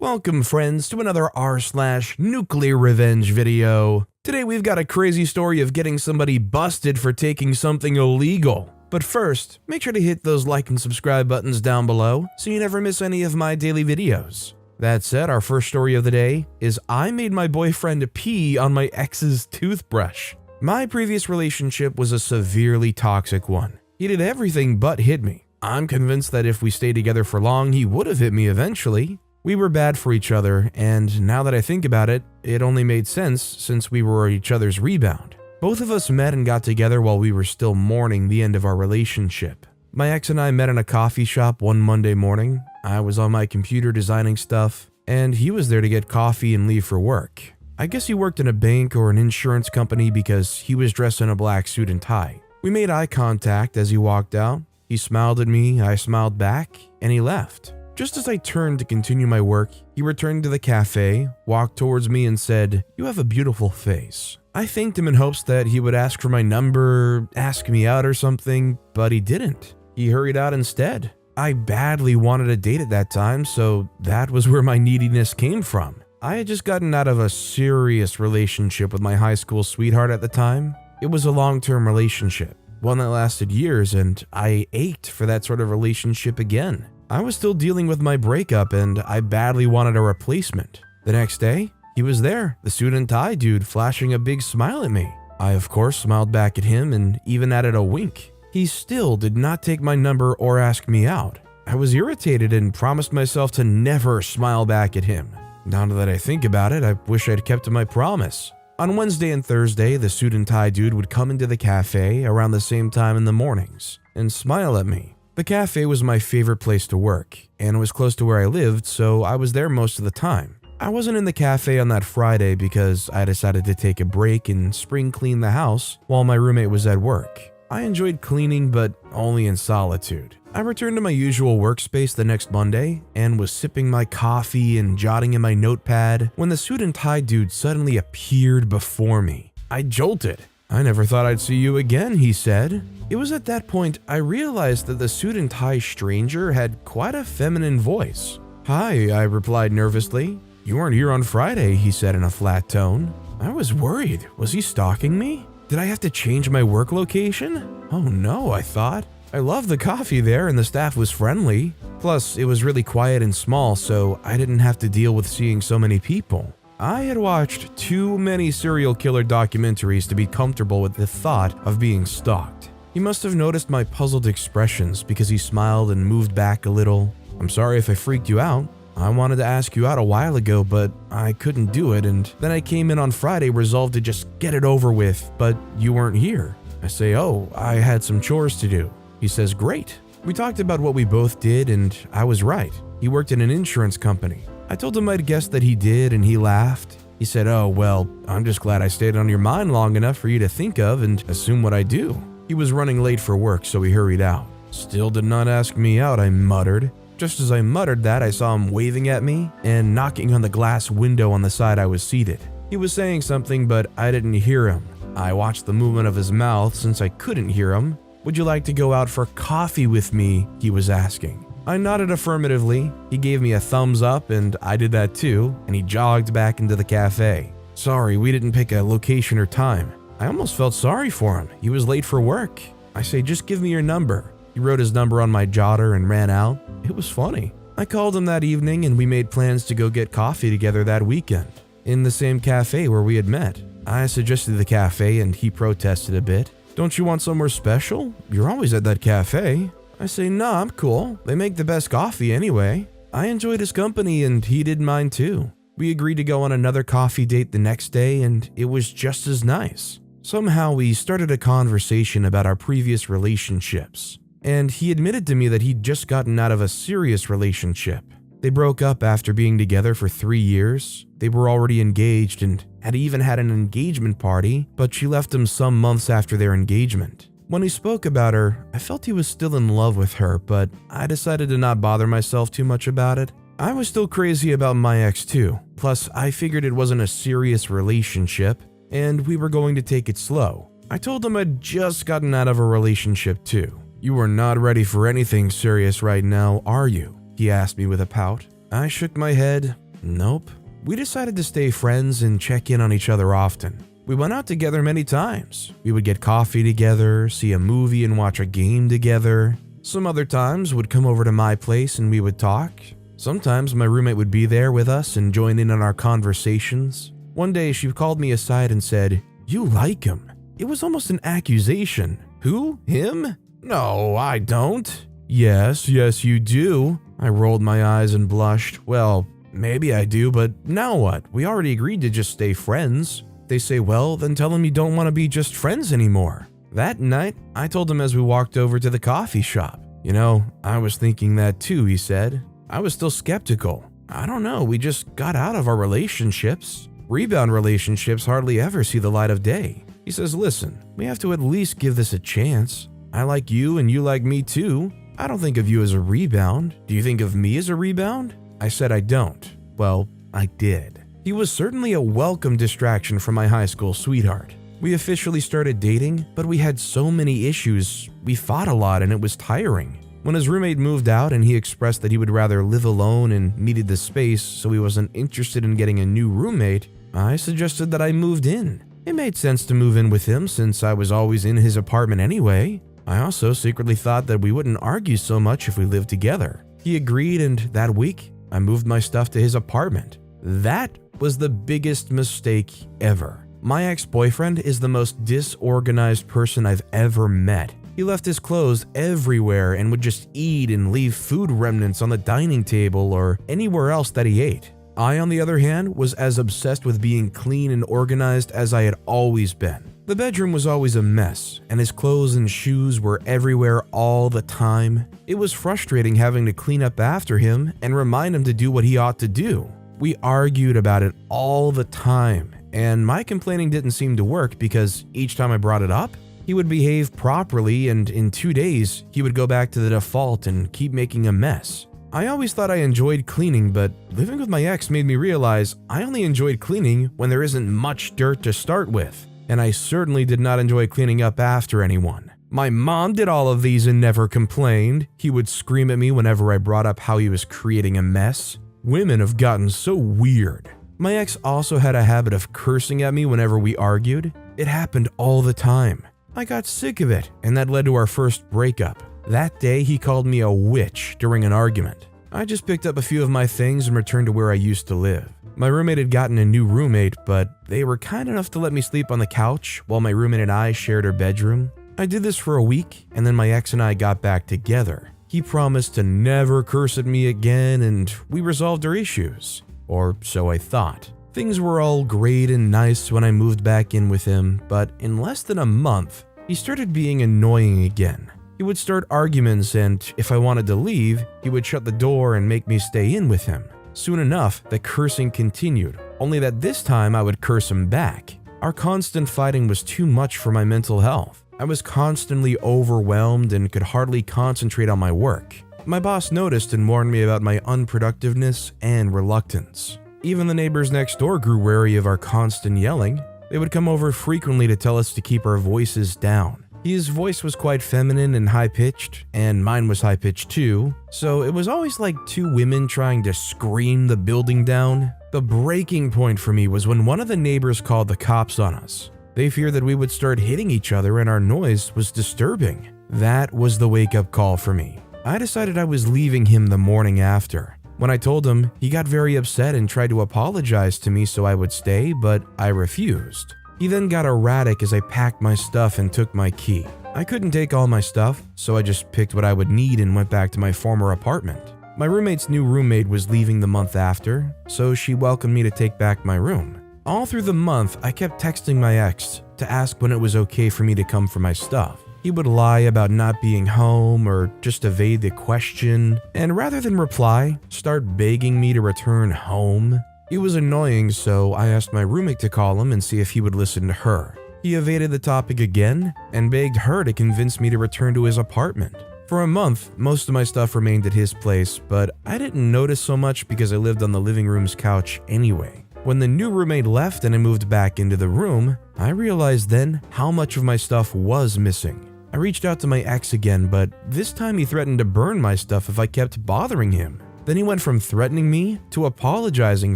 Welcome friends to another r/NuclearRevenge video. Today we've got a crazy story of getting somebody busted for taking something illegal. But first, make sure to hit those like and subscribe buttons down below so you never miss any of my daily videos. That said, our first story of the day is I made my boyfriend pee on my ex's toothbrush. My previous relationship was a severely toxic one. He did everything but hit me. I'm convinced that if we stayed together for long, he would have hit me eventually. We were bad for each other, and now that I think about it, it only made sense since we were each other's rebound. Both of us met and got together while we were still mourning the end of our relationship. My ex and I met in a coffee shop one Monday morning. I was on my computer designing stuff, and he was there to get coffee and leave for work. I guess he worked in a bank or an insurance company because he was dressed in a black suit and tie. We made eye contact as he walked out. He smiled at me, I smiled back, and he left. Just as I turned to continue my work, he returned to the cafe, walked towards me and said, "You have a beautiful face." I thanked him in hopes that he would ask for my number, ask me out or something, but he didn't. He hurried out instead. I badly wanted a date at that time, so that was where my neediness came from. I had just gotten out of a serious relationship with my high school sweetheart at the time. It was a long-term relationship, one that lasted years, and I ached for that sort of relationship again. I was still dealing with my breakup and I badly wanted a replacement. The next day, he was there, the suit and tie dude, flashing a big smile at me. I of course smiled back at him and even added a wink. He still did not take my number or ask me out. I was irritated and promised myself to never smile back at him. Now that I think about it, I wish I'd kept to my promise. On Wednesday and Thursday, the suit and tie dude would come into the cafe around the same time in the mornings and smile at me. The cafe was my favorite place to work, and it was close to where I lived, so I was there most of the time. I wasn't in the cafe on that Friday because I decided to take a break and spring clean the house while my roommate was at work. I enjoyed cleaning, but only in solitude. I returned to my usual workspace the next Monday and was sipping my coffee and jotting in my notepad when the suit and tie dude suddenly appeared before me. I jolted. "I never thought I'd see you again," he said. It was at that point I realized that the suit and tie stranger had quite a feminine voice. "Hi," I replied nervously. "You weren't here on Friday," he said in a flat tone. I was worried. Was he stalking me? Did I have to change my work location? Oh no, I thought. I loved the coffee there and the staff was friendly. Plus, it was really quiet and small, so I didn't have to deal with seeing so many people. I had watched too many serial killer documentaries to be comfortable with the thought of being stalked. He must have noticed my puzzled expressions because he smiled and moved back a little. "I'm sorry if I freaked you out. I wanted to ask you out a while ago, but I couldn't do it, and then I came in on Friday resolved to just get it over with, but you weren't here." I say, "Oh, I had some chores to do." He says, "Great." We talked about what we both did, and I was right. He worked in an insurance company. I told him I'd guessed that he did, and he laughed. He said, "Oh, well, I'm just glad I stayed on your mind long enough for you to think of and assume what I do." He was running late for work, so he hurried out. "Still did not ask me out," I muttered. Just as I muttered that, I saw him waving at me and knocking on the glass window on the side I was seated. He was saying something, but I didn't hear him. I watched the movement of his mouth since I couldn't hear him. "Would you like to go out for coffee with me?" he was asking. I nodded affirmatively. He gave me a thumbs up and I did that too, and he jogged back into the cafe. "Sorry, we didn't pick a location or time." I almost felt sorry for him. He was late for work. I say, "Just give me your number." He wrote his number on my jotter and ran out. It was funny. I called him that evening and we made plans to go get coffee together that weekend, in the same cafe where we had met. I suggested the cafe and he protested a bit. "Don't you want somewhere special? You're always at that cafe." I say, "Nah, I'm cool. They make the best coffee anyway." I enjoyed his company and he did mine too. We agreed to go on another coffee date the next day and it was just as nice. Somehow we started a conversation about our previous relationships, and he admitted to me that he'd just gotten out of a serious relationship. They broke up after being together for 3 years. They were already engaged and had even had an engagement party, but she left him some months after their engagement. When he spoke about her, I felt he was still in love with her, but I decided to not bother myself too much about it. I was still crazy about my ex too. Plus, I figured it wasn't a serious relationship, and we were going to take it slow. I told him I'd just gotten out of a relationship too. "You are not ready for anything serious right now, are you?" he asked me with a pout. I shook my head. Nope. We decided to stay friends and check in on each other often. We went out together many times. We would get coffee together, see a movie and watch a game together. Some other times would come over to my place and we would talk. Sometimes my roommate would be there with us and join in on our conversations. One day she called me aside and said, "You like him." It was almost an accusation. "Who? Him?" "No, I don't." Yes, you do." I rolled my eyes and blushed. "Well, maybe I do, but now what? We already agreed to just stay friends." They say, "Well, then tell him you don't want to be just friends anymore." That night, I told him as we walked over to the coffee shop. "You know, I was thinking that too," he said. I was still skeptical. "I don't know, we just got out of our relationships. Rebound relationships hardly ever see the light of day." He says, "Listen, we have to at least give this a chance. I like you and you like me too. I don't think of you as a rebound. Do you think of me as a rebound?" I said I don't. Well, I did. He was certainly a welcome distraction from my high school sweetheart. We officially started dating, but we had so many issues. We fought a lot and it was tiring. When his roommate moved out and he expressed that he would rather live alone and needed the space, so he wasn't interested in getting a new roommate, I suggested that I moved in. It made sense to move in with him since I was always in his apartment anyway. I also secretly thought that we wouldn't argue so much if we lived together. He agreed, and that week, I moved my stuff to his apartment. That was the biggest mistake ever. My ex-boyfriend is the most disorganized person I've ever met. He left his clothes everywhere and would just eat and leave food remnants on the dining table or anywhere else that he ate. I, on the other hand, was as obsessed with being clean and organized as I had always been. The bedroom was always a mess, and his clothes and shoes were everywhere all the time. It was frustrating having to clean up after him and remind him to do what he ought to do. We argued about it all the time, and my complaining didn't seem to work because each time I brought it up, he would behave properly, and in 2 days, he would go back to the default and keep making a mess. I always thought I enjoyed cleaning, but living with my ex made me realize I only enjoyed cleaning when there isn't much dirt to start with, and I certainly did not enjoy cleaning up after anyone. "My mom did all of these and never complained," he would scream at me whenever I brought up how he was creating a mess. Women have gotten so weird. My ex also had a habit of cursing at me whenever we argued. It happened all the time. I got sick of it, and that led to our first breakup. That day, he called me a witch during an argument. I just picked up a few of my things and returned to where I used to live. My roommate had gotten a new roommate, but they were kind enough to let me sleep on the couch while my roommate and I shared our bedroom. I did this for a week, and then my ex and I got back together. He promised to never curse at me again, and we resolved our issues. Or so I thought. Things were all great and nice when I moved back in with him, but in less than a month, he started being annoying again. He would start arguments, and if I wanted to leave, he would shut the door and make me stay in with him. Soon enough, the cursing continued, only that this time I would curse him back. Our constant fighting was too much for my mental health. I was constantly overwhelmed and could hardly concentrate on my work. My boss noticed and warned me about my unproductiveness and reluctance. Even the neighbors next door grew wary of our constant yelling. They would come over frequently to tell us to keep our voices down. His voice was quite feminine and high-pitched, and mine was high-pitched too, so it was always like two women trying to scream the building down. The breaking point for me was when one of the neighbors called the cops on us. They feared that we would start hitting each other and our noise was disturbing. That was the wake-up call for me. I decided I was leaving him the morning after. When I told him, he got very upset and tried to apologize to me so I would stay, but I refused. He then got erratic as I packed my stuff and took my key. I couldn't take all my stuff, so I just picked what I would need and went back to my former apartment. My roommate's new roommate was leaving the month after, so she welcomed me to take back my room. All through the month, I kept texting my ex to ask when it was okay for me to come for my stuff. He would lie about not being home or just evade the question, and rather than reply, start begging me to return home. It was annoying, so I asked my roommate to call him and see if he would listen to her. He evaded the topic again and begged her to convince me to return to his apartment. For a month, most of my stuff remained at his place, but I didn't notice so much because I lived on the living room's couch anyway. When the new roommate left and I moved back into the room, I realized then how much of my stuff was missing. I reached out to my ex again, but this time he threatened to burn my stuff if I kept bothering him. Then he went from threatening me to apologizing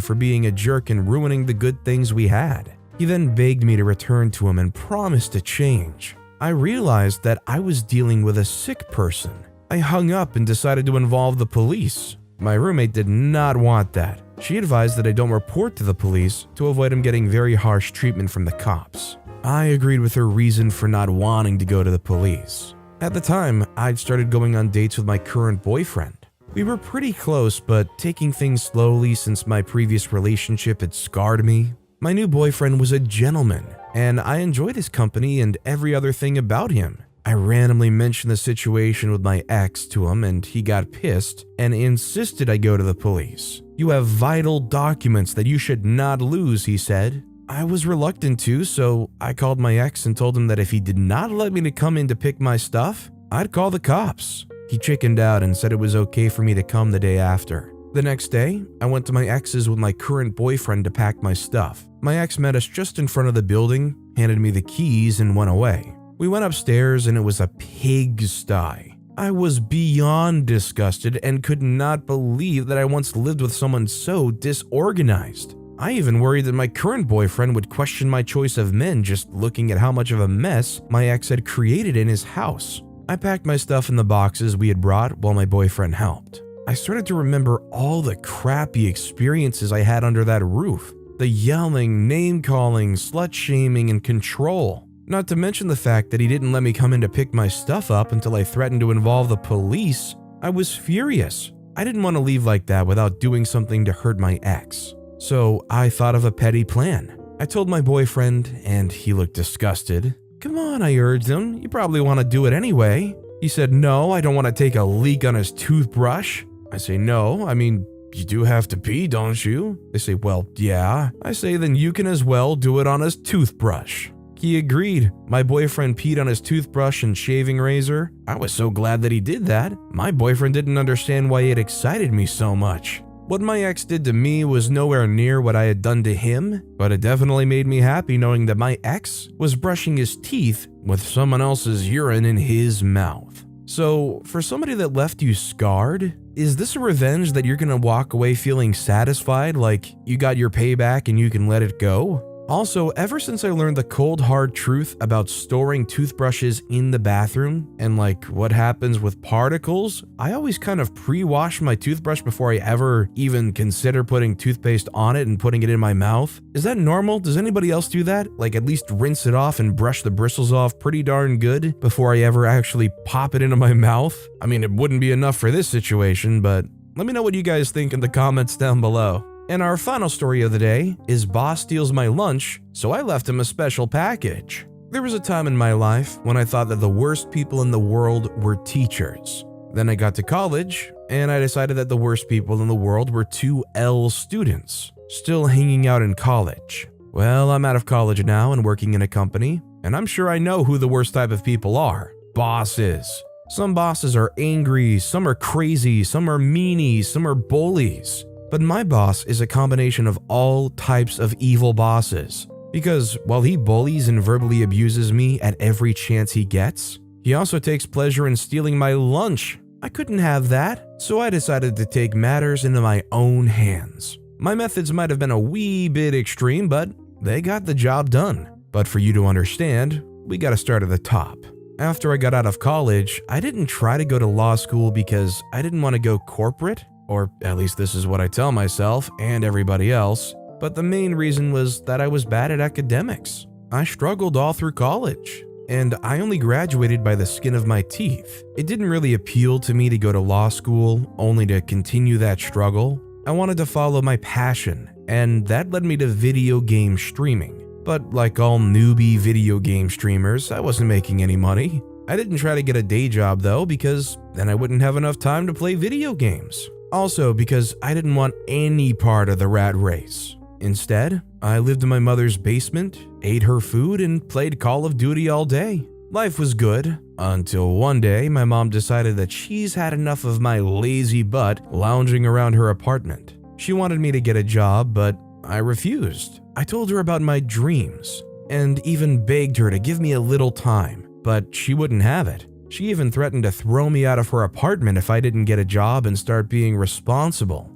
for being a jerk and ruining the good things we had. He then begged me to return to him and promised to change. I realized that I was dealing with a sick person. I hung up and decided to involve the police. My roommate did not want that. She advised that I don't report to the police to avoid him getting very harsh treatment from the cops. I agreed with her reason for not wanting to go to the police. At the time, I'd started going on dates with my current boyfriend. We were pretty close, but taking things slowly since my previous relationship had scarred me. My new boyfriend was a gentleman, and I enjoyed his company and every other thing about him. I randomly mentioned the situation with my ex to him, and he got pissed and insisted I go to the police. "You have vital documents that you should not lose," he said. I was reluctant to, so I called my ex and told him that if he did not let me to come in to pick my stuff, I'd call the cops. He chickened out and said it was okay for me to come the day after. The next day, I went to my ex's with my current boyfriend to pack my stuff. My ex met us just in front of the building, handed me the keys, and went away. We went upstairs and it was a pigsty. I was beyond disgusted and could not believe that I once lived with someone so disorganized. I even worried that my current boyfriend would question my choice of men just looking at how much of a mess my ex had created in his house. I packed my stuff in the boxes we had brought while my boyfriend helped. I started to remember all the crappy experiences I had under that roof. The yelling, name-calling, slut-shaming, and control. Not to mention the fact that he didn't let me come in to pick my stuff up until I threatened to involve the police. I was furious. I didn't want to leave like that without doing something to hurt my ex. So I thought of a petty plan. I told my boyfriend, and he looked disgusted. "Come on," I urged him. "You probably want to do it anyway." He said, "No, I don't want to take a leak on his toothbrush." I say, "No, I mean, you do have to pee, don't you?" They say, "Well, yeah." I say, "Then you can as well do it on his toothbrush." He agreed. My boyfriend peed on his toothbrush and shaving razor. I was so glad that he did that. My boyfriend didn't understand why it excited me so much. What my ex did to me was nowhere near what I had done to him, but it definitely made me happy knowing that my ex was brushing his teeth with someone else's urine in his mouth. So, for somebody that left you scarred, is this a revenge that you're gonna walk away feeling satisfied, like you got your payback and you can let it go? Also, ever since I learned the cold hard truth about storing toothbrushes in the bathroom and like what happens with particles, I always kind of pre-wash my toothbrush before I ever even consider putting toothpaste on it and putting it in my mouth. Is that normal? Does anybody else do that? Like at least rinse it off and brush the bristles off pretty darn good before I ever actually pop it into my mouth? I mean, it wouldn't be enough for this situation, but let me know what you guys think in the comments down below. And our final story of the day is boss steals my lunch, so I left him a special package. There was a time in my life when I thought that the worst people in the world were teachers. Then I got to college, and I decided that the worst people in the world were 2L students, still hanging out in college. Well, I'm out of college now and working in a company, and I'm sure I know who the worst type of people are. Bosses. Some bosses are angry, some are crazy, some are meanies, some are bullies. But my boss is a combination of all types of evil bosses. Because while he bullies and verbally abuses me at every chance he gets, he also takes pleasure in stealing my lunch. I couldn't have that, so I decided to take matters into my own hands. My methods might have been a wee bit extreme, but they got the job done. But for you to understand, we gotta start at the top. After I got out of college, I didn't try to go to law school because I didn't want to go corporate. Or at least this is what I tell myself and everybody else, but the main reason was that I was bad at academics. I struggled all through college, and I only graduated by the skin of my teeth. It didn't really appeal to me to go to law school, only to continue that struggle. I wanted to follow my passion, and that led me to video game streaming. But like all newbie video game streamers, I wasn't making any money. I didn't try to get a day job though, because then I wouldn't have enough time to play video games. Also, because I didn't want any part of the rat race. Instead, I lived in my mother's basement, ate her food, and played Call of Duty all day. Life was good, until one day my mom decided that she's had enough of my lazy butt lounging around her apartment. She wanted me to get a job, but I refused. I told her about my dreams, and even begged her to give me a little time, but she wouldn't have it. She even threatened to throw me out of her apartment if I didn't get a job and start being responsible.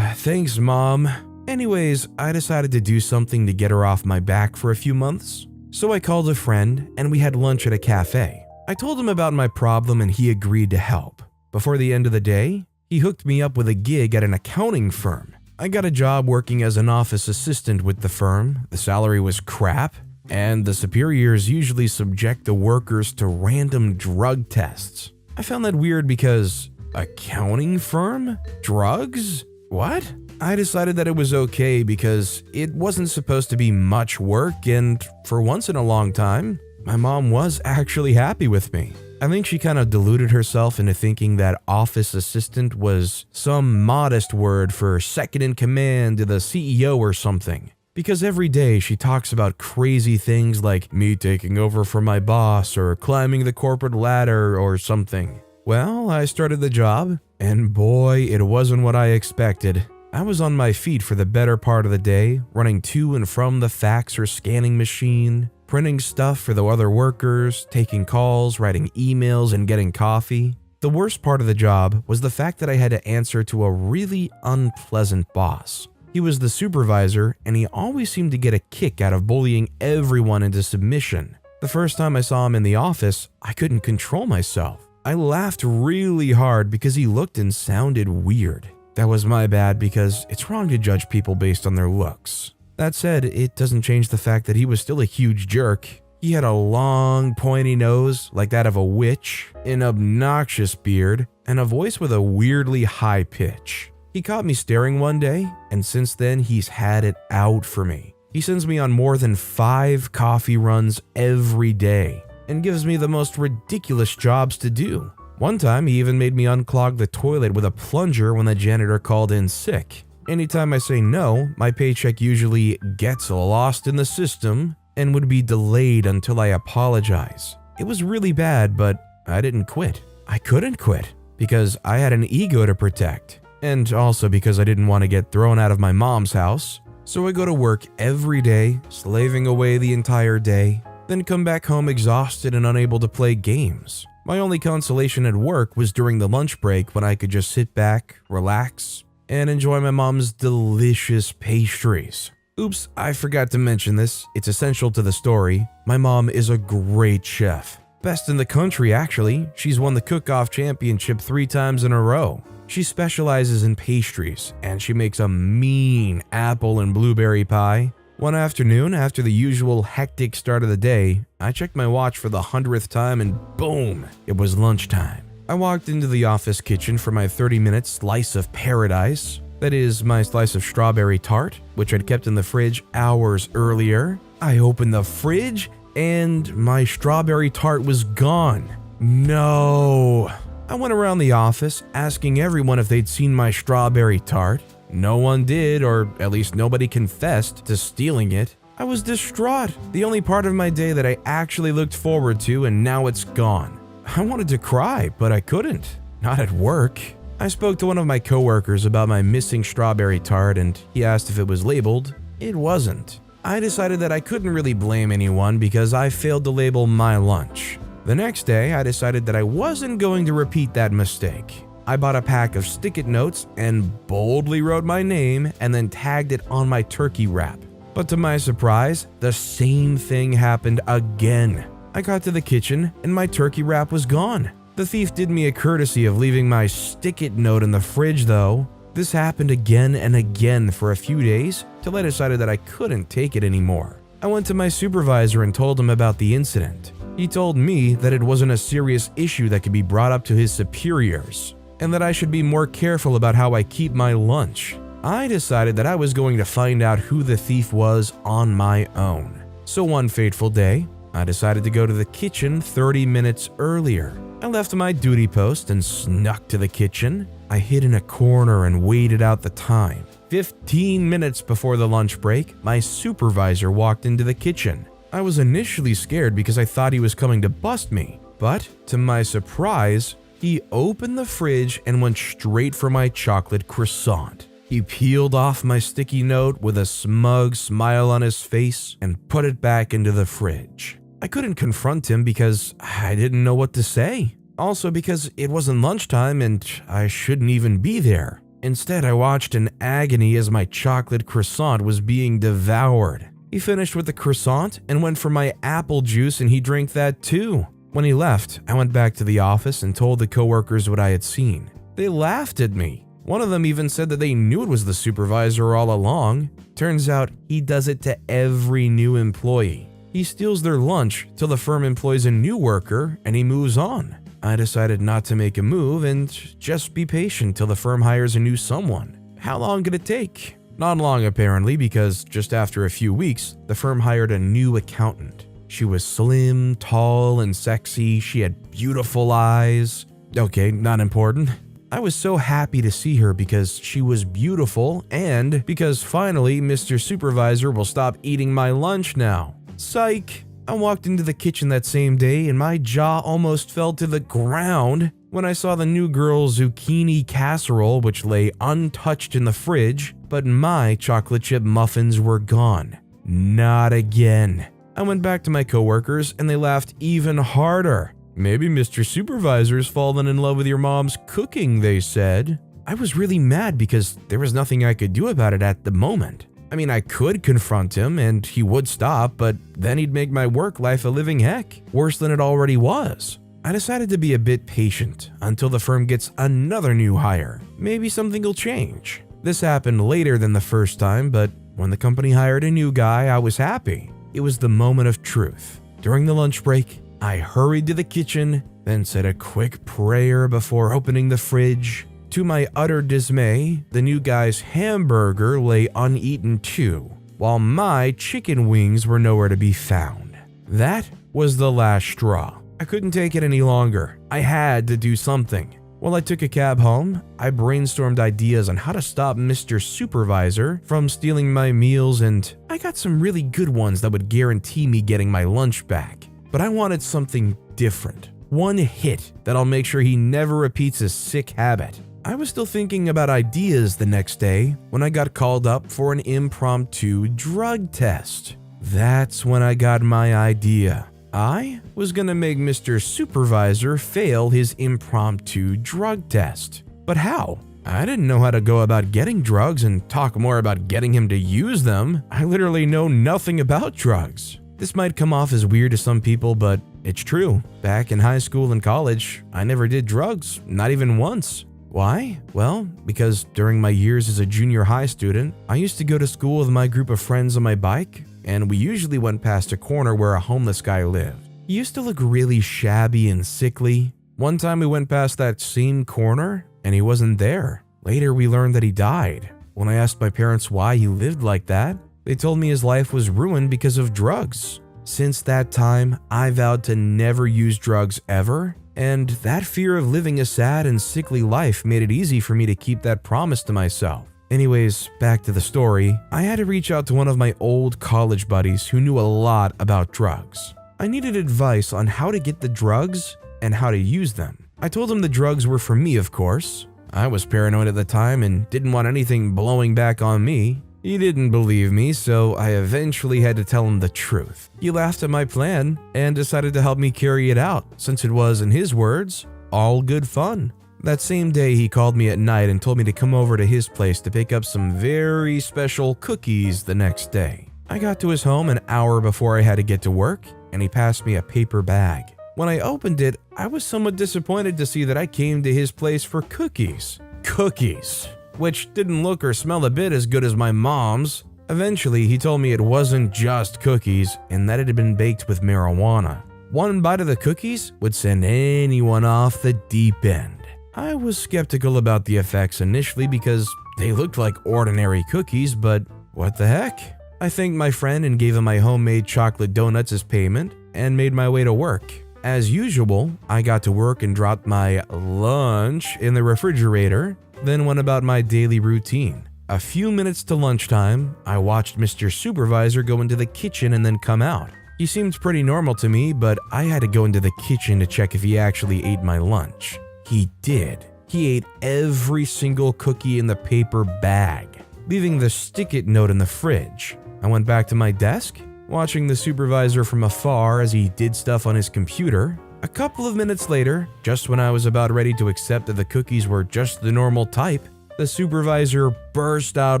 Thanks, Mom. Anyways, I decided to do something to get her off my back for a few months. So I called a friend and we had lunch at a cafe. I told him about my problem and he agreed to help. Before the end of the day, he hooked me up with a gig at an accounting firm. I got a job working as an office assistant with the firm. The salary was crap, and the superiors usually subject the workers to random drug tests. I found that weird because accounting firm? Drugs? What? I decided that it was okay because it wasn't supposed to be much work, and for once in a long time, my mom was actually happy with me. I think she kind of deluded herself into thinking that office assistant was some modest word for second in command to the CEO or something. Because every day she talks about crazy things like me taking over for my boss or climbing the corporate ladder or something. Well, I started the job, and boy, it wasn't what I expected. I was on my feet for the better part of the day, running to and from the fax or scanning machine, printing stuff for the other workers, taking calls, writing emails, and getting coffee. The worst part of the job was the fact that I had to answer to a really unpleasant boss. He was the supervisor, and he always seemed to get a kick out of bullying everyone into submission. The first time I saw him in the office, I couldn't control myself. I laughed really hard because he looked and sounded weird. That was my bad because it's wrong to judge people based on their looks. That said, it doesn't change the fact that he was still a huge jerk. He had a long, pointy nose like that of a witch, an obnoxious beard, and a voice with a weirdly high pitch. He caught me staring one day, and since then he's had it out for me. He sends me on more than 5 coffee runs every day and gives me the most ridiculous jobs to do. One time he even made me unclog the toilet with a plunger when the janitor called in sick. Anytime I say no, my paycheck usually gets lost in the system and would be delayed until I apologize. It was really bad, but I didn't quit. I couldn't quit because I had an ego to protect, and also because I didn't want to get thrown out of my mom's house. So I go to work every day, slaving away the entire day, then come back home exhausted and unable to play games. My only consolation at work was during the lunch break when I could just sit back, relax, and enjoy my mom's delicious pastries. Oops, I forgot to mention this. It's essential to the story. My mom is a great chef. Best in the country, actually. She's won the cook-off championship 3 times in a row. She specializes in pastries, and she makes a mean apple and blueberry pie. One afternoon, after the usual hectic start of the day, I checked my watch for the 100th time and boom, it was lunchtime. I walked into the office kitchen for my 30-minute slice of paradise. That is, my slice of strawberry tart, which I'd kept in the fridge hours earlier. I opened the fridge and my strawberry tart was gone. No. I went around the office asking everyone if they'd seen my strawberry tart. No one did, or at least nobody confessed to stealing it. I was distraught. The only part of my day that I actually looked forward to, and now it's gone. I wanted to cry, but I couldn't. Not at work. I spoke to one of my coworkers about my missing strawberry tart, and he asked if it was labeled. It wasn't. I decided that I couldn't really blame anyone because I failed to label my lunch. The next day, I decided that I wasn't going to repeat that mistake. I bought a pack of stick-it notes and boldly wrote my name and then tagged it on my turkey wrap. But to my surprise, the same thing happened again. I got to the kitchen and my turkey wrap was gone. The thief did me a courtesy of leaving my stick-it note in the fridge though. This happened again and again for a few days till I decided that I couldn't take it anymore. I went to my supervisor and told him about the incident. He told me that it wasn't a serious issue that could be brought up to his superiors, and that I should be more careful about how I keep my lunch. I decided that I was going to find out who the thief was on my own. So one fateful day, I decided to go to the kitchen 30 minutes earlier. I left my duty post and snuck to the kitchen. I hid in a corner and waited out the time. 15 minutes before the lunch break, my supervisor walked into the kitchen. I was initially scared because I thought he was coming to bust me, but to my surprise, he opened the fridge and went straight for my chocolate croissant. He peeled off my sticky note with a smug smile on his face and put it back into the fridge. I couldn't confront him because I didn't know what to say. Also because it wasn't lunchtime and I shouldn't even be there. Instead, I watched in agony as my chocolate croissant was being devoured. He finished with the croissant and went for my apple juice, and he drank that too. When he left, I went back to the office and told the coworkers what I had seen. They laughed at me. One of them even said that they knew it was the supervisor all along. Turns out he does it to every new employee. He steals their lunch till the firm employs a new worker and he moves on. I decided not to make a move and just be patient till the firm hires a new someone. How long could it take? Not long apparently, because just after a few weeks, the firm hired a new accountant. She was slim, tall, and sexy. She had beautiful eyes. Okay, not important. I was so happy to see her because she was beautiful and because finally Mr. Supervisor will stop eating my lunch now. Psych! I walked into the kitchen that same day and my jaw almost fell to the ground when I saw the new girl's zucchini casserole, which lay untouched in the fridge, but my chocolate chip muffins were gone. Not again. I went back to my coworkers and they laughed even harder. Maybe Mr. Supervisor's fallen in love with your mom's cooking, they said. I was really mad because there was nothing I could do about it at the moment. I mean, I could confront him and he would stop, but then he'd make my work life a living heck, worse than it already was. I decided to be a bit patient until the firm gets another new hire. Maybe something will change. This happened later than the first time, but when the company hired a new guy, I was happy. It was the moment of truth. During the lunch break, I hurried to the kitchen, then said a quick prayer before opening the fridge. To my utter dismay, the new guy's hamburger lay uneaten too, while my chicken wings were nowhere to be found. That was the last straw. I couldn't take it any longer. I had to do something. While I took a cab home, I brainstormed ideas on how to stop Mr. Supervisor from stealing my meals, and I got some really good ones that would guarantee me getting my lunch back. But I wanted something different. One hit that'll make sure he never repeats his sick habit. I was still thinking about ideas the next day when I got called up for an impromptu drug test. That's when I got my idea. I was gonna make Mr. Supervisor fail his impromptu drug test. But how? I didn't know how to go about getting drugs and talk more about getting him to use them. I literally know nothing about drugs. This might come off as weird to some people, but it's true. Back in high school and college, I never did drugs, not even once. Why? Well, because during my years as a junior high student, I used to go to school with my group of friends on my bike, and we usually went past a corner where a homeless guy lived. He used to look really shabby and sickly. One time we went past that same corner, and he wasn't there. Later we learned that he died. When I asked my parents why he lived like that, they told me his life was ruined because of drugs. Since that time, I vowed to never use drugs ever, and that fear of living a sad and sickly life made it easy for me to keep that promise to myself. Anyways, back to the story, I had to reach out to one of my old college buddies who knew a lot about drugs. I needed advice on how to get the drugs and how to use them. I told him the drugs were for me, of course. I was paranoid at the time and didn't want anything blowing back on me. He didn't believe me, so I eventually had to tell him the truth. He laughed at my plan and decided to help me carry it out, since it was, in his words, all good fun. That same day, he called me at night and told me to come over to his place to pick up some very special cookies the next day. I got to his home an hour before I had to get to work, and he passed me a paper bag. When I opened it, I was somewhat disappointed to see that I came to his place for cookies. Cookies! Which didn't look or smell a bit as good as my mom's. Eventually, he told me it wasn't just cookies and that it had been baked with marijuana. One bite of the cookies would send anyone off the deep end. I was skeptical about the effects initially because they looked like ordinary cookies, but what the heck? I thanked my friend and gave him my homemade chocolate donuts as payment and made my way to work. As usual, I got to work and dropped my lunch in the refrigerator, then went about my daily routine. A few minutes to lunchtime, I watched Mr. Supervisor go into the kitchen and then come out. He seemed pretty normal to me, but I had to go into the kitchen to check if he actually ate my lunch. He did. He ate every single cookie in the paper bag, leaving the stick-it note in the fridge. I went back to my desk watching the supervisor from afar as he did stuff on his computer. A couple of minutes later, just when I was about ready to accept that the cookies were just the normal type, the supervisor burst out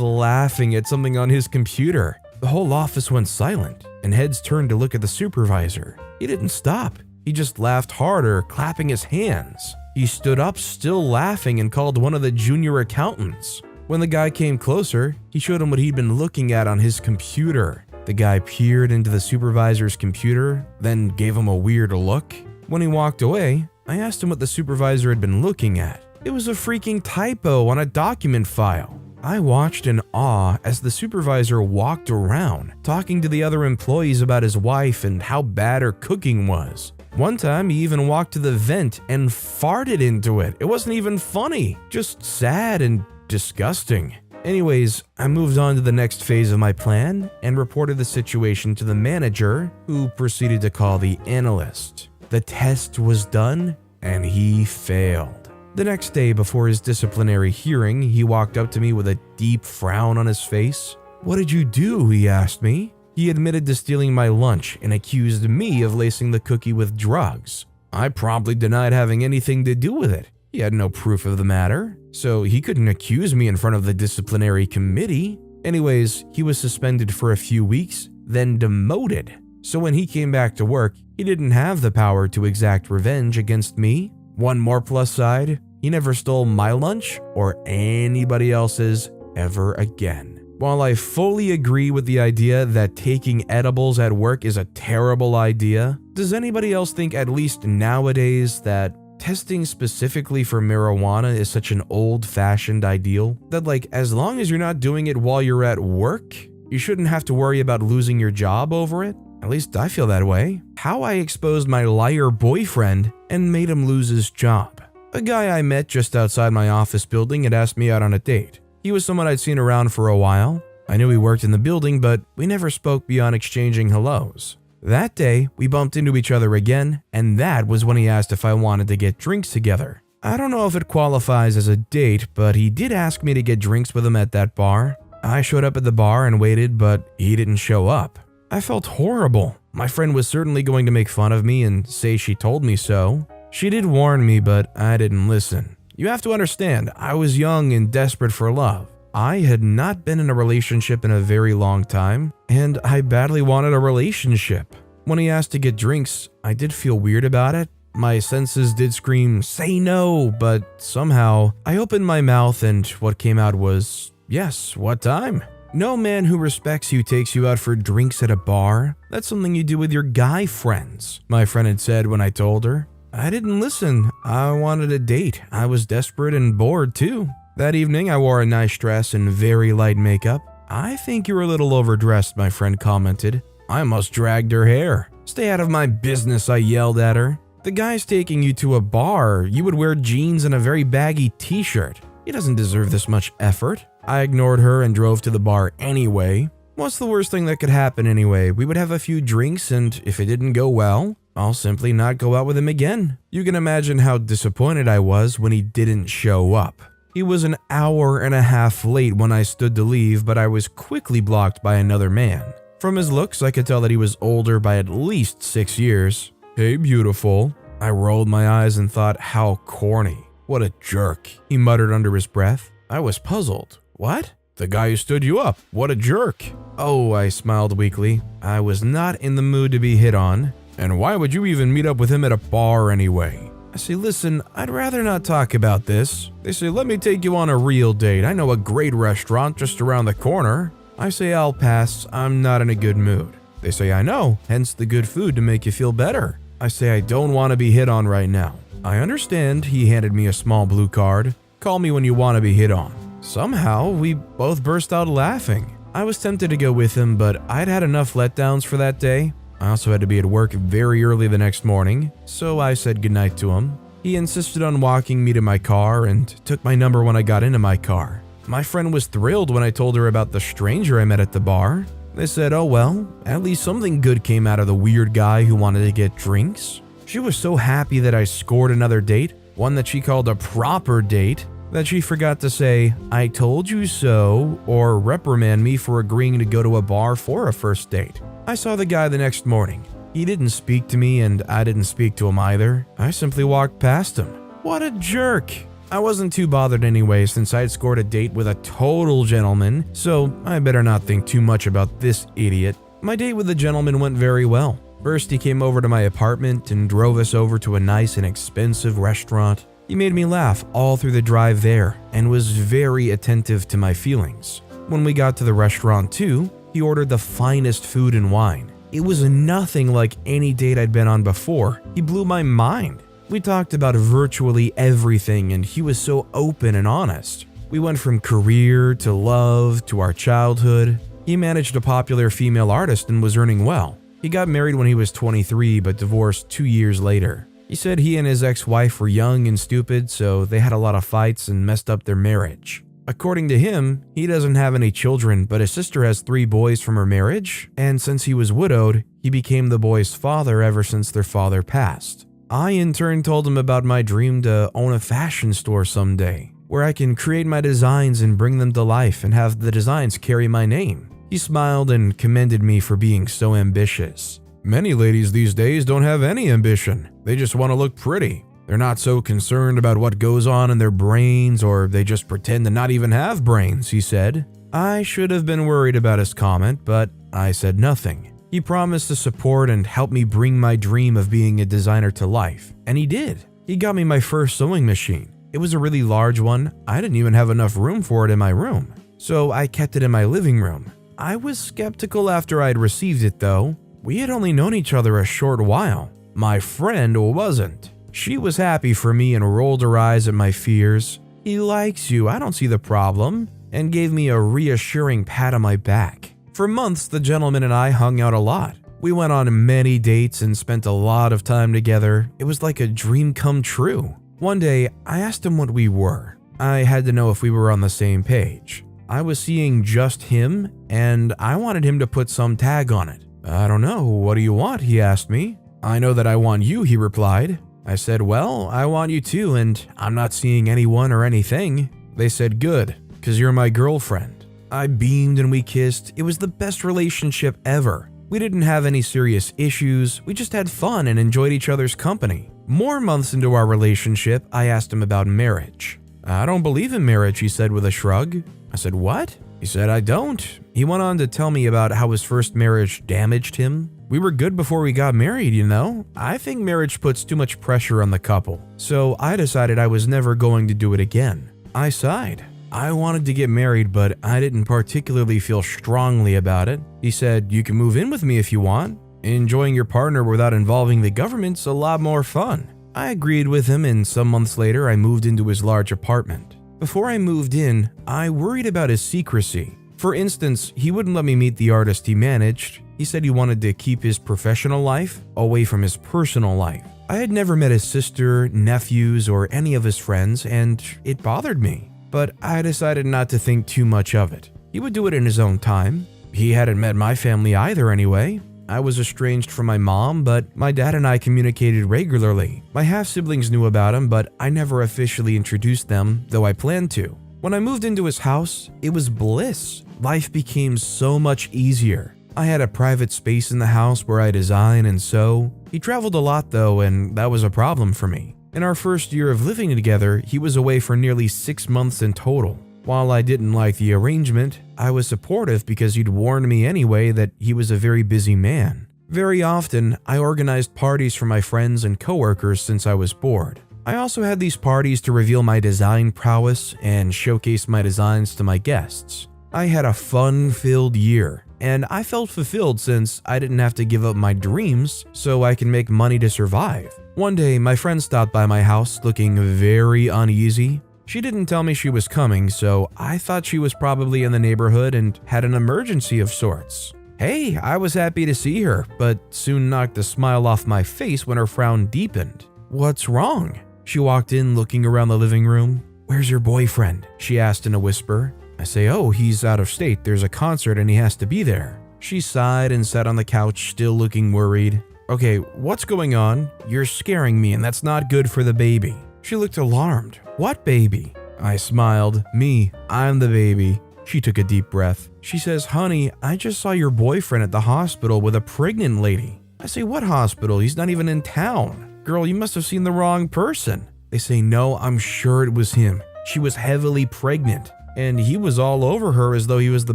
laughing at something on his computer. The whole office went silent, and heads turned to look at the supervisor. He didn't stop. He just laughed harder, clapping his hands. He stood up, still laughing, and called one of the junior accountants. When the guy came closer, he showed him what he'd been looking at on his computer. The guy peered into the supervisor's computer, then gave him a weird look. When he walked away, I asked him what the supervisor had been looking at. It was a freaking typo on a document file. I watched in awe as the supervisor walked around, talking to the other employees about his wife and how bad her cooking was. One time, he even walked to the vent and farted into it. It wasn't even funny, just sad and disgusting. Anyways, I moved on to the next phase of my plan and reported the situation to the manager, who proceeded to call the analyst. The test was done, and he failed. The next day before his disciplinary hearing, he walked up to me with a deep frown on his face. "What did you do?" he asked me. He admitted to stealing my lunch and accused me of lacing the cookie with drugs. I promptly denied having anything to do with it. He had no proof of the matter, so he couldn't accuse me in front of the disciplinary committee. Anyways, he was suspended for a few weeks, then demoted. So when he came back to work, he didn't have the power to exact revenge against me. One more plus side, he never stole my lunch or anybody else's ever again. While I fully agree with the idea that taking edibles at work is a terrible idea, does anybody else think, at least nowadays, that testing specifically for marijuana is such an old-fashioned ideal? That as long as you're not doing it while you're at work, you shouldn't have to worry about losing your job over it? At least I feel that way. How I exposed my liar boyfriend and made him lose his job. A guy I met just outside my office building had asked me out on a date. He was someone I'd seen around for a while. I knew he worked in the building, but we never spoke beyond exchanging hellos. That day, we bumped into each other again, and that was when he asked if I wanted to get drinks together. I don't know if it qualifies as a date, but he did ask me to get drinks with him at that bar. I showed up at the bar and waited, but he didn't show up. I felt horrible. My friend was certainly going to make fun of me and say she told me so. She did warn me, but I didn't listen. You have to understand, I was young and desperate for love. I had not been in a relationship in a very long time, and I badly wanted a relationship. When he asked to get drinks, I did feel weird about it. My senses did scream, "Say no," but somehow I opened my mouth and what came out was, "Yes, what time?" No man who respects you takes you out for drinks at a bar. That's something you do with your guy friends, my friend had said when I told her. I didn't listen. I wanted a date. I was desperate and bored too. That evening, I wore a nice dress and very light makeup. "I think you're a little overdressed," my friend commented. I almost dragged her hair. "Stay out of my business," I yelled at her. "The guy's taking you to a bar. You would wear jeans and a very baggy t-shirt. He doesn't deserve this much effort." I ignored her and drove to the bar anyway. What's the worst thing that could happen anyway? We would have a few drinks, and if it didn't go well, I'll simply not go out with him again. You can imagine how disappointed I was when he didn't show up. He was an hour and a half late when I stood to leave, but I was quickly blocked by another man. From his looks, I could tell that he was older by at least 6 years. "Hey, beautiful." I rolled my eyes and thought, how corny. "What a jerk," he muttered under his breath. I was puzzled. "What?" "The guy who stood you up. What a jerk." "Oh," I smiled weakly. I was not in the mood to be hit on. "And why would you even meet up with him at a bar anyway?" I say, "Listen, I'd rather not talk about this." They say, "Let me take you on a real date. I know a great restaurant just around the corner." I say, "I'll pass. I'm not in a good mood." They say, "I know, hence the good food to make you feel better." I say, "I don't want to be hit on right now." "I understand." He handed me a small blue card. "Call me when you want to be hit on." Somehow, we both burst out laughing. I was tempted to go with him, but I'd had enough letdowns for that day. I also had to be at work very early the next morning, so I said goodnight to him. He insisted on walking me to my car and took my number when I got into my car. My friend was thrilled when I told her about the stranger I met at the bar. They said, "Oh well, at least something good came out of the weird guy who wanted to get drinks." She was so happy that I scored another date, one that she called a proper date, that she forgot to say, "I told you so," or reprimand me for agreeing to go to a bar for a first date. I saw the guy the next morning. He didn't speak to me and I didn't speak to him either. I simply walked past him. What a jerk. I wasn't too bothered anyway since I'd scored a date with a total gentleman, so I better not think too much about this idiot. My date with the gentleman went very well. First, he came over to my apartment and drove us over to a nice and expensive restaurant. He made me laugh all through the drive there and was very attentive to my feelings. When we got to the restaurant too, he ordered the finest food and wine. It was nothing like any date I'd been on before. He blew my mind. We talked about virtually everything and he was so open and honest. We went from career to love to our childhood. He managed a popular female artist and was earning well. He got married when he was 23 but divorced 2 years later. He said he and his ex-wife were young and stupid, so they had a lot of fights and messed up their marriage. According to him, he doesn't have any children, but his sister has 3 boys from her marriage, and since he was widowed, he became the boys' father ever since their father passed. I in turn told him about my dream to own a fashion store someday, where I can create my designs and bring them to life and have the designs carry my name. He smiled and commended me for being so ambitious. Many ladies these days don't have any ambition. They just want to look pretty. They're not so concerned about what goes on in their brains, or they just pretend to not even have brains, he said. I should have been worried about his comment, but I said nothing. He promised to support and help me bring my dream of being a designer to life, and he did. He got me my first sewing machine. It was a really large one. I didn't even have enough room for it in my room, so I kept it in my living room. I was skeptical after I'd received it though. We had only known each other a short while. My friend wasn't. She was happy for me and rolled her eyes at my fears. He likes you, I don't see the problem, and gave me a reassuring pat on my back. For months, the gentleman and I hung out a lot. We went on many dates and spent a lot of time together. It was like a dream come true. One day, I asked him what we were. I had to know if we were on the same page. I was seeing just him, and I wanted him to put some tag on it. I don't know, what do you want? He asked me. I know that I want you, he replied. I said, well, I want you too, and I'm not seeing anyone or anything. They said, good, because you're my girlfriend. I beamed and we kissed. It was the best relationship ever. We didn't have any serious issues. We just had fun and enjoyed each other's company. More months into our relationship, I asked him about marriage. I don't believe in marriage, he said with a shrug. I said, what? He said, I don't. He went on to tell me about how his first marriage damaged him. We were good before we got married, you know? I think marriage puts too much pressure on the couple, so I decided I was never going to do it again. I sighed. I wanted to get married, but I didn't particularly feel strongly about it. He said, you can move in with me if you want. Enjoying your partner without involving the government's a lot more fun. I agreed with him, and some months later, I moved into his large apartment. Before I moved in, I worried about his secrecy. For instance, he wouldn't let me meet the artist he managed. He said he wanted to keep his professional life away from his personal life. I had never met his sister, nephews, or any of his friends, and it bothered me. But I decided not to think too much of it. He would do it in his own time. He hadn't met my family either anyway. I was estranged from my mom, but my dad and I communicated regularly. My half-siblings knew about him, but I never officially introduced them, though I planned to. When I moved into his house, it was bliss. Life became so much easier. I had a private space in the house where I design and sew. He traveled a lot though, and that was a problem for me. In our first year of living together, he was away for nearly 6 months in total. While I didn't like the arrangement, I was supportive because he'd warned me anyway that he was a very busy man. Very often, I organized parties for my friends and coworkers since I was bored. I also had these parties to reveal my design prowess and showcase my designs to my guests. I had a fun-filled year, and I felt fulfilled since I didn't have to give up my dreams so I can make money to survive. One day, my friend stopped by my house looking very uneasy. She didn't tell me she was coming, so I thought she was probably in the neighborhood and had an emergency of sorts. Hey, I was happy to see her, but soon knocked a smile off my face when her frown deepened. What's wrong? She walked in looking around the living room. Where's your boyfriend? She asked in a whisper. I say, oh, he's out of state. There's a concert and he has to be there. She sighed and sat on the couch, still looking worried. Okay, what's going on? You're scaring me and that's not good for the baby. She looked alarmed. What baby? I smiled. Me, I'm the baby. She took a deep breath. She says, "Honey, I just saw your boyfriend at the hospital with a pregnant lady." I say, "What hospital? He's not even in town." "Girl, you must have seen the wrong person." They say, "No, I'm sure it was him. She was heavily pregnant, and he was all over her as though he was the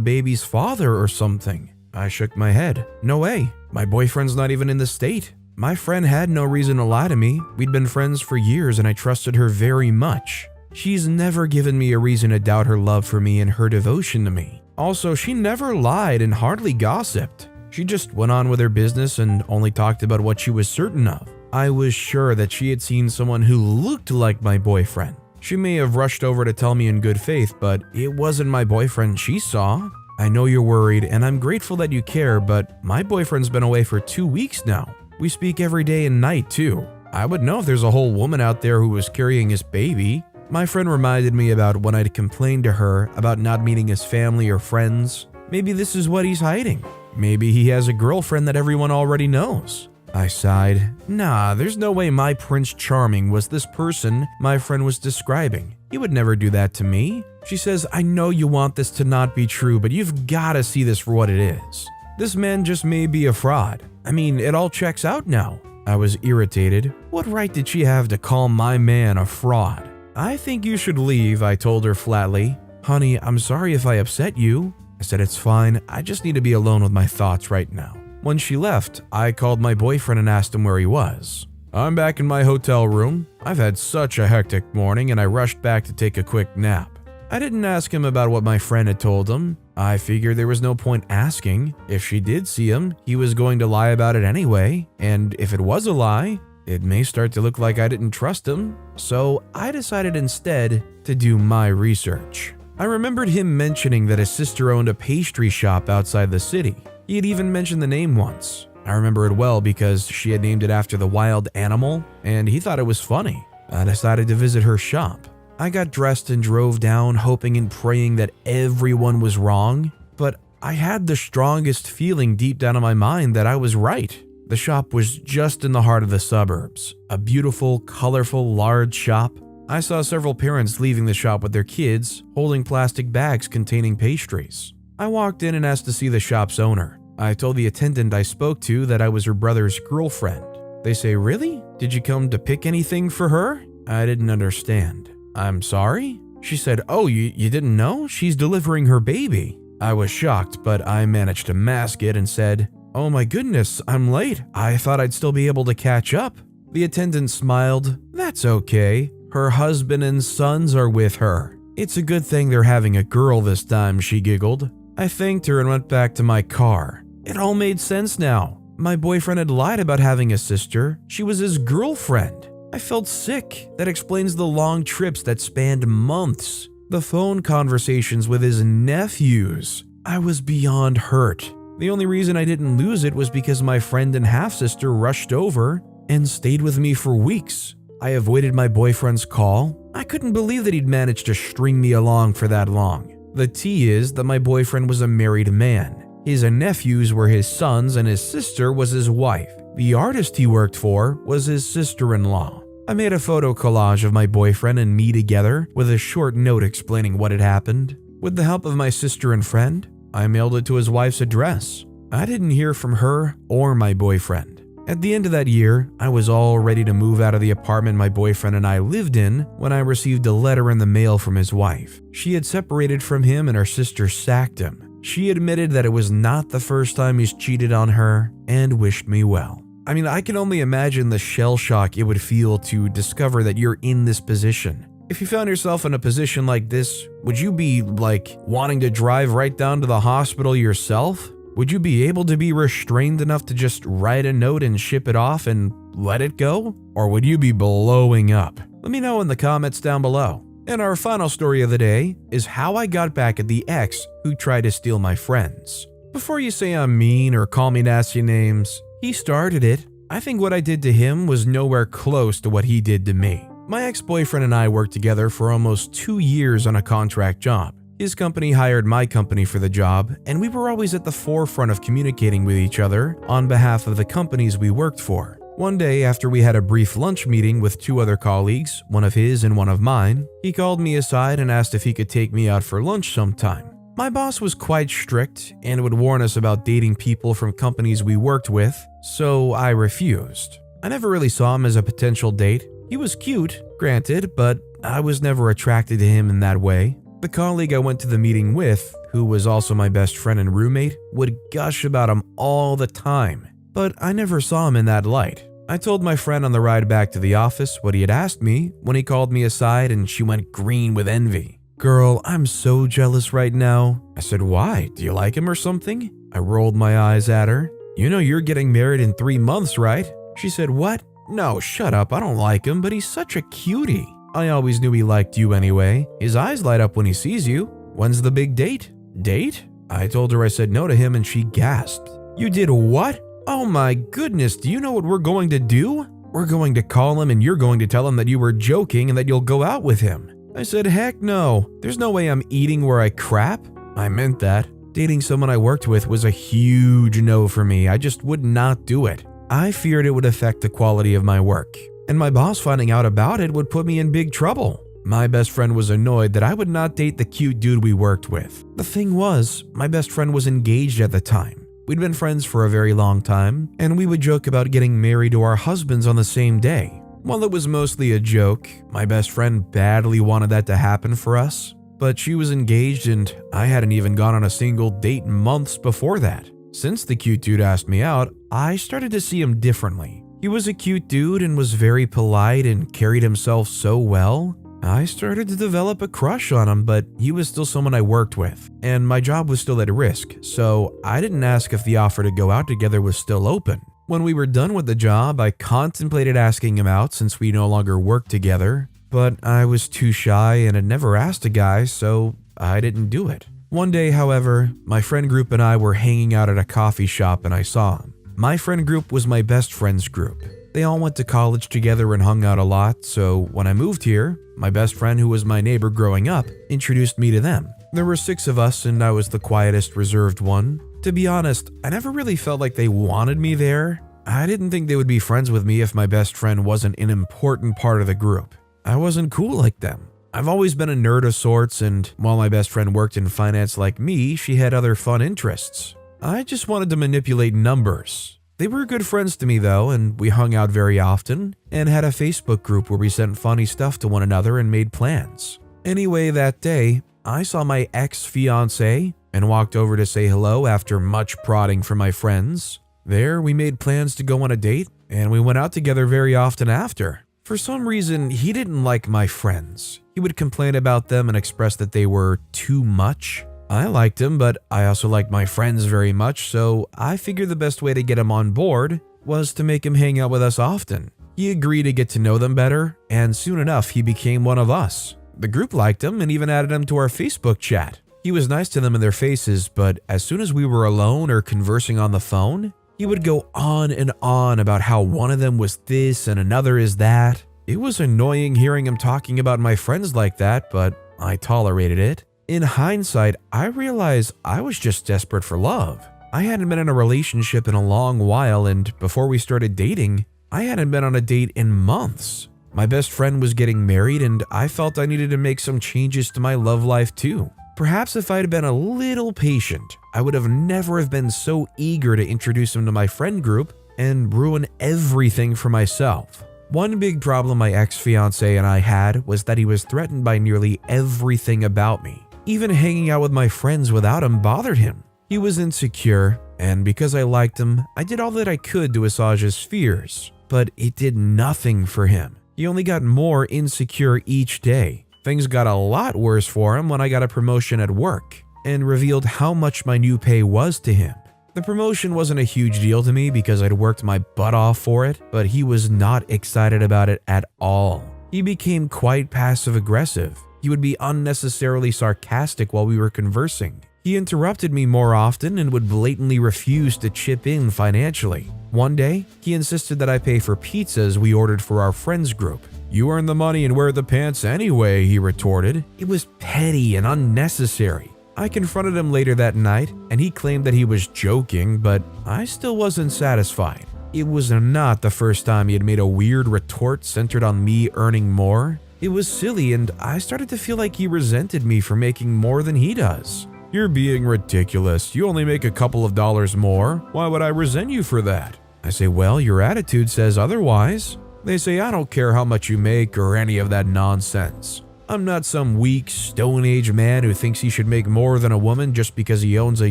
baby's father or something." I shook my head. "No way. My boyfriend's not even in the state." My friend had no reason to lie to me. We'd been friends for years and I trusted her very much. She's never given me a reason to doubt her love for me and her devotion to me. Also, she never lied and hardly gossiped. She just went on with her business and only talked about what she was certain of. I was sure that she had seen someone who looked like my boyfriend. She may have rushed over to tell me in good faith, but it wasn't my boyfriend she saw. "I know you're worried and I'm grateful that you care, but my boyfriend's been away for 2 weeks now. We speak every day and night too. I would know if there's a whole woman out there who was carrying his baby." My friend reminded me about when I'd complained to her about not meeting his family or friends. Maybe this is what he's hiding. Maybe he has a girlfriend that everyone already knows. I sighed. Nah, there's no way my Prince Charming was this person my friend was describing. He would never do that to me. She says, "I know you want this to not be true, but you've gotta see this for what it is. This man just may be a fraud. I mean, it all checks out now." I was irritated. What right did she have to call my man a fraud? "I think you should leave," I told her flatly. "Honey, I'm sorry if I upset you." I said, "It's fine. I just need to be alone with my thoughts right now." When she left, I called my boyfriend and asked him where he was. "I'm back in my hotel room. I've had such a hectic morning and I rushed back to take a quick nap." I didn't ask him about what my friend had told him. I figured there was no point asking. If she did see him, he was going to lie about it anyway, and if it was a lie, it may start to look like I didn't trust him. So I decided instead to do my research. I remembered him mentioning that his sister owned a pastry shop outside the city. He had even mentioned the name once. I remember it well because she had named it after the wild animal, and he thought it was funny. I decided to visit her shop. I got dressed and drove down, hoping and praying that everyone was wrong, but I had the strongest feeling deep down in my mind that I was right. The shop was just in the heart of the suburbs, a beautiful, colorful, large shop. I saw several parents leaving the shop with their kids, holding plastic bags containing pastries. I walked in and asked to see the shop's owner. I told the attendant I spoke to that I was her brother's girlfriend. They say, "Really? Did you come to pick anything for her?" I didn't understand. "I'm sorry?" She said, "Oh, you didn't know? She's delivering her baby." I was shocked, but I managed to mask it and said, "Oh my goodness, I'm late. I thought I'd still be able to catch up." The attendant smiled. "That's okay. Her husband and sons are with her. It's a good thing they're having a girl this time," she giggled. I thanked her and went back to my car. It all made sense now. My boyfriend had lied about having a sister. She was his girlfriend. I felt sick. That explains the long trips that spanned months. The phone conversations with his nephews. I was beyond hurt. The only reason I didn't lose it was because my friend and half-sister rushed over and stayed with me for weeks. I avoided my boyfriend's call. I couldn't believe that he'd managed to string me along for that long. The tea is that my boyfriend was a married man. His nephews were his sons and his sister was his wife. The artist he worked for was his sister-in-law. I made a photo collage of my boyfriend and me together with a short note explaining what had happened. With the help of my sister and friend, I mailed it to his wife's address. I didn't hear from her or my boyfriend. At the end of that year, I was all ready to move out of the apartment my boyfriend and I lived in when I received a letter in the mail from his wife. She had separated from him and her sister sacked him. She admitted that it was not the first time he's cheated on her and wished me well. I mean, I can only imagine the shell shock it would feel to discover that you're in this position. If you found yourself in a position like this, would you be wanting to drive right down to the hospital yourself? Would you be able to be restrained enough to just write a note and ship it off and let it go? Or would you be blowing up? Let me know in the comments down below. And our final story of the day is how I got back at the ex who tried to steal my friends. Before you say I'm mean or call me nasty names, he started it. I think what I did to him was nowhere close to what he did to me. My ex-boyfriend and I worked together for almost 2 years on a contract job. His company hired my company for the job, and we were always at the forefront of communicating with each other on behalf of the companies we worked for. One day, after we had a brief lunch meeting with 2 other colleagues, one of his and one of mine, he called me aside and asked if he could take me out for lunch sometime. My boss was quite strict and would warn us about dating people from companies we worked with, so I refused. I never really saw him as a potential date. He was cute, granted, but I was never attracted to him in that way. The colleague I went to the meeting with, who was also my best friend and roommate, would gush about him all the time, but I never saw him in that light. I told my friend on the ride back to the office what he had asked me when he called me aside, and she went green with envy. "Girl, I'm so jealous right now." I said, "Why? Do you like him or something?" I rolled my eyes at her. "You know you're getting married in 3 months, right?" She said, "What? No, shut up, I don't like him, but he's such a cutie." "I always knew he liked you anyway. His eyes light up when he sees you. When's the big date?" "Date?" I told her I said no to him, and she gasped. "You did what? Oh my goodness, do you know what we're going to do? We're going to call him and you're going to tell him that you were joking and that you'll go out with him." I said, "Heck no. There's no way I'm eating where I crap." I meant that. Dating someone I worked with was a huge no for me. I just would not do it. I feared it would affect the quality of my work, and my boss finding out about it would put me in big trouble. My best friend was annoyed that I would not date the cute dude we worked with. The thing was, my best friend was engaged at the time. We'd been friends for a very long time, and we would joke about getting married to our husbands on the same day. While it was mostly a joke, my best friend badly wanted that to happen for us, but she was engaged and I hadn't even gone on a single date months before that. Since the cute dude asked me out, I started to see him differently. He was a cute dude and was very polite and carried himself so well. I started to develop a crush on him, but he was still someone I worked with, and my job was still at risk, so I didn't ask if the offer to go out together was still open. When we were done with the job, I contemplated asking him out since we no longer worked together, but I was too shy and had never asked a guy, so I didn't do it. One day, however, my friend group and I were hanging out at a coffee shop and I saw him. My friend group was my best friend's group. They all went to college together and hung out a lot, so when I moved here, my best friend, who was my neighbor growing up, introduced me to them. There were 6 of us and I was the quietest, reserved one. To be honest, I never really felt like they wanted me there. I didn't think they would be friends with me if my best friend wasn't an important part of the group. I wasn't cool like them. I've always been a nerd of sorts, and while my best friend worked in finance like me, she had other fun interests. I just wanted to manipulate numbers. They were good friends to me though, and we hung out very often and had a Facebook group where we sent funny stuff to one another and made plans. Anyway, that day, I saw my ex-fiancé and walked over to say hello after much prodding from my friends. There, we made plans to go on a date, and we went out together very often after. For some reason, he didn't like my friends. He would complain about them and express that they were too much. I liked him, but I also liked my friends very much, so I figured the best way to get him on board was to make him hang out with us often. He agreed to get to know them better, and soon enough, he became one of us. The group liked him and even added him to our Facebook chat. He was nice to them in their faces, but as soon as we were alone or conversing on the phone, he would go on and on about how one of them was this and another is that. It was annoying hearing him talking about my friends like that, but I tolerated it. In hindsight, I realized I was just desperate for love. I hadn't been in a relationship in a long while, and before we started dating, I hadn't been on a date in months. My best friend was getting married, and I felt I needed to make some changes to my love life too. Perhaps if I'd been a little patient, I would have never have been so eager to introduce him to my friend group and ruin everything for myself. One big problem my ex-fiancé and I had was that he was threatened by nearly everything about me. Even hanging out with my friends without him bothered him. He was insecure, and because I liked him, I did all that I could to assuage his fears, but it did nothing for him. He only got more insecure each day. Things got a lot worse for him when I got a promotion at work and revealed how much my new pay was to him. The promotion wasn't a huge deal to me because I'd worked my butt off for it, but he was not excited about it at all. He became quite passive-aggressive. He would be unnecessarily sarcastic while we were conversing. He interrupted me more often and would blatantly refuse to chip in financially. One day, he insisted that I pay for pizzas we ordered for our friends group. "You earn the money and wear the pants anyway," he retorted. It was petty and unnecessary. I confronted him later that night, and he claimed that he was joking, but I still wasn't satisfied. It was not the first time he had made a weird retort centered on me earning more. It was silly, and I started to feel like he resented me for making more than he does. "You're being ridiculous. You only make a couple of dollars more. Why would I resent you for that?" I say, "Well, your attitude says otherwise." They say, "I don't care how much you make or any of that nonsense. I'm not some weak, Stone Age man who thinks he should make more than a woman just because he owns a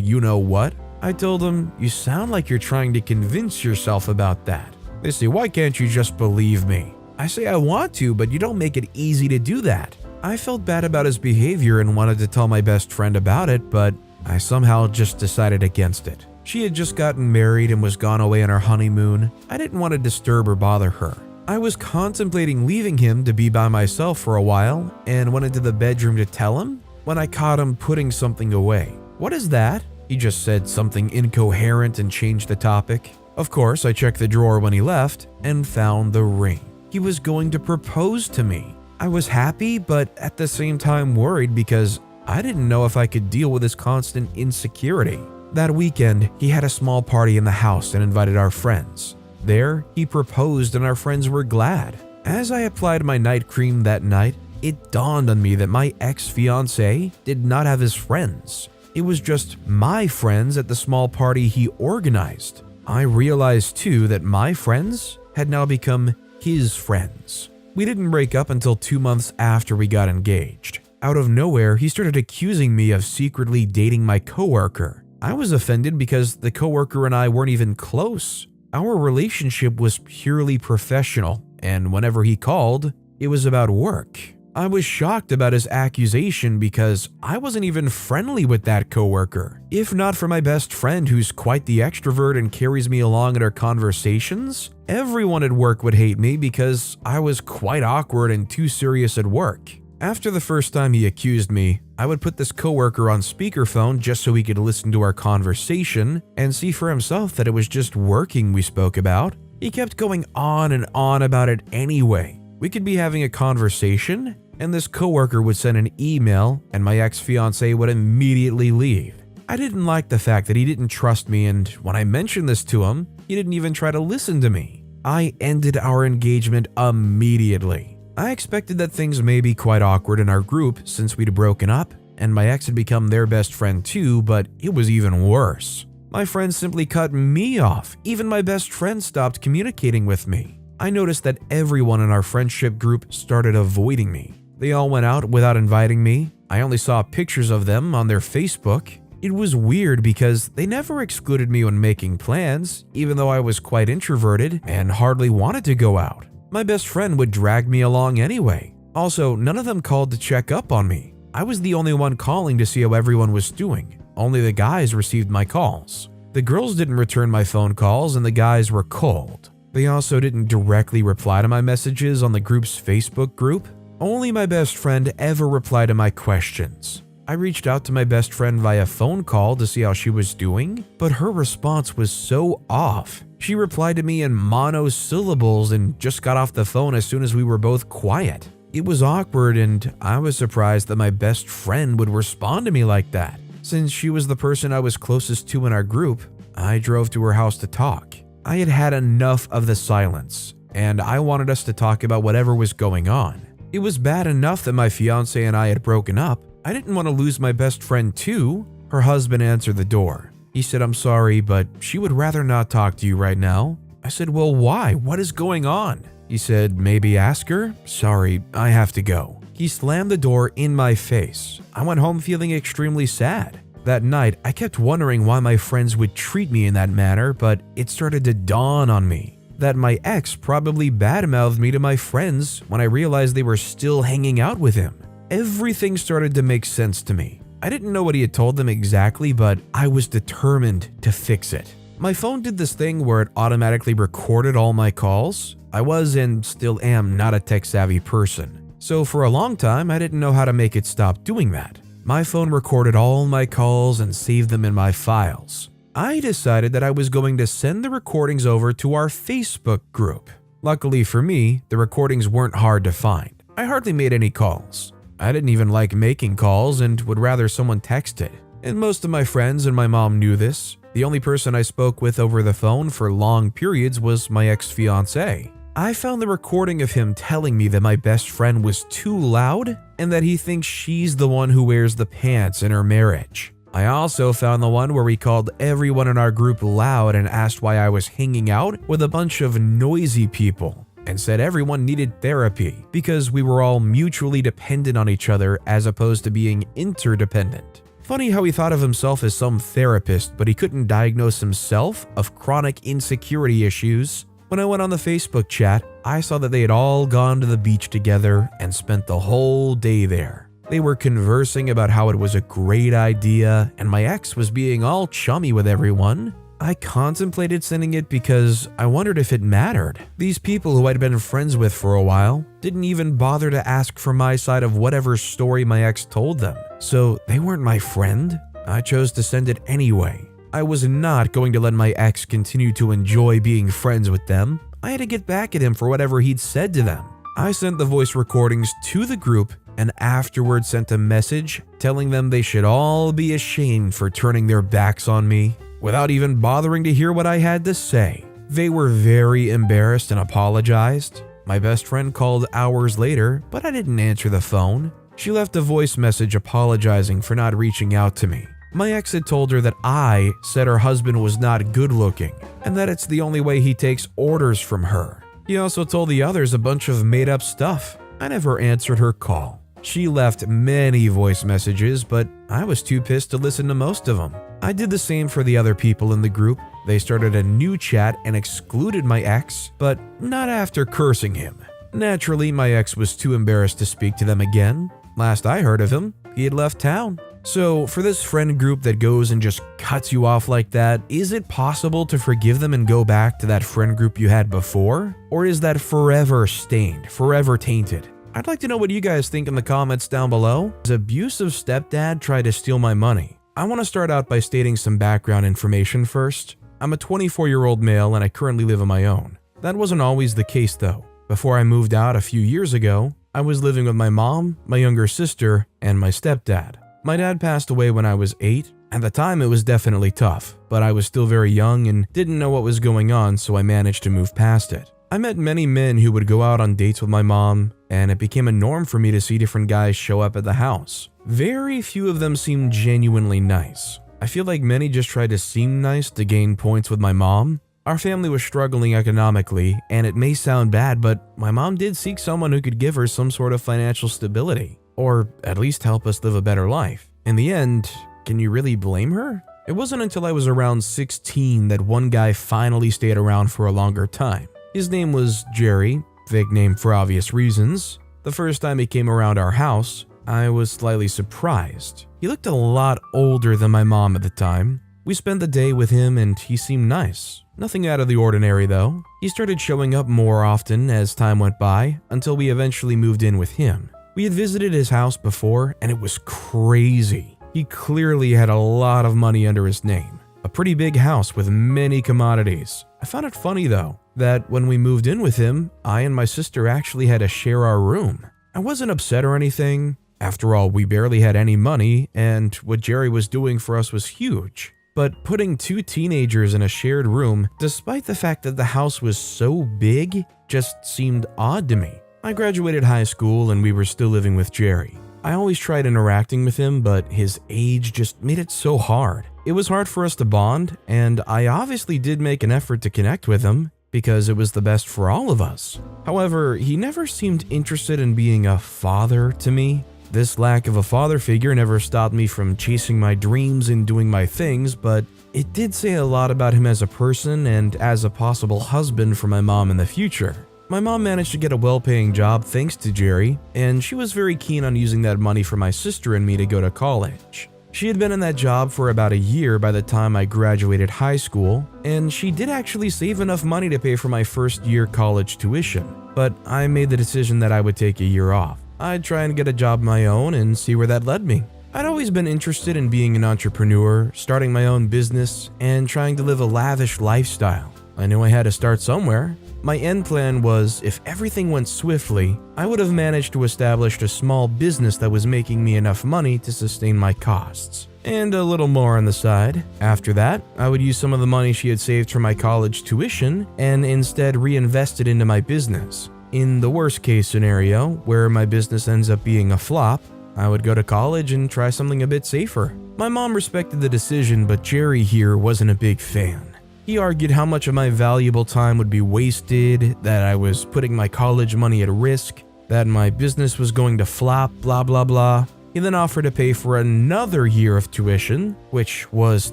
you-know-what." I told them, "You sound like you're trying to convince yourself about that." They say, "Why can't you just believe me?" I say, "I want to, but you don't make it easy to do that." I felt bad about his behavior and wanted to tell my best friend about it, but I somehow just decided against it. She had just gotten married and was gone away on her honeymoon. I didn't want to disturb or bother her. I was contemplating leaving him to be by myself for a while and went into the bedroom to tell him when I caught him putting something away. "What is that?" He just said something incoherent and changed the topic. Of course, I checked the drawer when he left and found the ring. He was going to propose to me. I was happy, but at the same time worried because I didn't know if I could deal with his constant insecurity. That weekend, he had a small party in the house and invited our friends. There, he proposed and our friends were glad. As I applied my night cream that night, it dawned on me that my ex-fiancé did not have his friends. It was just my friends at the small party he organized. I realized too that my friends had now become his friends. We didn't break up until 2 months after we got engaged. Out of nowhere, he started accusing me of secretly dating my coworker. I was offended because the coworker and I weren't even close. Our relationship was purely professional, and whenever he called, it was about work. I was shocked about his accusation because I wasn't even friendly with that coworker. If not for my best friend who's quite the extrovert and carries me along in our conversations, everyone at work would hate me because I was quite awkward and too serious at work. After the first time he accused me, I would put this coworker on speakerphone just so he could listen to our conversation and see for himself that it was just working we spoke about. He kept going on and on about it anyway. We could be having a conversation, and this coworker would send an email, and my ex-fiancé would immediately leave. I didn't like the fact that he didn't trust me, and when I mentioned this to him, he didn't even try to listen to me. I ended our engagement immediately. I expected that things may be quite awkward in our group since we'd broken up, and my ex had become their best friend too, but it was even worse. My friends simply cut me off. Even my best friend stopped communicating with me. I noticed that everyone in our friendship group started avoiding me. They all went out without inviting me. I only saw pictures of them on their Facebook. It was weird because they never excluded me when making plans, even though I was quite introverted and hardly wanted to go out. My best friend would drag me along anyway. Also, none of them called to check up on me. I was the only one calling to see how everyone was doing. Only the guys received my calls. The girls didn't return my phone calls and the guys were cold. They also didn't directly reply to my messages on the group's Facebook group. Only my best friend ever replied to my questions. I reached out to my best friend via phone call to see how she was doing, but her response was so off. She replied to me in monosyllables and just got off the phone as soon as we were both quiet. It was awkward, and I was surprised that my best friend would respond to me like that. Since she was the person I was closest to in our group, I drove to her house to talk. I had had enough of the silence, and I wanted us to talk about whatever was going on. It was bad enough that my fiancé and I had broken up. I didn't want to lose my best friend too. Her husband answered the door. He said, "I'm sorry, but she would rather not talk to you right now." I said, "Well, why? What is going on?" He said, "Maybe ask her." "Sorry, I have to go." He slammed the door in my face. I went home feeling extremely sad. That night, I kept wondering why my friends would treat me in that manner, but it started to dawn on me that my ex probably badmouthed me to my friends when I realized they were still hanging out with him. Everything started to make sense to me. I didn't know what he had told them exactly, but I was determined to fix it. My phone did this thing where it automatically recorded all my calls. I was and still am not a tech-savvy person, so for a long time I didn't know how to make it stop doing that. My phone recorded all my calls and saved them in my files. I decided that I was going to send the recordings over to our Facebook group. Luckily for me, the recordings weren't hard to find. I hardly made any calls. I didn't even like making calls and would rather someone texted. And most of my friends and my mom knew this. The only person I spoke with over the phone for long periods was my ex-fiancé. I found the recording of him telling me that my best friend was too loud and that he thinks she's the one who wears the pants in her marriage. I also found the one where we called everyone in our group loud and asked why I was hanging out with a bunch of noisy people, and said everyone needed therapy because we were all mutually dependent on each other as opposed to being interdependent. Funny how he thought of himself as some therapist, but he couldn't diagnose himself of chronic insecurity issues. When I went on the Facebook chat, I saw that they had all gone to the beach together and spent the whole day there. They were conversing about how it was a great idea, and my ex was being all chummy with everyone. I contemplated sending it because I wondered if it mattered. These people who I'd been friends with for a while didn't even bother to ask for my side of whatever story my ex told them. So they weren't my friend. I chose to send it anyway. I was not going to let my ex continue to enjoy being friends with them. I had to get back at him for whatever he'd said to them. I sent the voice recordings to the group and afterwards sent a message telling them they should all be ashamed for turning their backs on me without even bothering to hear what I had to say. They were very embarrassed and apologized. My best friend called hours later, but I didn't answer the phone. She left a voice message apologizing for not reaching out to me. My ex had told her that I said her husband was not good looking and that it's the only way he takes orders from her. He also told the others a bunch of made up stuff. I never answered her call. She left many voice messages, but I was too pissed to listen to most of them. I did the same for the other people in the group. They started a new chat and excluded my ex, but not after cursing him. Naturally, my ex was too embarrassed to speak to them again. Last I heard of him, he had left town. So for this friend group that goes and just cuts you off like that, is it possible to forgive them and go back to that friend group you had before? Or is that forever stained, forever tainted? I'd like to know what you guys think in the comments down below. His abusive stepdad tried to steal my money. I want to start out by stating some background information first. I'm a 24-year-old male and I currently live on my own. That wasn't always the case though. Before I moved out a few years ago, I was living with my mom, my younger sister, and my stepdad. My dad passed away when I was 8. At the time it was definitely tough, but I was still very young and didn't know what was going on, so I managed to move past it. I met many men who would go out on dates with my mom, and it became a norm for me to see different guys show up at the house. Very few of them seemed genuinely nice. I feel like many just tried to seem nice to gain points with my mom. Our family was struggling economically, and it may sound bad, but my mom did seek someone who could give her some sort of financial stability, or at least help us live a better life. In the end, can you really blame her? It wasn't until I was around 16 that one guy finally stayed around for a longer time. His name was Jerry, fake name for obvious reasons. The first time he came around our house, I was slightly surprised. He looked a lot older than my mom at the time. We spent the day with him and he seemed nice. Nothing out of the ordinary though. He started showing up more often as time went by until we eventually moved in with him. We had visited his house before and it was crazy. He clearly had a lot of money under his name. A pretty big house with many commodities. I found it funny though, that when we moved in with him, I and my sister actually had to share our room. I wasn't upset or anything. After all, we barely had any money, and what Jerry was doing for us was huge. But putting two teenagers in a shared room, despite the fact that the house was so big, just seemed odd to me. I graduated high school and we were still living with Jerry. I always tried interacting with him, but his age just made it so hard. It was hard for us to bond, and I obviously did make an effort to connect with him, because it was the best for all of us. However, he never seemed interested in being a father to me. This lack of a father figure never stopped me from chasing my dreams and doing my things, but it did say a lot about him as a person and as a possible husband for my mom in the future. My mom managed to get a well-paying job thanks to Jerry, and she was very keen on using that money for my sister and me to go to college. She had been in that job for about a year by the time I graduated high school, and she did actually save enough money to pay for my first year college tuition. But I made the decision that I would take a year off. I'd try and get a job of my own and see where that led me. I'd always been interested in being an entrepreneur, starting my own business, and trying to live a lavish lifestyle. I knew I had to start somewhere. My end plan was, if everything went swiftly, I would have managed to establish a small business that was making me enough money to sustain my costs. And a little more on the side. After that, I would use some of the money she had saved for my college tuition and instead reinvest it into my business. In the worst case scenario, where my business ends up being a flop, I would go to college and try something a bit safer. My mom respected the decision, but Jerry here wasn't a big fan. He argued how much of my valuable time would be wasted, that I was putting my college money at risk, that my business was going to flop, blah blah blah. He then offered to pay for another year of tuition, which was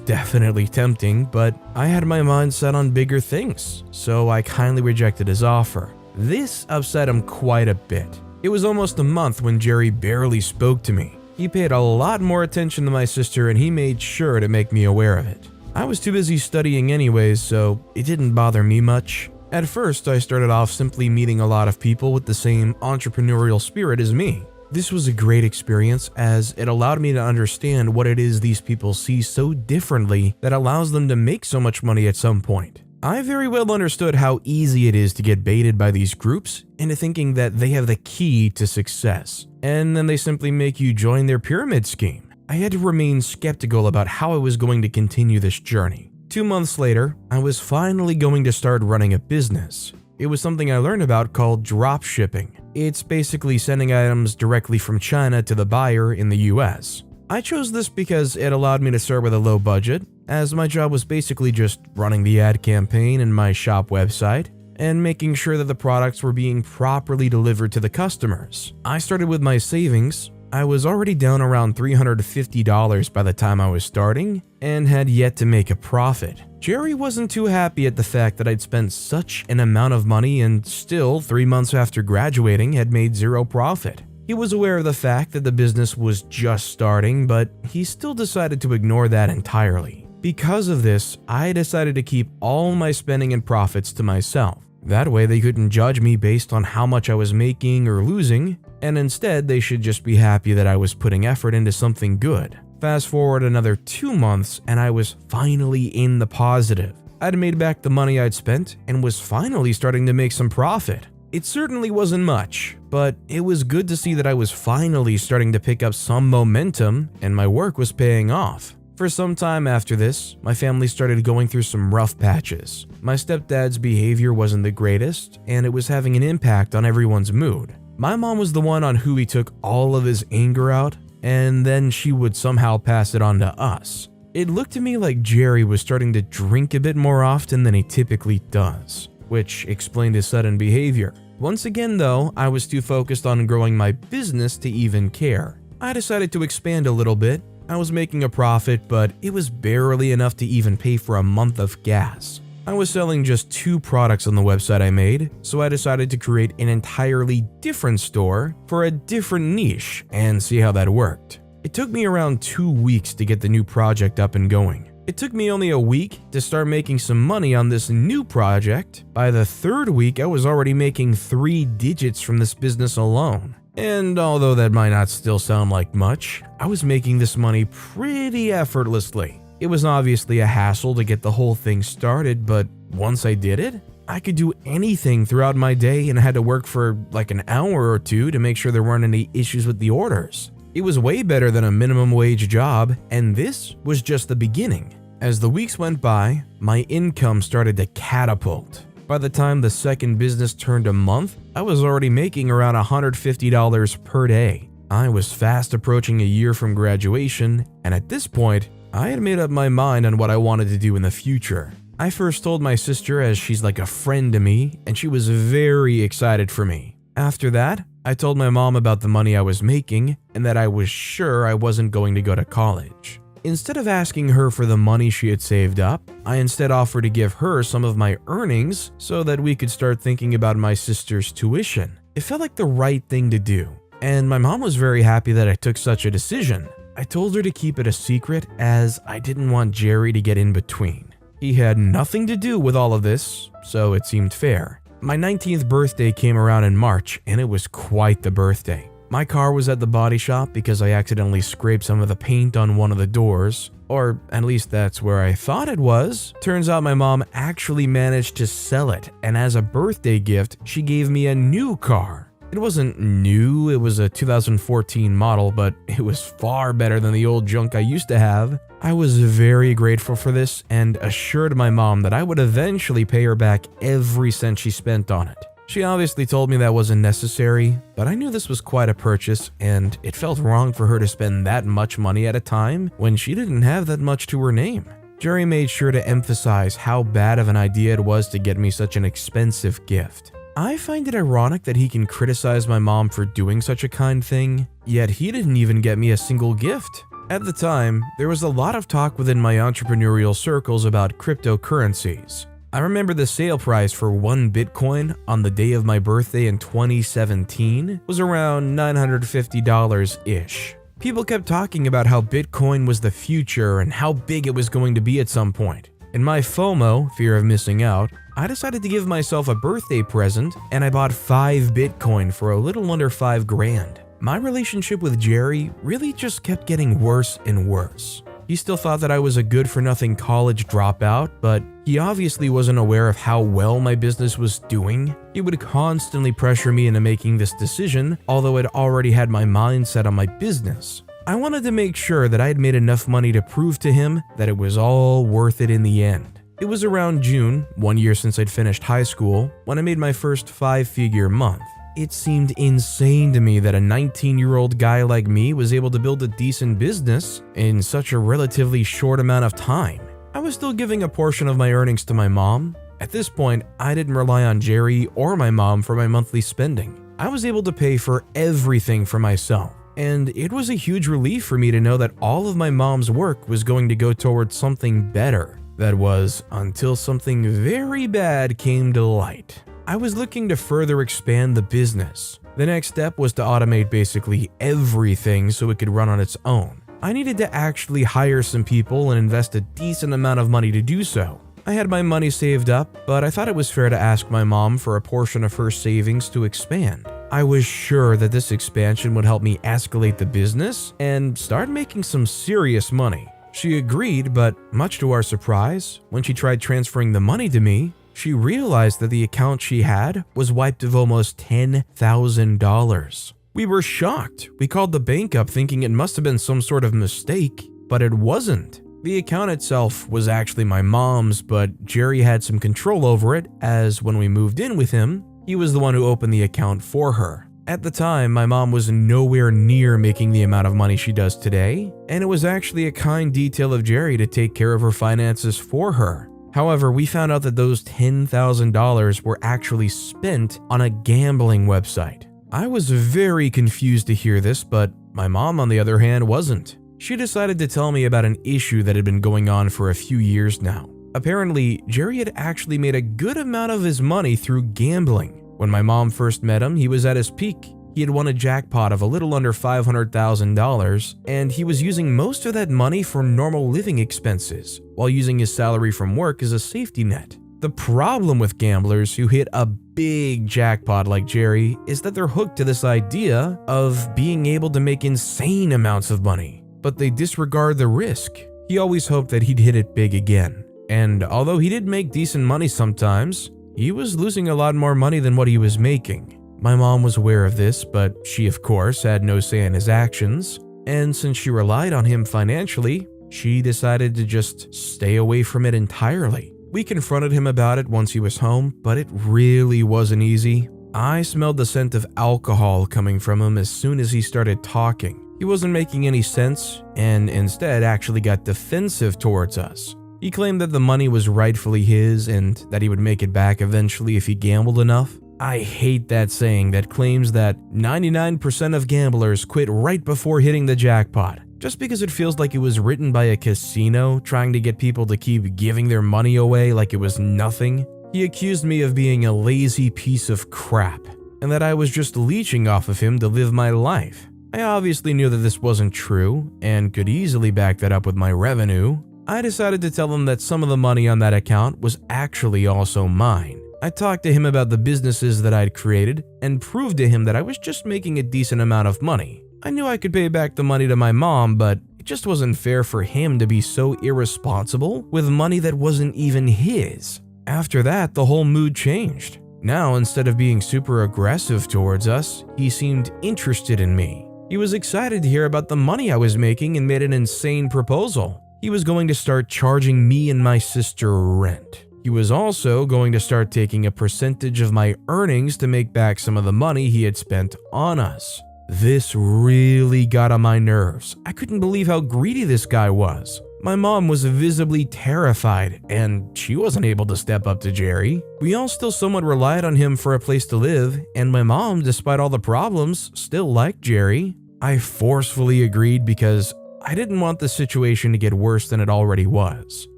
definitely tempting, but I had my mind set on bigger things, so I kindly rejected his offer. This upset him quite a bit. It was almost a month when Jerry barely spoke to me. He paid a lot more attention to my sister and he made sure to make me aware of it. I was too busy studying anyways, so it didn't bother me much. At first, I started off simply meeting a lot of people with the same entrepreneurial spirit as me. This was a great experience as it allowed me to understand what it is these people see so differently that allows them to make so much money at some point. I very well understood how easy it is to get baited by these groups into thinking that they have the key to success, and then they simply make you join their pyramid scheme. I had to remain skeptical about how I was going to continue this journey. 2 months later, I was finally going to start running a business. It was something I learned about called drop shipping. It's basically sending items directly from China to the buyer in the US. I chose this because it allowed me to start with a low budget, as my job was basically just running the ad campaign in my shop website and making sure that the products were being properly delivered to the customers. I started with my savings. I was already down around $350 by the time I was starting and had yet to make a profit. Jerry wasn't too happy at the fact that I'd spent such an amount of money and still 3 months after graduating had made zero profit. He was aware of the fact that the business was just starting, but he still decided to ignore that entirely. Because of this, I decided to keep all my spending and profits to myself. That way they couldn't judge me based on how much I was making or losing, and instead they should just be happy that I was putting effort into something good. Fast forward another 2 months and I was finally in the positive. I'd made back the money I'd spent and was finally starting to make some profit. It certainly wasn't much, but it was good to see that I was finally starting to pick up some momentum and my work was paying off. For some time after this, my family started going through some rough patches. My stepdad's behavior wasn't the greatest, and it was having an impact on everyone's mood. My mom was the one on who he took all of his anger out, and then she would somehow pass it on to us. It looked to me like Jerry was starting to drink a bit more often than he typically does, which explained his sudden behavior. Once again though, I was too focused on growing my business to even care. I decided to expand a little bit. I was making a profit, but it was barely enough to even pay for a month of gas. I was selling just 2 products on the website I made, so I decided to create an entirely different store for a different niche and see how that worked. It took me around 2 weeks to get the new project up and going. It took me only a week to start making some money on this new project. By the 3rd week, I was already making 3 digits from this business alone. And although that might not still sound like much, I was making this money pretty effortlessly. It was obviously a hassle to get the whole thing started, but once I did it, I could do anything throughout my day and I had to work for like an hour or 2 to make sure there weren't any issues with the orders. It was way better than a minimum wage job, and this was just the beginning. As the weeks went by, my income started to catapult. By the time the second business turned a month, I was already making around $150 per day. I was fast approaching a year from graduation, and at this point, I had made up my mind on what I wanted to do in the future. I first told my sister as she's like a friend to me, and she was very excited for me. After that, I told my mom about the money I was making and that I was sure I wasn't going to go to college. Instead of asking her for the money she had saved up, I instead offered to give her some of my earnings so that we could start thinking about my sister's tuition. It felt like the right thing to do, and my mom was very happy that I took such a decision. I told her to keep it a secret as I didn't want Jerry to get in between. He had nothing to do with all of this, so it seemed fair. My 19th birthday came around in March, and it was quite the birthday. My car was at the body shop because I accidentally scraped some of the paint on one of the doors, or at least that's where I thought it was. Turns out my mom actually managed to sell it, and as a birthday gift, she gave me a new car. It wasn't new, it was a 2014 model, but it was far better than the old junk I used to have. I was very grateful for this and assured my mom that I would eventually pay her back every cent she spent on it. She obviously told me that wasn't necessary, but I knew this was quite a purchase, and it felt wrong for her to spend that much money at a time when she didn't have that much to her name. Jerry made sure to emphasize how bad of an idea it was to get me such an expensive gift. I find it ironic that he can criticize my mom for doing such a kind thing, yet he didn't even get me a single gift. At the time, there was a lot of talk within my entrepreneurial circles about cryptocurrencies. I remember the sale price for one Bitcoin on the day of my birthday in 2017 was around $950-ish. People kept talking about how Bitcoin was the future and how big it was going to be at some point. In my FOMO, fear of missing out, I decided to give myself a birthday present and I bought 5 Bitcoin for a little under $5,000. My relationship with Jerry really just kept getting worse and worse. He still thought that I was a good-for-nothing college dropout, but he obviously wasn't aware of how well my business was doing. He would constantly pressure me into making this decision, although I'd already had my mind set on my business. I wanted to make sure that I had made enough money to prove to him that it was all worth it in the end. It was around June, 1 year since I'd finished high school, when I made my first 5-figure month. It seemed insane to me that a 19-year-old guy like me was able to build a decent business in such a relatively short amount of time. I was still giving a portion of my earnings to my mom. At this point, I didn't rely on Jerry or my mom for my monthly spending. I was able to pay for everything for myself, and it was a huge relief for me to know that all of my mom's work was going to go towards something better. That was until something very bad came to light. I was looking to further expand the business. The next step was to automate basically everything so it could run on its own. I needed to actually hire some people and invest a decent amount of money to do so. I had my money saved up, but I thought it was fair to ask my mom for a portion of her savings to expand. I was sure that this expansion would help me escalate the business and start making some serious money. She agreed, but much to our surprise, when she tried transferring the money to me, she realized that the account she had was wiped of almost $10,000. We were shocked. We called the bank up thinking it must have been some sort of mistake, but it wasn't. The account itself was actually my mom's, but Jerry had some control over it as when we moved in with him, he was the one who opened the account for her. At the time, my mom was nowhere near making the amount of money she does today, and it was actually a kind detail of Jerry to take care of her finances for her. However, we found out that those $10,000 were actually spent on a gambling website. I was very confused to hear this, but my mom, on the other hand, wasn't. She decided to tell me about an issue that had been going on for a few years now. Apparently, Jerry had actually made a good amount of his money through gambling. When my mom first met him, he was at his peak. He had won a jackpot of a little under $500,000, and he was using most of that money for normal living expenses, while using his salary from work as a safety net. The problem with gamblers who hit a big jackpot like Jerry is that they're hooked to this idea of being able to make insane amounts of money, but they disregard the risk. He always hoped that he'd hit it big again, and although he did make decent money sometimes, he was losing a lot more money than what he was making. My mom was aware of this, but she of course had no say in his actions, and since she relied on him financially, she decided to just stay away from it entirely. We confronted him about it once he was home, but it really wasn't easy. I smelled the scent of alcohol coming from him as soon as he started talking. He wasn't making any sense, and instead actually got defensive towards us. He claimed that the money was rightfully his and that he would make it back eventually if he gambled enough. I hate that saying that claims that 99% of gamblers quit right before hitting the jackpot, just because it feels like it was written by a casino trying to get people to keep giving their money away like it was nothing. He accused me of being a lazy piece of crap, and that I was just leeching off of him to live my life. I obviously knew that this wasn't true, and could easily back that up with my revenue. I decided to tell him that some of the money on that account was actually also mine. I talked to him about the businesses that I'd created and proved to him that I was just making a decent amount of money. I knew I could pay back the money to my mom, but it just wasn't fair for him to be so irresponsible with money that wasn't even his. After that, the whole mood changed. Now, instead of being super aggressive towards us, he seemed interested in me. He was excited to hear about the money I was making and made an insane proposal. He was going to start charging me and my sister rent. He was also going to start taking a percentage of my earnings to make back some of the money he had spent on us. This really got on my nerves. I couldn't believe how greedy this guy was. My mom was visibly terrified, and she wasn't able to step up to Jerry. We all still somewhat relied on him for a place to live, and my mom, despite all the problems, still liked Jerry. I forcefully agreed because I didn't want the situation to get worse than it already was.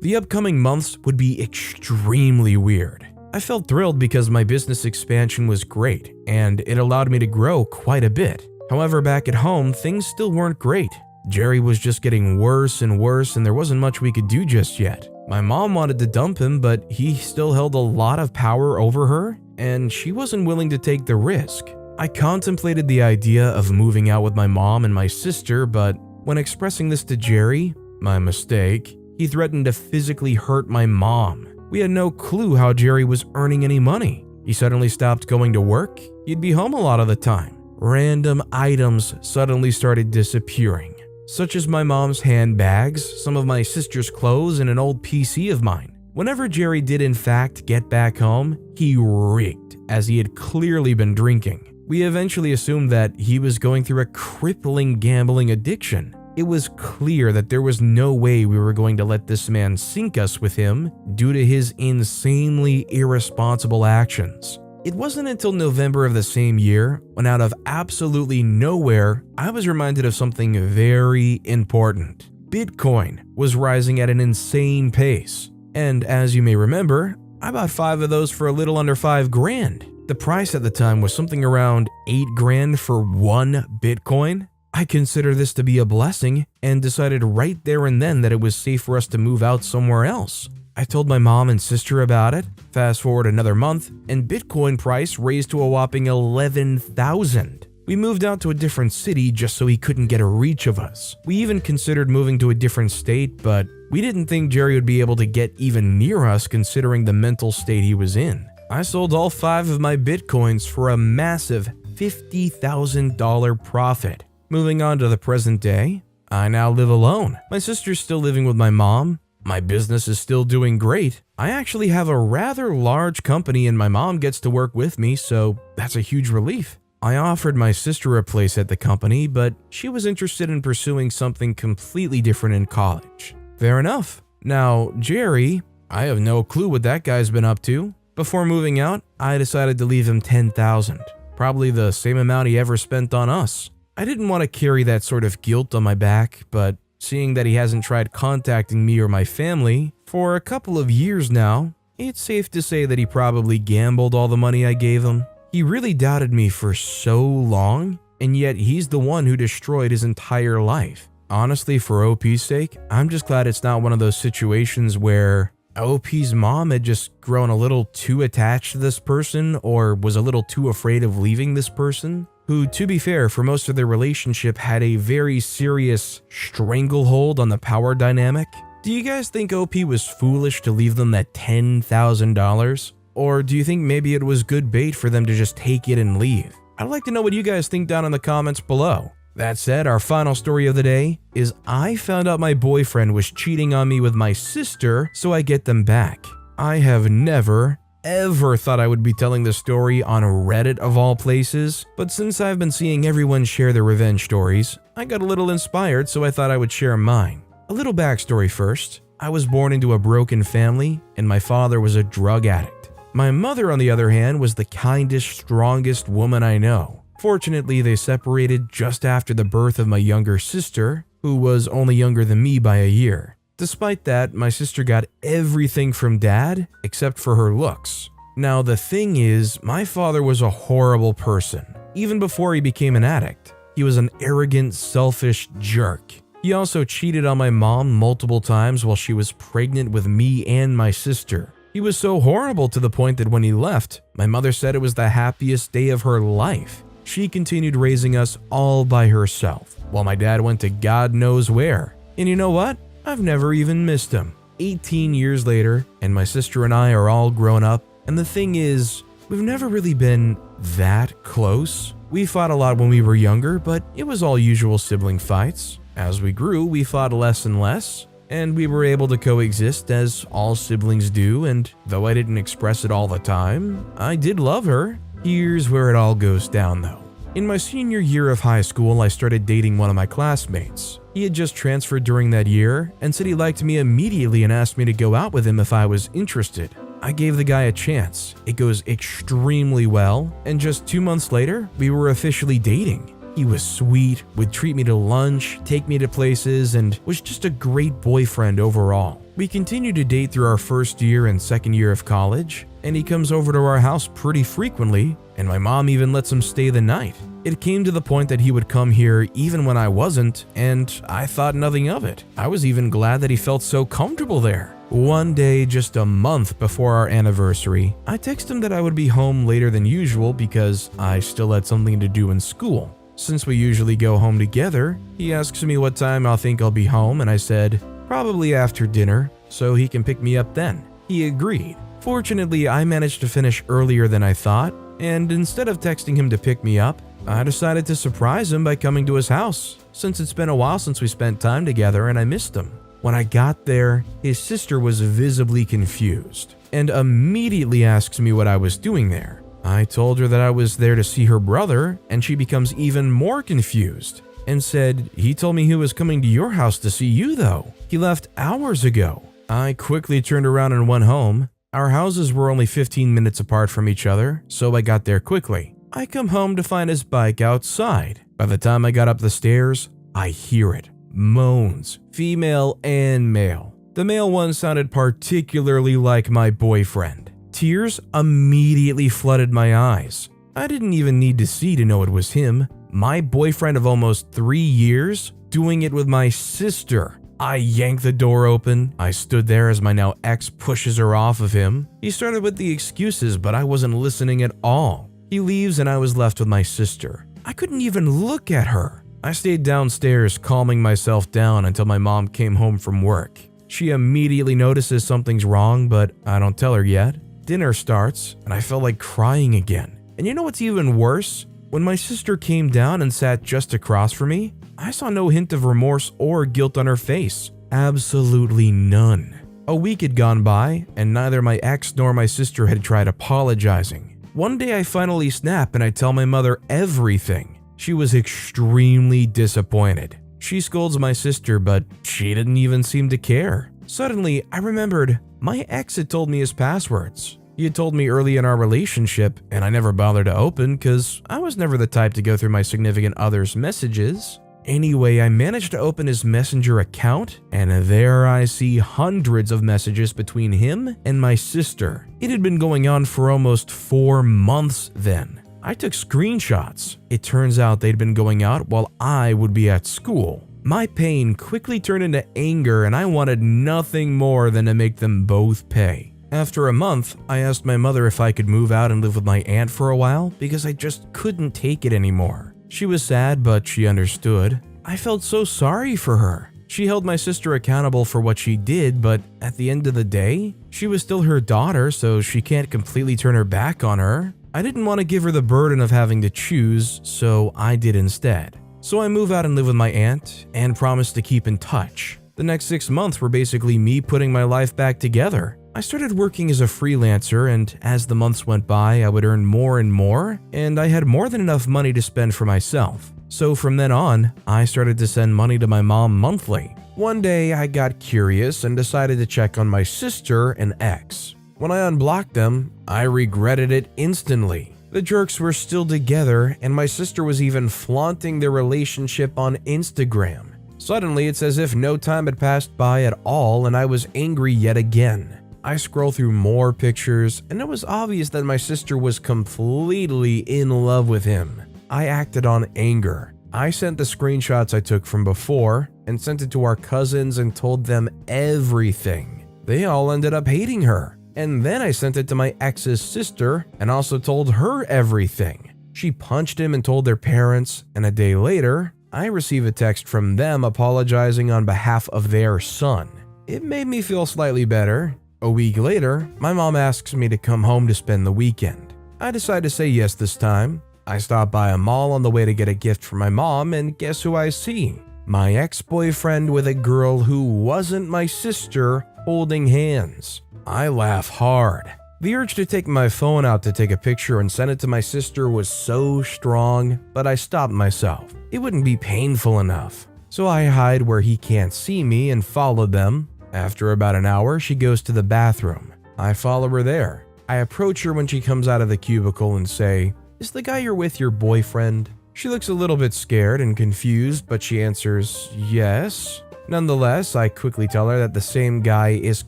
The upcoming months would be extremely weird. I felt thrilled because my business expansion was great, and it allowed me to grow quite a bit. However, back at home, things still weren't great. Jerry was just getting worse and worse, and there wasn't much we could do just yet. My mom wanted to dump him, but he still held a lot of power over her, and she wasn't willing to take the risk. I contemplated the idea of moving out with my mom and my sister, but when expressing this to Jerry, my mistake, he threatened to physically hurt my mom. We had no clue how Jerry was earning any money. He suddenly stopped going to work. He'd be home a lot of the time. Random items suddenly started disappearing, such as my mom's handbags, some of my sister's clothes, and an old PC of mine. Whenever Jerry did in fact get back home, he reeked, as he had clearly been drinking. We eventually assumed that he was going through a crippling gambling addiction. It was clear that there was no way we were going to let this man sink us with him due to his insanely irresponsible actions. It wasn't until November of the same year, when out of absolutely nowhere, I was reminded of something very important. Bitcoin was rising at an insane pace. And as you may remember, I bought 5 of those for a little under $5,000. The price at the time was something around $8,000 for 1 Bitcoin. I consider this to be a blessing and decided right there and then that it was safe for us to move out somewhere else. I told my mom and sister about it. Fast forward another month, and Bitcoin price raised to a whopping $11,000. We moved out to a different city just so he couldn't get a reach of us. We even considered moving to a different state, but we didn't think Jerry would be able to get even near us considering the mental state he was in. I sold all 5 of my Bitcoins for a massive $50,000 profit. Moving on to the present day, I now live alone. My sister's still living with my mom. My business is still doing great. I actually have a rather large company and my mom gets to work with me, so that's a huge relief. I offered my sister a place at the company, but she was interested in pursuing something completely different in college. Fair enough. Now, Jerry, I have no clue what that guy's been up to. Before moving out, I decided to leave him $10,000, probably the same amount he ever spent on us. I didn't want to carry that sort of guilt on my back, but seeing that he hasn't tried contacting me or my family for a couple of years now, it's safe to say that he probably gambled all the money I gave him. He really doubted me for so long, and yet he's the one who destroyed his entire life. Honestly, for OP's sake, I'm just glad it's not one of those situations where OP's mom had just grown a little too attached to this person or was a little too afraid of leaving this person, who, to be fair, for most of their relationship had a very serious stranglehold on the power dynamic. Do you guys think OP was foolish to leave them that $10,000? Or do you think maybe it was good bait for them to just take it and leave? I'd like to know what you guys think down in the comments below. That said, our final story of the day is I found out my boyfriend was cheating on me with my sister, so I get them back. I have never, ever thought I would be telling this story on Reddit of all places, but since I've been seeing everyone share their revenge stories, I got a little inspired, so I thought I would share mine. A little backstory first. I was born into a broken family, and my father was a drug addict. My mother, on the other hand, was the kindest, strongest woman I know. Fortunately, they separated just after the birth of my younger sister, who was only younger than me by a year. Despite that, my sister got everything from dad except for her looks. Now, the thing is, my father was a horrible person. Even before he became an addict, he was an arrogant, selfish jerk. He also cheated on my mom multiple times while she was pregnant with me and my sister. He was so horrible to the point that when he left, my mother said it was the happiest day of her life. She continued raising us all by herself, while my dad went to God knows where. And you know what? I've never even missed him. 18 years later, and my sister and I are all grown up, and the thing is, we've never really been that close. We fought a lot when we were younger, but it was all usual sibling fights. As we grew, we fought less and less. and we were able to coexist as all siblings do, and though I didn't express it all the time, I did love her. Here's where it all goes down though. In my senior year of high school, I started dating one of my classmates. He had just transferred during that year and said he liked me immediately and asked me to go out with him if I was interested. I gave the guy a chance. It goes extremely well, and just 2 months later, we were officially dating. He was sweet, would treat me to lunch, take me to places, and was just a great boyfriend overall. We continued to date through our first year and second year of college, and he comes over to our house pretty frequently, and my mom even lets him stay the night. It came to the point that he would come here even when I wasn't, and I thought nothing of it. I was even glad that he felt so comfortable there. One day, just a month before our anniversary, I texted him that I would be home later than usual because I still had something to do in school. Since we usually go home together, he asks me what time I think I'll be home, and I said, probably after dinner, so he can pick me up then. He agreed. Fortunately, I managed to finish earlier than I thought, and instead of texting him to pick me up, I decided to surprise him by coming to his house, since it's been a while since we spent time together and I missed him. When I got there, his sister was visibly confused and immediately asks me what I was doing there. I told her that I was there to see her brother, and she becomes even more confused and said, he told me he was coming to your house to see you though. He left hours ago. I quickly turned around and went home. Our houses were only 15 minutes apart from each other, so I got there quickly. I come home to find his bike outside. By the time I got up the stairs, I hear it. Moans, female and male. The male one sounded particularly like my boyfriend. Tears immediately flooded my eyes. I didn't even need to see to know it was him. My boyfriend of almost 3 years, doing it with my sister. I yanked the door open. I stood there as my now ex pushes her off of him. He started with the excuses, but I wasn't listening at all. He leaves and I was left with my sister. I couldn't even look at her. I stayed downstairs calming myself down until my mom came home from work. She immediately notices something's wrong, but I don't tell her yet. Dinner starts and I felt like crying again. And you know what's even worse? When my sister came down and sat just across from me, I saw no hint of remorse or guilt on her face. Absolutely none. A week had gone by and neither my ex nor my sister had tried apologizing. One day I finally snap and I tell my mother everything. She was extremely disappointed. She scolds my sister, but she didn't even seem to care. Suddenly, I remembered my ex had told me his passwords. He had told me early in our relationship, and I never bothered to open because I was never the type to go through my significant other's messages. Anyway, I managed to open his Messenger account, and there I see hundreds of messages between him and my sister. It had been going on for almost 4 months then. I took screenshots. It turns out they'd been going out while I would be at school. My pain quickly turned into anger, and I wanted nothing more than to make them both pay. After a month, I asked my mother if I could move out and live with my aunt for a while because I just couldn't take it anymore. She was sad, but she understood. I felt so sorry for her. She held my sister accountable for what she did, but at the end of the day, she was still her daughter, so she can't completely turn her back on her. I didn't want to give her the burden of having to choose, so I did instead. So I moved out and lived with my aunt and promised to keep in touch. The next 6 months were basically me putting my life back together. I started working as a freelancer, and as the months went by, I would earn more and more, and I had more than enough money to spend for myself. So from then on, I started to send money to my mom monthly. One day, I got curious and decided to check on my sister and ex. When I unblocked them, I regretted it instantly. The jerks were still together, and my sister was even flaunting their relationship on Instagram. Suddenly, it's as if no time had passed by at all, and I was angry yet again. I scroll through more pictures, and it was obvious that my sister was completely in love with him. I acted on anger. I sent the screenshots I took from before and sent it to our cousins and told them everything. They all ended up hating her. And then I sent it to my ex's sister and also told her everything. She punched him and told their parents, and a day later, I received a text from them apologizing on behalf of their son. It made me feel slightly better. A week later, my mom asks me to come home to spend the weekend. I decide to say yes this time. I stop by a mall on the way to get a gift for my mom, and guess who I see? My ex-boyfriend with a girl who wasn't my sister holding hands. I laugh hard. The urge to take my phone out to take a picture and send it to my sister was so strong, but I stopped myself. It wouldn't be painful enough. So I hide where he can't see me and followed them. After about an hour, she goes to the bathroom. I follow her there. I approach her when she comes out of the cubicle and say, "Is the guy you're with your boyfriend?" She looks a little bit scared and confused, but she answers, "Yes." Nonetheless, I quickly tell her that the same guy is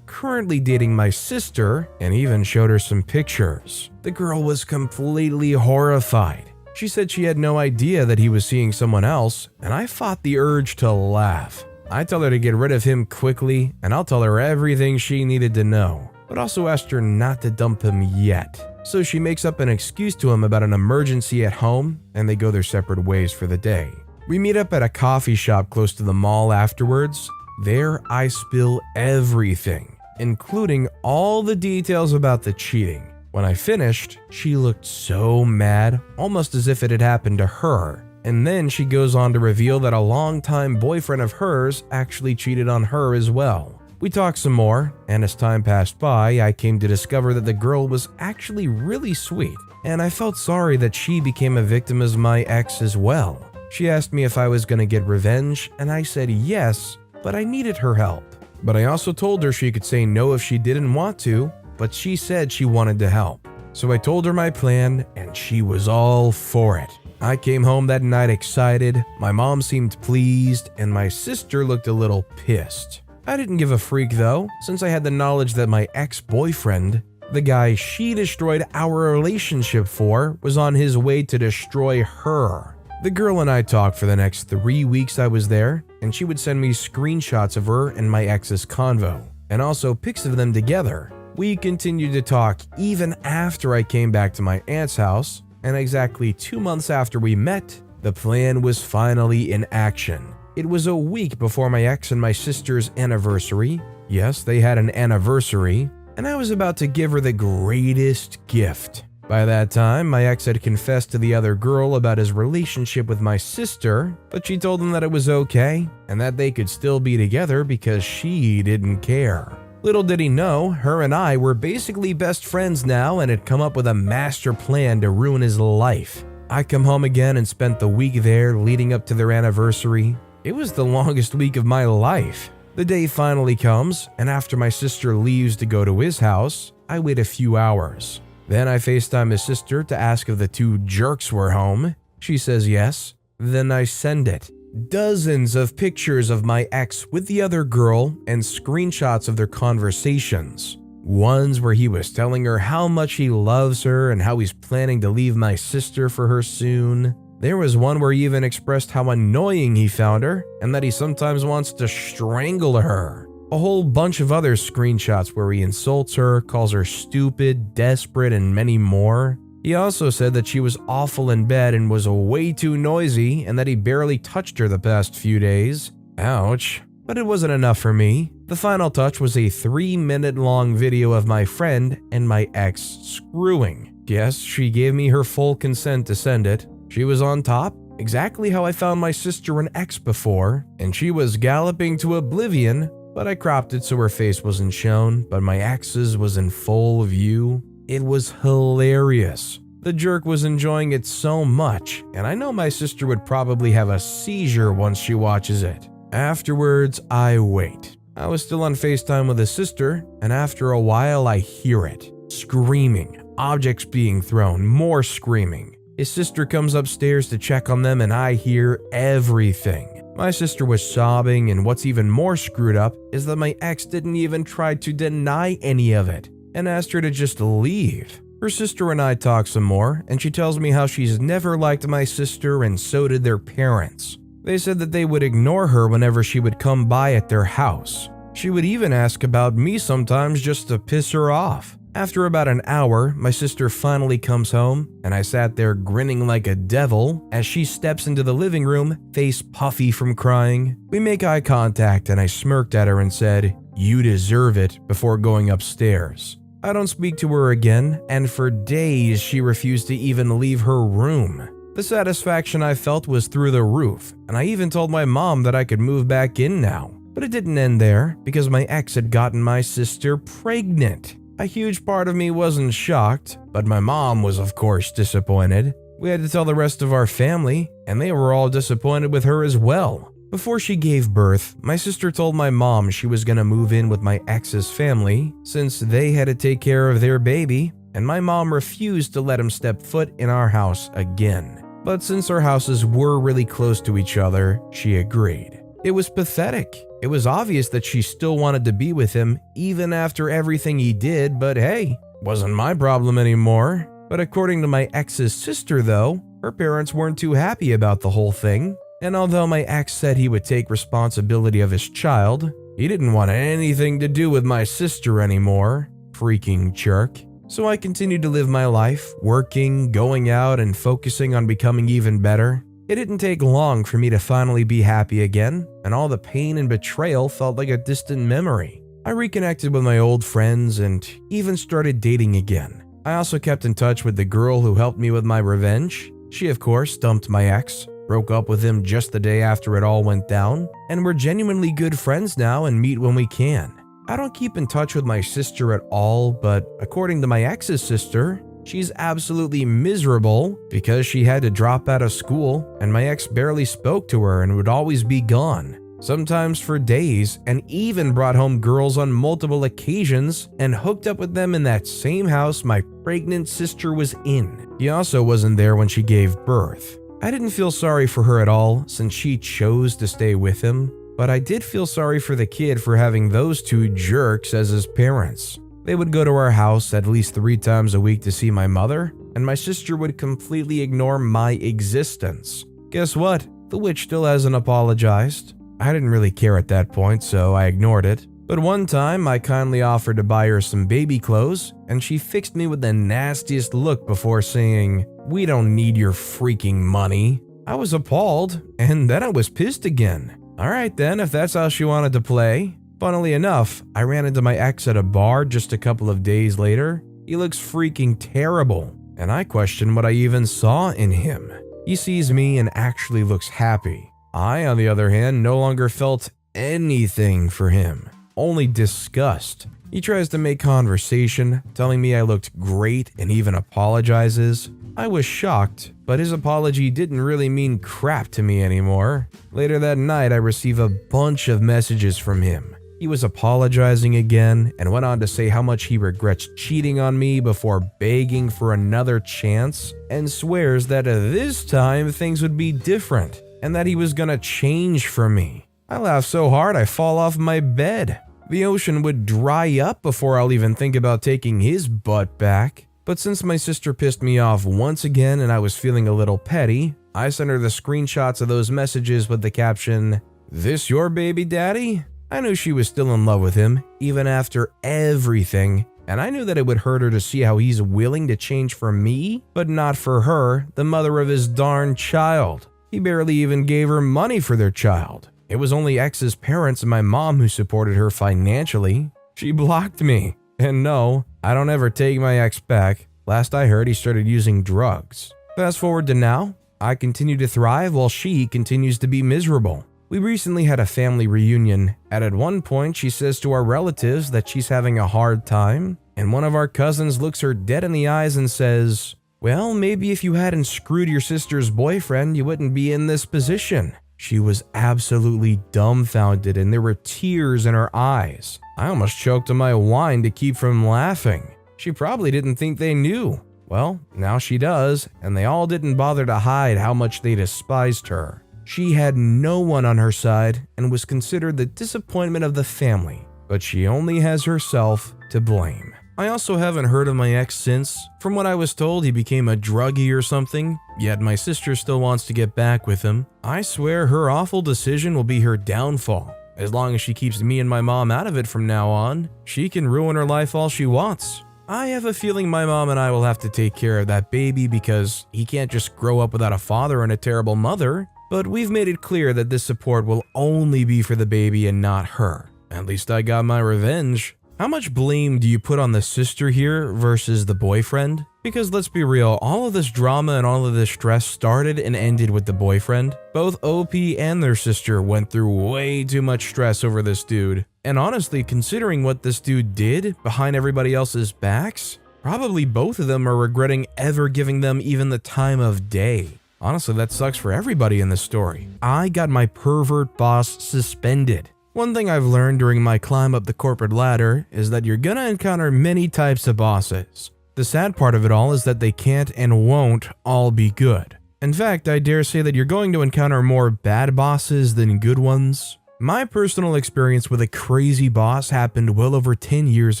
currently dating my sister and even showed her some pictures. The girl was completely horrified. She said she had no idea that he was seeing someone else, and I fought the urge to laugh. I tell her to get rid of him quickly, and I'll tell her everything she needed to know, but also asked her not to dump him yet. So she makes up an excuse to him about an emergency at home, and they go their separate ways for the day. We meet up at a coffee shop close to the mall afterwards. There, I spill everything, including all the details about the cheating. When I finished, she looked so mad, almost as if it had happened to her. And then she goes on to reveal that a longtime boyfriend of hers actually cheated on her as well. We talked some more, and as time passed by, I came to discover that the girl was actually really sweet, and I felt sorry that she became a victim as my ex as well. She asked me if I was going to get revenge, and I said yes, but I needed her help. But I also told her she could say no if she didn't want to, but she said she wanted to help. So I told her my plan, and she was all for it. I came home that night excited, my mom seemed pleased, and my sister looked a little pissed. I didn't give a freak though, since I had the knowledge that my ex-boyfriend, the guy she destroyed our relationship for, was on his way to destroy her. The girl and I talked for the next 3 weeks I was there, and she would send me screenshots of her and my ex's convo, and also pics of them together. We continued to talk even after I came back to my aunt's house, and exactly 2 months after we met, the plan was finally in action. It was a week before my ex and my sister's anniversary. Yes, they had an anniversary, and I was about to give her the greatest gift. By that time, my ex had confessed to the other girl about his relationship with my sister, but she told him that it was okay, and that they could still be together because she didn't care. Little did he know, her and I were basically best friends now and had come up with a master plan to ruin his life. I come home again and spent the week there leading up to their anniversary. It was the longest week of my life. The day finally comes, and after my sister leaves to go to his house, I wait a few hours. Then I FaceTime his sister to ask if the two jerks were home. She says yes. Then I send it. Dozens of pictures of my ex with the other girl and screenshots of their conversations. Ones where he was telling her how much he loves her and how he's planning to leave my sister for her soon. There was one where he even expressed how annoying he found her and that he sometimes wants to strangle her. A whole bunch of other screenshots where he insults her, calls her stupid, desperate, and many more. He also said that she was awful in bed and was way too noisy and that he barely touched her the past few days. Ouch. But it wasn't enough for me. The final touch was a 3-minute long video of my friend and my ex screwing. Yes, she gave me her full consent to send it. She was on top, exactly how I found my sister and ex before, and she was galloping to oblivion, but I cropped it so her face wasn't shown, but my ex's was in full view. It was hilarious. The jerk was enjoying it so much, and I know my sister would probably have a seizure once she watches it. Afterwards, I wait. I was still on FaceTime with his sister, and after a while I hear it. Screaming, objects being thrown, more screaming. His sister comes upstairs to check on them and I hear everything. My sister was sobbing, and what's even more screwed up is that my ex didn't even try to deny any of it and asked her to just leave. Her sister and I talk some more, and she tells me how she's never liked my sister and so did their parents. They said that they would ignore her whenever she would come by at their house. She would even ask about me sometimes just to piss her off. After about an hour, my sister finally comes home, and I sat there grinning like a devil as she steps into the living room, face puffy from crying. We make eye contact and I smirked at her and said, "You deserve it," before going upstairs. I don't speak to her again, and for days she refused to even leave her room. The satisfaction I felt was through the roof, and I even told my mom that I could move back in now. But it didn't end there, because my ex had gotten my sister pregnant. A huge part of me wasn't shocked, but my mom was of course disappointed. We had to tell the rest of our family, and they were all disappointed with her as well. Before she gave birth, my sister told my mom she was gonna move in with my ex's family since they had to take care of their baby, and my mom refused to let him step foot in our house again. But since our houses were really close to each other, she agreed. It was pathetic. It was obvious that she still wanted to be with him even after everything he did, but hey, wasn't my problem anymore. But according to my ex's sister though, her parents weren't too happy about the whole thing. And although my ex said he would take responsibility of his child, he didn't want anything to do with my sister anymore. Freaking jerk. So I continued to live my life, working, going out, and focusing on becoming even better. It didn't take long for me to finally be happy again, and all the pain and betrayal felt like a distant memory. I reconnected with my old friends and even started dating again. I also kept in touch with the girl who helped me with my revenge. She of course dumped my ex, broke up with him just the day after it all went down, and we're genuinely good friends now and meet when we can. I don't keep in touch with my sister at all, but according to my ex's sister, she's absolutely miserable because she had to drop out of school and my ex barely spoke to her and would always be gone, sometimes for days, and even brought home girls on multiple occasions and hooked up with them in that same house my pregnant sister was in. He also wasn't there when she gave birth. I didn't feel sorry for her at all since she chose to stay with him, but I did feel sorry for the kid for having those two jerks as his parents. They would go to our house at least 3 times a week to see my mother, and my sister would completely ignore my existence. Guess what? The witch still hasn't apologized. I didn't really care at that point, so I ignored it. But one time, I kindly offered to buy her some baby clothes, and she fixed me with the nastiest look before saying, "We don't need your freaking money." I was appalled, and then I was pissed again. Alright then, if that's how she wanted to play. Funnily enough, I ran into my ex at a bar just a couple of days later. He looks freaking terrible, and I question what I even saw in him. He sees me and actually looks happy. I, on the other hand, no longer felt anything for him, only disgust. He tries to make conversation, telling me I looked great and even apologizes. I was shocked, but his apology didn't really mean crap to me anymore. Later that night, I received a bunch of messages from him. He was apologizing again and went on to say how much he regrets cheating on me before begging for another chance, and swears that this time things would be different and that he was gonna change for me. I laughed so hard I fall off my bed. The ocean would dry up before I'll even think about taking his butt back. But since my sister pissed me off once again and I was feeling a little petty, I sent her the screenshots of those messages with the caption, "This your baby daddy?" I knew she was still in love with him, even after everything, and I knew that it would hurt her to see how he's willing to change for me, but not for her, the mother of his darn child. He barely even gave her money for their child. It was only ex's parents and my mom who supported her financially. She blocked me. And no, I don't ever take my ex back. Last I heard, he started using drugs. Fast forward to now, I continue to thrive while she continues to be miserable. We recently had a family reunion, and at one point she says to our relatives that she's having a hard time, and one of our cousins looks her dead in the eyes and says, "Well, maybe if you hadn't screwed your sister's boyfriend, you wouldn't be in this position." She was absolutely dumbfounded and there were tears in her eyes. I almost choked on my wine to keep from laughing. She probably didn't think they knew. Well, now she does, and they all didn't bother to hide how much they despised her. She had no one on her side and was considered the disappointment of the family, but she only has herself to blame. I also haven't heard of my ex since. From what I was told, he became a druggie or something, yet my sister still wants to get back with him. I swear her awful decision will be her downfall. As long as she keeps me and my mom out of it from now on, she can ruin her life all she wants. I have a feeling my mom and I will have to take care of that baby because he can't just grow up without a father and a terrible mother. But we've made it clear that this support will only be for the baby and not her. At least I got my revenge. How much blame do you put on the sister here versus the boyfriend? Because let's be real, all of this drama and all of this stress started and ended with the boyfriend. Both OP and their sister went through way too much stress over this dude. And honestly, considering what this dude did behind everybody else's backs, probably both of them are regretting ever giving them even the time of day. Honestly, that sucks for everybody in this story. I got my pervert boss suspended. One thing I've learned during my climb up the corporate ladder is that you're gonna encounter many types of bosses. The sad part of it all is that they can't and won't all be good. In fact, I dare say that you're going to encounter more bad bosses than good ones. My personal experience with a crazy boss happened well over 10 years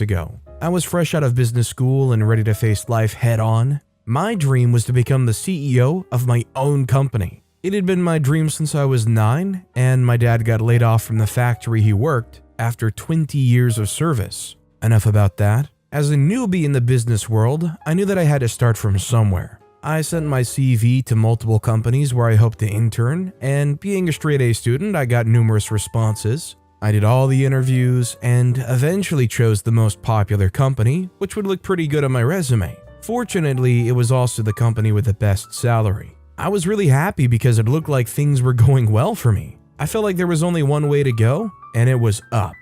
ago. I was fresh out of business school and ready to face life head on. My dream was to become the CEO of my own company. It had been my dream since I was 9, and my dad got laid off from the factory he worked after 20 years of service. Enough about that. As a newbie in the business world, I knew that I had to start from somewhere. I sent my CV to multiple companies where I hoped to intern, and being a straight-A student, I got numerous responses. I did all the interviews and eventually chose the most popular company, which would look pretty good on my resume. Fortunately, it was also the company with the best salary. I was really happy because it looked like things were going well for me. I felt like there was only one way to go, and it was up.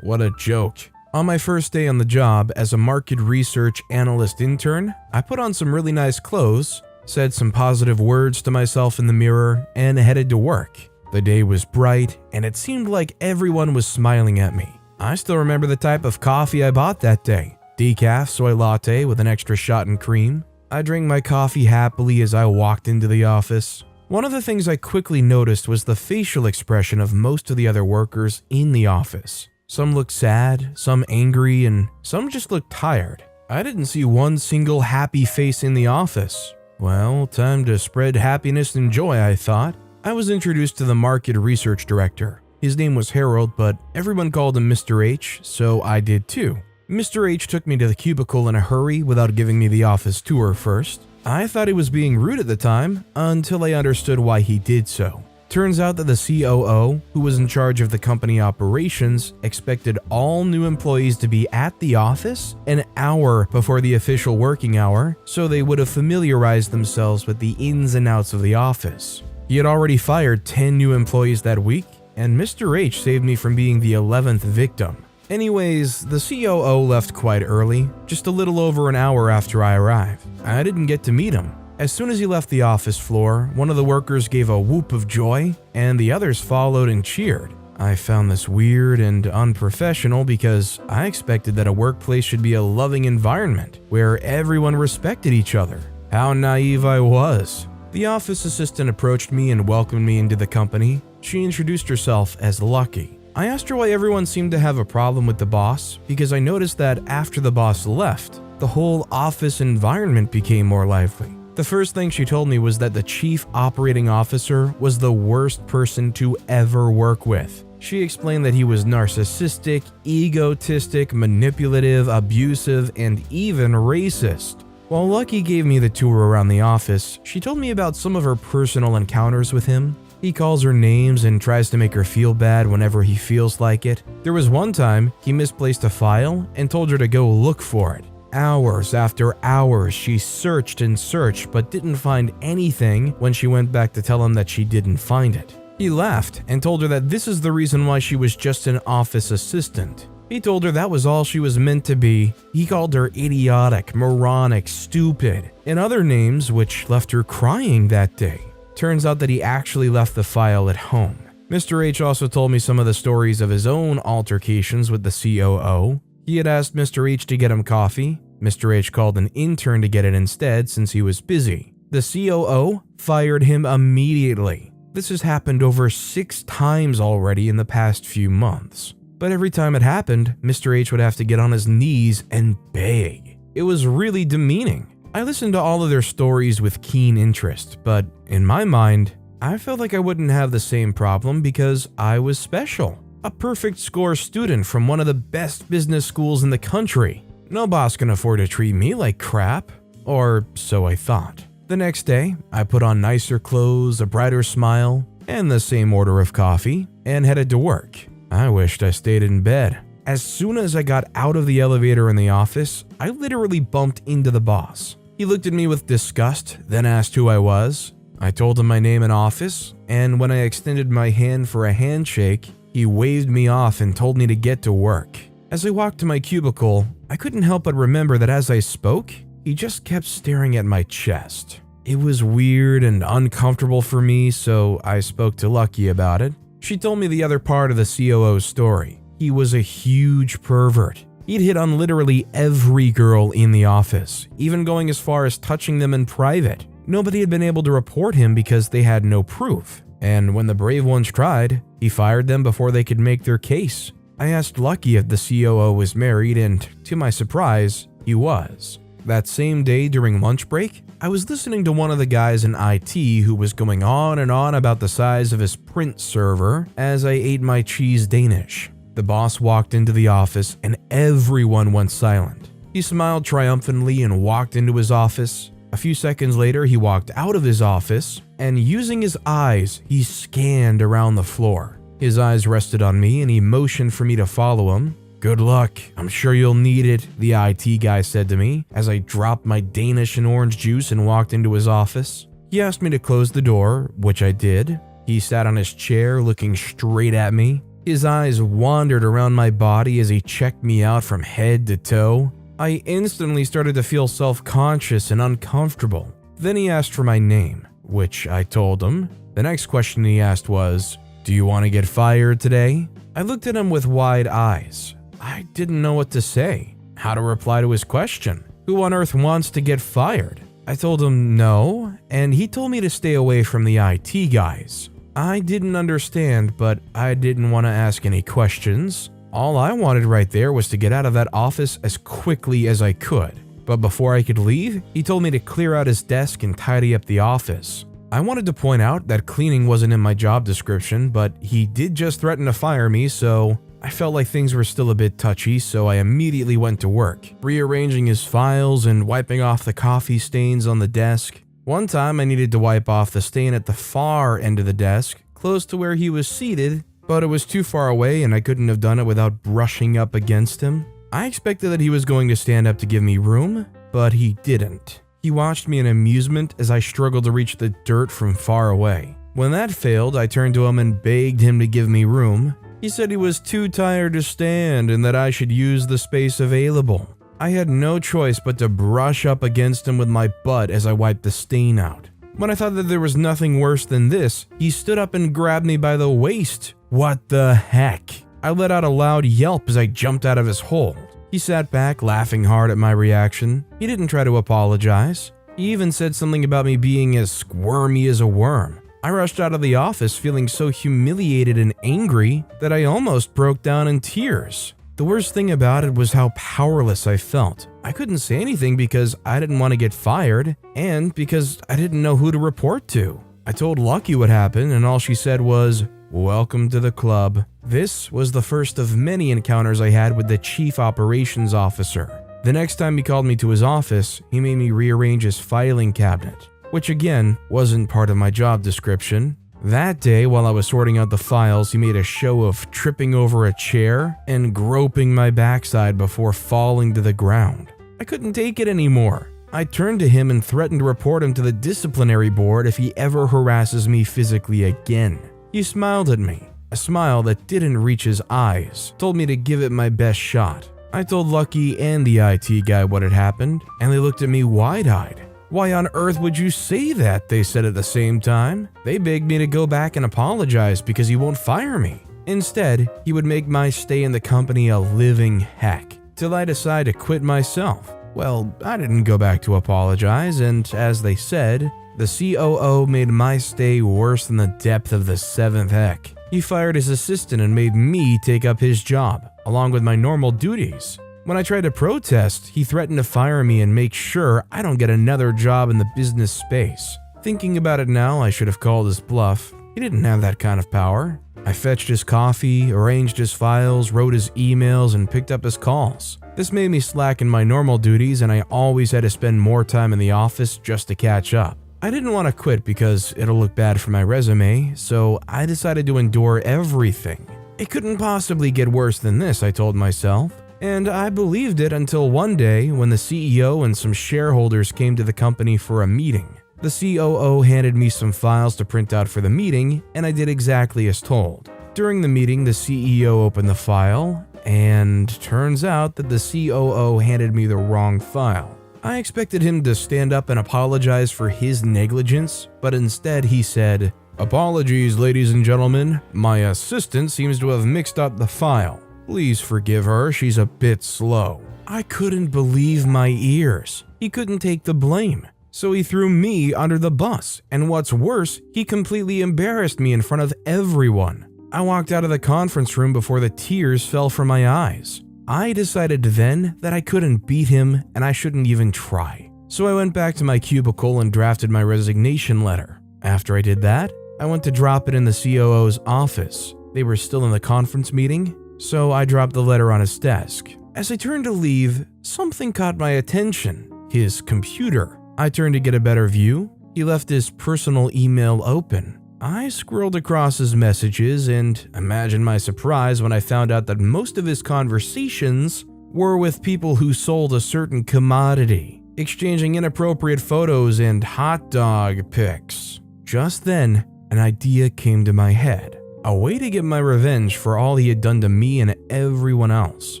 What a joke. On my first day on the job as a market research analyst intern, I put on some really nice clothes, said some positive words to myself in the mirror, and headed to work. The day was bright, and it seemed like everyone was smiling at me. I still remember the type of coffee I bought that day. Decaf soy latte with an extra shot and cream. I drank my coffee happily as I walked into the office. One of the things I quickly noticed was the facial expression of most of the other workers in the office. Some looked sad, some angry, and some just looked tired. I didn't see one single happy face in the office. Well, time to spread happiness and joy, I thought. I was introduced to the market research director. His name was Harold, but everyone called him Mr. H, so I did too. Mr. H took me to the cubicle in a hurry without giving me the office tour first. I thought he was being rude at the time, until I understood why he did so. Turns out that the COO, who was in charge of the company operations, expected all new employees to be at the office an hour before the official working hour, so they would have familiarized themselves with the ins and outs of the office. He had already fired 10 new employees that week, and Mr. H saved me from being the 11th victim. Anyways, the COO left quite early, just a little over an hour after I arrived. I didn't get to meet him. As soon as he left the office floor, one of the workers gave a whoop of joy, and the others followed and cheered. I found this weird and unprofessional because I expected that a workplace should be a loving environment where everyone respected each other. How naive I was. The office assistant approached me and welcomed me into the company. She introduced herself as Lucky. I asked her why everyone seemed to have a problem with the boss, because I noticed that after the boss left, the whole office environment became more lively. The first thing she told me was that the chief operating officer was the worst person to ever work with. She explained that he was narcissistic, egotistic, manipulative, abusive, and even racist. While Lucky gave me the tour around the office, she told me about some of her personal encounters with him. He calls her names and tries to make her feel bad whenever he feels like it. There was one time he misplaced a file and told her to go look for it. Hours after hours, she searched and searched but didn't find anything when she went back to tell him that she didn't find it. He laughed and told her that this is the reason why she was just an office assistant. He told her that was all she was meant to be. He called her idiotic, moronic, stupid, and other names which left her crying that day. Turns out that he actually left the file at home. Mr. H also told me some of the stories of his own altercations with the COO. He had asked Mr. H to get him coffee. Mr. H called an intern to get it instead since he was busy. The COO fired him immediately. This has happened over 6 times already in the past few months. But every time it happened, Mr. H would have to get on his knees and beg. It was really demeaning. I listened to all of their stories with keen interest, but in my mind, I felt like I wouldn't have the same problem because I was special. A perfect score student from one of the best business schools in the country. No boss can afford to treat me like crap, or so I thought. The next day, I put on nicer clothes, a brighter smile, and the same order of coffee, and headed to work. I wished I stayed in bed. As soon as I got out of the elevator in the office, I literally bumped into the boss. He looked at me with disgust, then asked who I was. I told him my name and office, and when I extended my hand for a handshake, he waved me off and told me to get to work. As I walked to my cubicle, I couldn't help but remember that as I spoke, he just kept staring at my chest. It was weird and uncomfortable for me, so I spoke to Lucky about it. She told me the other part of the COO's story. He was a huge pervert. He'd hit on literally every girl in the office, even going as far as touching them in private. Nobody had been able to report him because they had no proof. And when the brave ones tried, he fired them before they could make their case. I asked Lucky if the COO was married, and to my surprise, he was. That same day during lunch break, I was listening to one of the guys in IT who was going on and on about the size of his print server as I ate my cheese Danish. The boss walked into the office and everyone went silent. He smiled triumphantly and walked into his office. A few seconds later, he walked out of his office and using his eyes, he scanned around the floor. His eyes rested on me and he motioned for me to follow him. "Good luck, I'm sure you'll need it," the IT guy said to me as I dropped my Danish and orange juice and walked into his office. He asked me to close the door, which I did. He sat on his chair looking straight at me. His eyes wandered around my body as he checked me out from head to toe. I instantly started to feel self-conscious and uncomfortable. Then he asked for my name, which I told him. The next question he asked was, "Do you want to get fired today?" I looked at him with wide eyes. I didn't know what to say, how to reply to his question. Who on earth wants to get fired? I told him no, and he told me to stay away from the IT guys. I didn't understand, but I didn't want to ask any questions. All I wanted right there was to get out of that office as quickly as I could. But before I could leave, he told me to clear out his desk and tidy up the office. I wanted to point out that cleaning wasn't in my job description, but he did just threaten to fire me, so I felt like things were still a bit touchy, so I immediately went to work, rearranging his files and wiping off the coffee stains on the desk. One time I needed to wipe off the stain at the far end of the desk, close to where he was seated, but it was too far away and I couldn't have done it without brushing up against him. I expected that he was going to stand up to give me room, but he didn't. He watched me in amusement as I struggled to reach the dirt from far away. When that failed, I turned to him and begged him to give me room. He said he was too tired to stand and that I should use the space available. I had no choice but to brush up against him with my butt as I wiped the stain out. When I thought that there was nothing worse than this, he stood up and grabbed me by the waist. What the heck? I let out a loud yelp as I jumped out of his hold. He sat back, laughing hard at my reaction. He didn't try to apologize. He even said something about me being as squirmy as a worm. I rushed out of the office feeling so humiliated and angry that I almost broke down in tears. The worst thing about it was how powerless I felt. I couldn't say anything because I didn't want to get fired and because I didn't know who to report to. I told Lucky what happened and all she said was, "Welcome to the club." This was the first of many encounters I had with the chief operations officer. The next time he called me to his office, he made me rearrange his filing cabinet, which again wasn't part of my job description. That day, while I was sorting out the files, he made a show of tripping over a chair and groping my backside before falling to the ground. I couldn't take it anymore. I turned to him and threatened to report him to the disciplinary board if he ever harasses me physically again. He smiled at me, a smile that didn't reach his eyes, told me to give it my best shot. I told Lucky and the IT guy what had happened, and they looked at me wide-eyed. "Why on earth would you say that?" they said at the same time. They begged me to go back and apologize because he won't fire me. Instead, he would make my stay in the company a living heck, till I decide to quit myself. Well, I didn't go back to apologize, and as they said, the COO made my stay worse than the depth of the seventh heck. He fired his assistant and made me take up his job, along with my normal duties. When I tried to protest, he threatened to fire me and make sure I don't get another job in the business space. Thinking about it now, I should have called his bluff. He didn't have that kind of power. I fetched his coffee, arranged his files, wrote his emails, and picked up his calls. This made me slack in my normal duties, and I always had to spend more time in the office just to catch up. I didn't want to quit because it'll look bad for my resume, so I decided to endure everything. It couldn't possibly get worse than this, I told myself. And I believed it until one day when the CEO and some shareholders came to the company for a meeting. The COO handed me some files to print out for the meeting, and I did exactly as told. During the meeting, the CEO opened the file, and turns out that the COO handed me the wrong file. I expected him to stand up and apologize for his negligence, but instead he said, "Apologies, ladies and gentlemen. My assistant seems to have mixed up the file. Please forgive her, she's a bit slow." I couldn't believe my ears. He couldn't take the blame. So he threw me under the bus, and what's worse, he completely embarrassed me in front of everyone. I walked out of the conference room before the tears fell from my eyes. I decided then that I couldn't beat him and I shouldn't even try. So I went back to my cubicle and drafted my resignation letter. After I did that, I went to drop it in the COO's office. They were still in the conference meeting, so I dropped the letter on his desk. As I turned to leave, something caught my attention: his computer. I turned to get a better view. He left his personal email open. I scrolled across his messages and imagine my surprise when I found out that most of his conversations were with people who sold a certain commodity, exchanging inappropriate photos and hot dog pics. Just then, an idea came to my head, a way to get my revenge for all he had done to me and everyone else.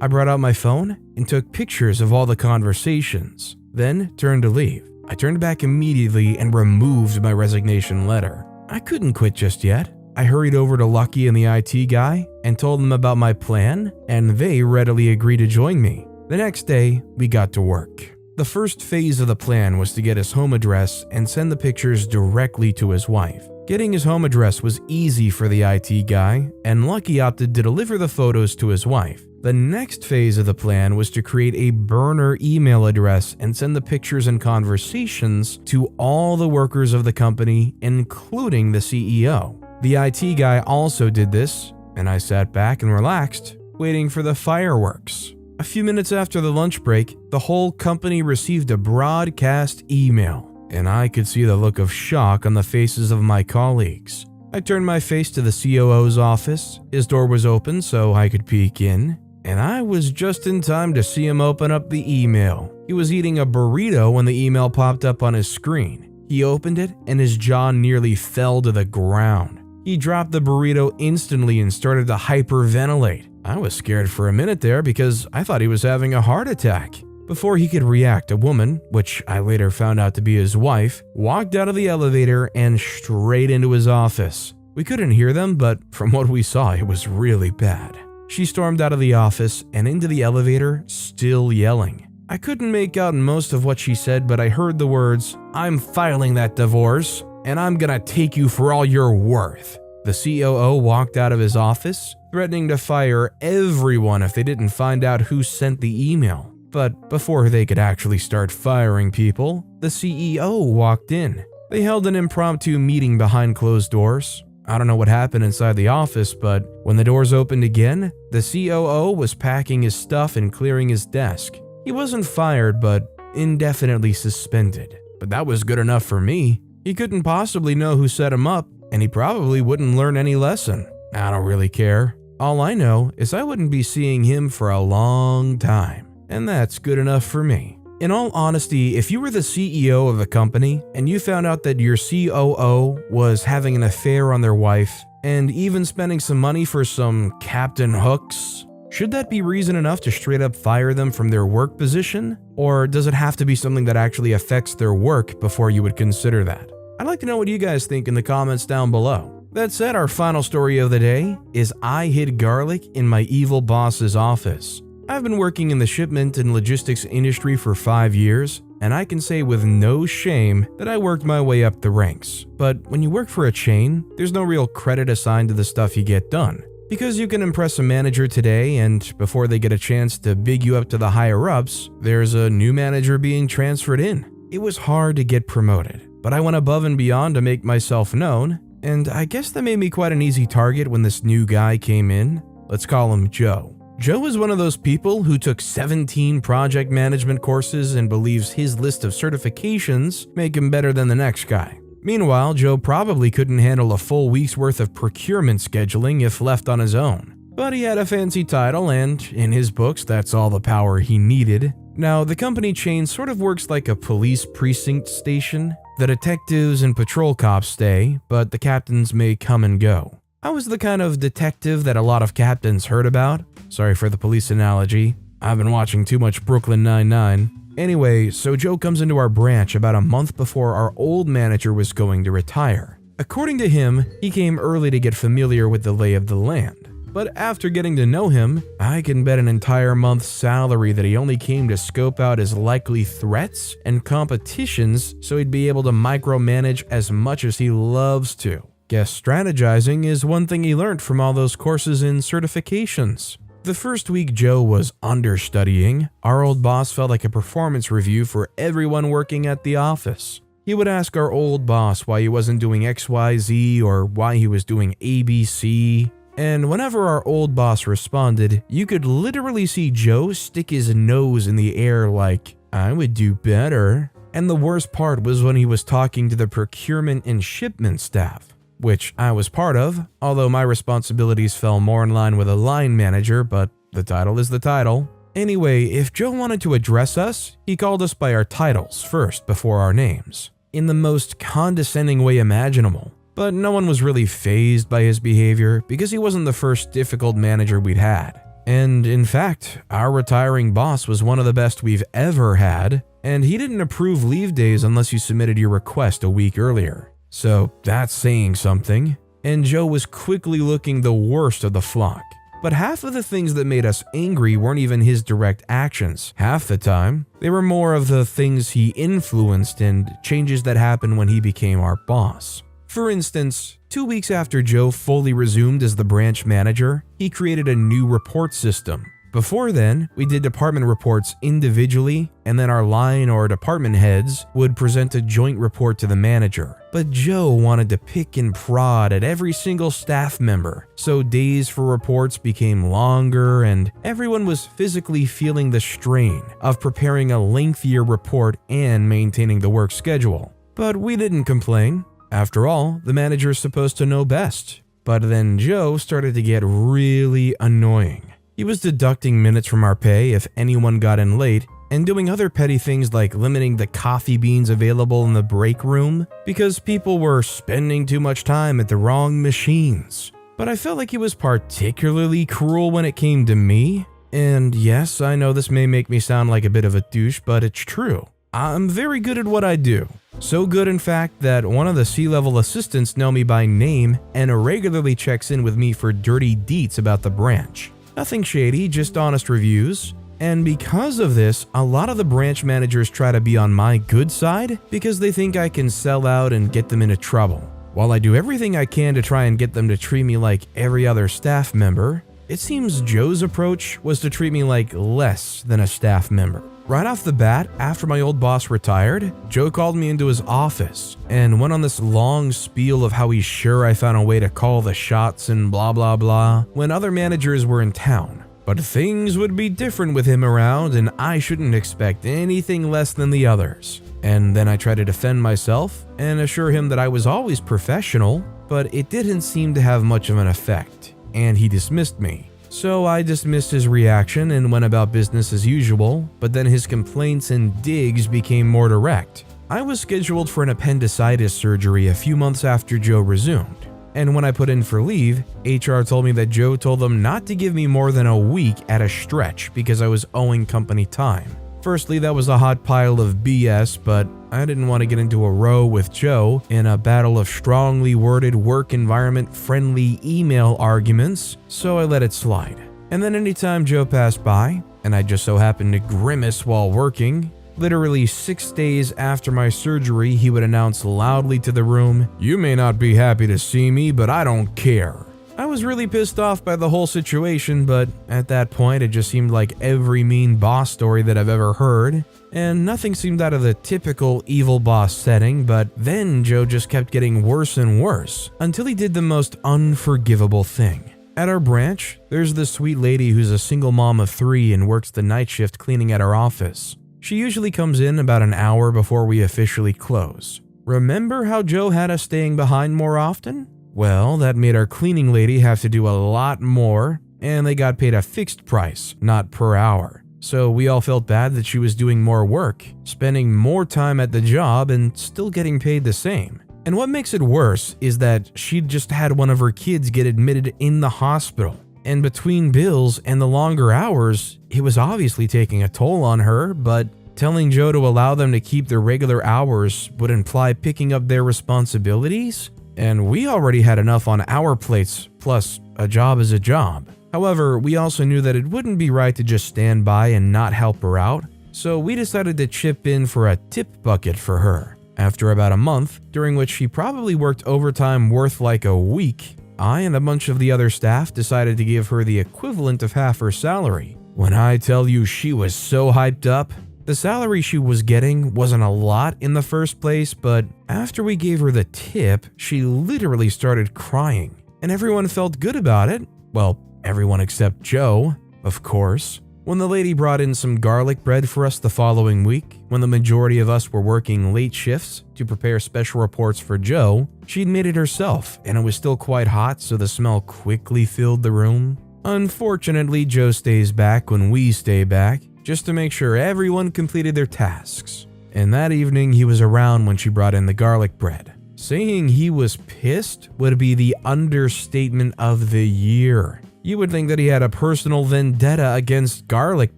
I brought out my phone and took pictures of all the conversations, then turned to leave. I turned back immediately and removed my resignation letter. I couldn't quit just yet. I hurried over to Lucky and the IT guy and told them about my plan, and they readily agreed to join me. The next day, we got to work. The first phase of the plan was to get his home address and send the pictures directly to his wife. Getting his home address was easy for the IT guy, and Lucky opted to deliver the photos to his wife. The next phase of the plan was to create a burner email address and send the pictures and conversations to all the workers of the company, including the CEO. The IT guy also did this, and I sat back and relaxed, waiting for the fireworks. A few minutes after the lunch break, the whole company received a broadcast email, and I could see the look of shock on the faces of my colleagues. I turned my face to the COO's office. His door was open so I could peek in, and I was just in time to see him open up the email. He was eating a burrito when the email popped up on his screen. He opened it and his jaw nearly fell to the ground. He dropped the burrito instantly and started to hyperventilate. I was scared for a minute there because I thought he was having a heart attack. Before he could react, a woman, which I later found out to be his wife, walked out of the elevator and straight into his office. We couldn't hear them, but from what we saw, it was really bad. She stormed out of the office and into the elevator, still yelling. I couldn't make out most of what she said, but I heard the words, "I'm filing that divorce, and I'm gonna take you for all you're worth." The COO walked out of his office, threatening to fire everyone if they didn't find out who sent the email. But before they could actually start firing people, the CEO walked in. They held an impromptu meeting behind closed doors. I don't know what happened inside the office, but when the doors opened again, the COO was packing his stuff and clearing his desk. He wasn't fired, but indefinitely suspended. But that was good enough for me. He couldn't possibly know who set him up, and he probably wouldn't learn any lesson. I don't really care. All I know is I wouldn't be seeing him for a long time, and that's good enough for me. In all honesty, if you were the CEO of a company and you found out that your COO was having an affair on their wife and even spending some money for some Captain Hooks, should that be reason enough to straight up fire them from their work position? Or does it have to be something that actually affects their work before you would consider that? I'd like to know what you guys think in the comments down below. That said, our final story of the day is I hid garlic in my evil boss's office. I've been working in the shipment and logistics industry for 5 years, and I can say with no shame that I worked my way up the ranks. But when you work for a chain, there's no real credit assigned to the stuff you get done. Because you can impress a manager today, and before they get a chance to big you up to the higher-ups, there's a new manager being transferred in. It was hard to get promoted, but I went above and beyond to make myself known, and I guess that made me quite an easy target when this new guy came in. Let's call him Joe. Joe is one of those people who took 17 project management courses and believes his list of certifications make him better than the next guy. Meanwhile, Joe probably couldn't handle a full week's worth of procurement scheduling if left on his own. But he had a fancy title and, in his books, that's all the power he needed. Now, the company chain sort of works like a police precinct station. The detectives and patrol cops stay, but the captains may come and go. I was the kind of detective that a lot of captains heard about. Sorry for the police analogy. I've been watching too much Brooklyn Nine-Nine. Anyway, so Joe comes into our branch about a month before our old manager was going to retire. According to him, he came early to get familiar with the lay of the land. But after getting to know him, I can bet an entire month's salary that he only came to scope out his likely threats and competitions so he'd be able to micromanage as much as he loves to. Guess strategizing is one thing he learned from all those courses and certifications. The first week Joe was understudying, our old boss felt like a performance review for everyone working at the office. He would ask our old boss why he wasn't doing XYZ or why he was doing ABC. And whenever our old boss responded, you could literally see Joe stick his nose in the air like, I would do better. And the worst part was when he was talking to the procurement and shipment staff, which I was part of, although my responsibilities fell more in line with a line manager, but the title is the title. Anyway, if Joe wanted to address us, he called us by our titles first before our names, in the most condescending way imaginable. But no one was really fazed by his behavior because he wasn't the first difficult manager we'd had. And in fact, our retiring boss was one of the best we've ever had, and he didn't approve leave days unless you submitted your request a week earlier. So that's saying something. And Joe was quickly looking the worst of the flock. But half of the things that made us angry weren't even his direct actions. Half the time, they were more of the things he influenced and changes that happened when he became our boss. For instance, 2 weeks after Joe fully resumed as the branch manager, he created a new report system. Before then, we did department reports individually, and then our line or department heads would present a joint report to the manager. But Joe wanted to pick and prod at every single staff member, so days for reports became longer and everyone was physically feeling the strain of preparing a lengthier report and maintaining the work schedule. But we didn't complain. After all, the manager is supposed to know best. But then Joe started to get really annoying. He was deducting minutes from our pay if anyone got in late, and doing other petty things like limiting the coffee beans available in the break room because people were spending too much time at the wrong machines. But I felt like he was particularly cruel when it came to me. And yes, I know this may make me sound like a bit of a douche, but it's true. I'm very good at what I do. So good, in fact, that one of the C-level assistants know me by name and regularly checks in with me for dirty deets about the branch. Nothing shady, just honest reviews. And because of this, a lot of the branch managers try to be on my good side because they think I can sell out and get them into trouble. While I do everything I can to try and get them to treat me like every other staff member, it seems Joe's approach was to treat me like less than a staff member. Right off the bat, after my old boss retired, Joe called me into his office and went on this long spiel of how he's sure I found a way to call the shots and blah blah blah when other managers were in town. But things would be different with him around and I shouldn't expect anything less than the others. And then I tried to defend myself and assure him that I was always professional, but it didn't seem to have much of an effect, and he dismissed me. So I dismissed his reaction and went about business as usual, but then his complaints and digs became more direct. I was scheduled for an appendicitis surgery a few months after Joe resumed, and when I put in for leave, HR told me that Joe told them not to give me more than a week at a stretch because I was owing company time. Firstly, that was a hot pile of BS, but I didn't want to get into a row with Joe in a battle of strongly worded work environment friendly email arguments, so I let it slide. And then anytime Joe passed by, and I just so happened to grimace while working, literally 6 days after my surgery, he would announce loudly to the room, "You may not be happy to see me, but I don't care." I was really pissed off by the whole situation, but at that point it just seemed like every mean boss story that I've ever heard, and nothing seemed out of the typical evil boss setting. But then Joe just kept getting worse and worse until he did the most unforgivable thing. At our branch, there's this sweet lady who's a single mom of 3 and works the night shift cleaning at our office. She usually comes in about an hour before we officially close. Remember how Joe had us staying behind more often? Well, that made our cleaning lady have to do a lot more, and they got paid a fixed price, not per hour. So we all felt bad that she was doing more work, spending more time at the job, and still getting paid the same. And what makes it worse is that she'd just had one of her kids get admitted in the hospital. And between bills and the longer hours, it was obviously taking a toll on her, but telling Joe to allow them to keep their regular hours would imply picking up their responsibilities? And we already had enough on our plates, plus a job is a job. However, we also knew that it wouldn't be right to just stand by and not help her out, so we decided to chip in for a tip bucket for her. After about a month, during which she probably worked overtime worth like a week, I and a bunch of the other staff decided to give her the equivalent of half her salary. When I tell you she was so hyped up, the salary she was getting wasn't a lot in the first place, but after we gave her the tip, she literally started crying. And everyone felt good about it. Well, everyone except Joe, of course. When the lady brought in some garlic bread for us the following week, when the majority of us were working late shifts to prepare special reports for Joe, she'd made it herself, and it was still quite hot, so the smell quickly filled the room. Unfortunately, Joe stays back when we stay back, just to make sure everyone completed their tasks. And that evening, he was around when she brought in the garlic bread. Saying he was pissed would be the understatement of the year. You would think that he had a personal vendetta against garlic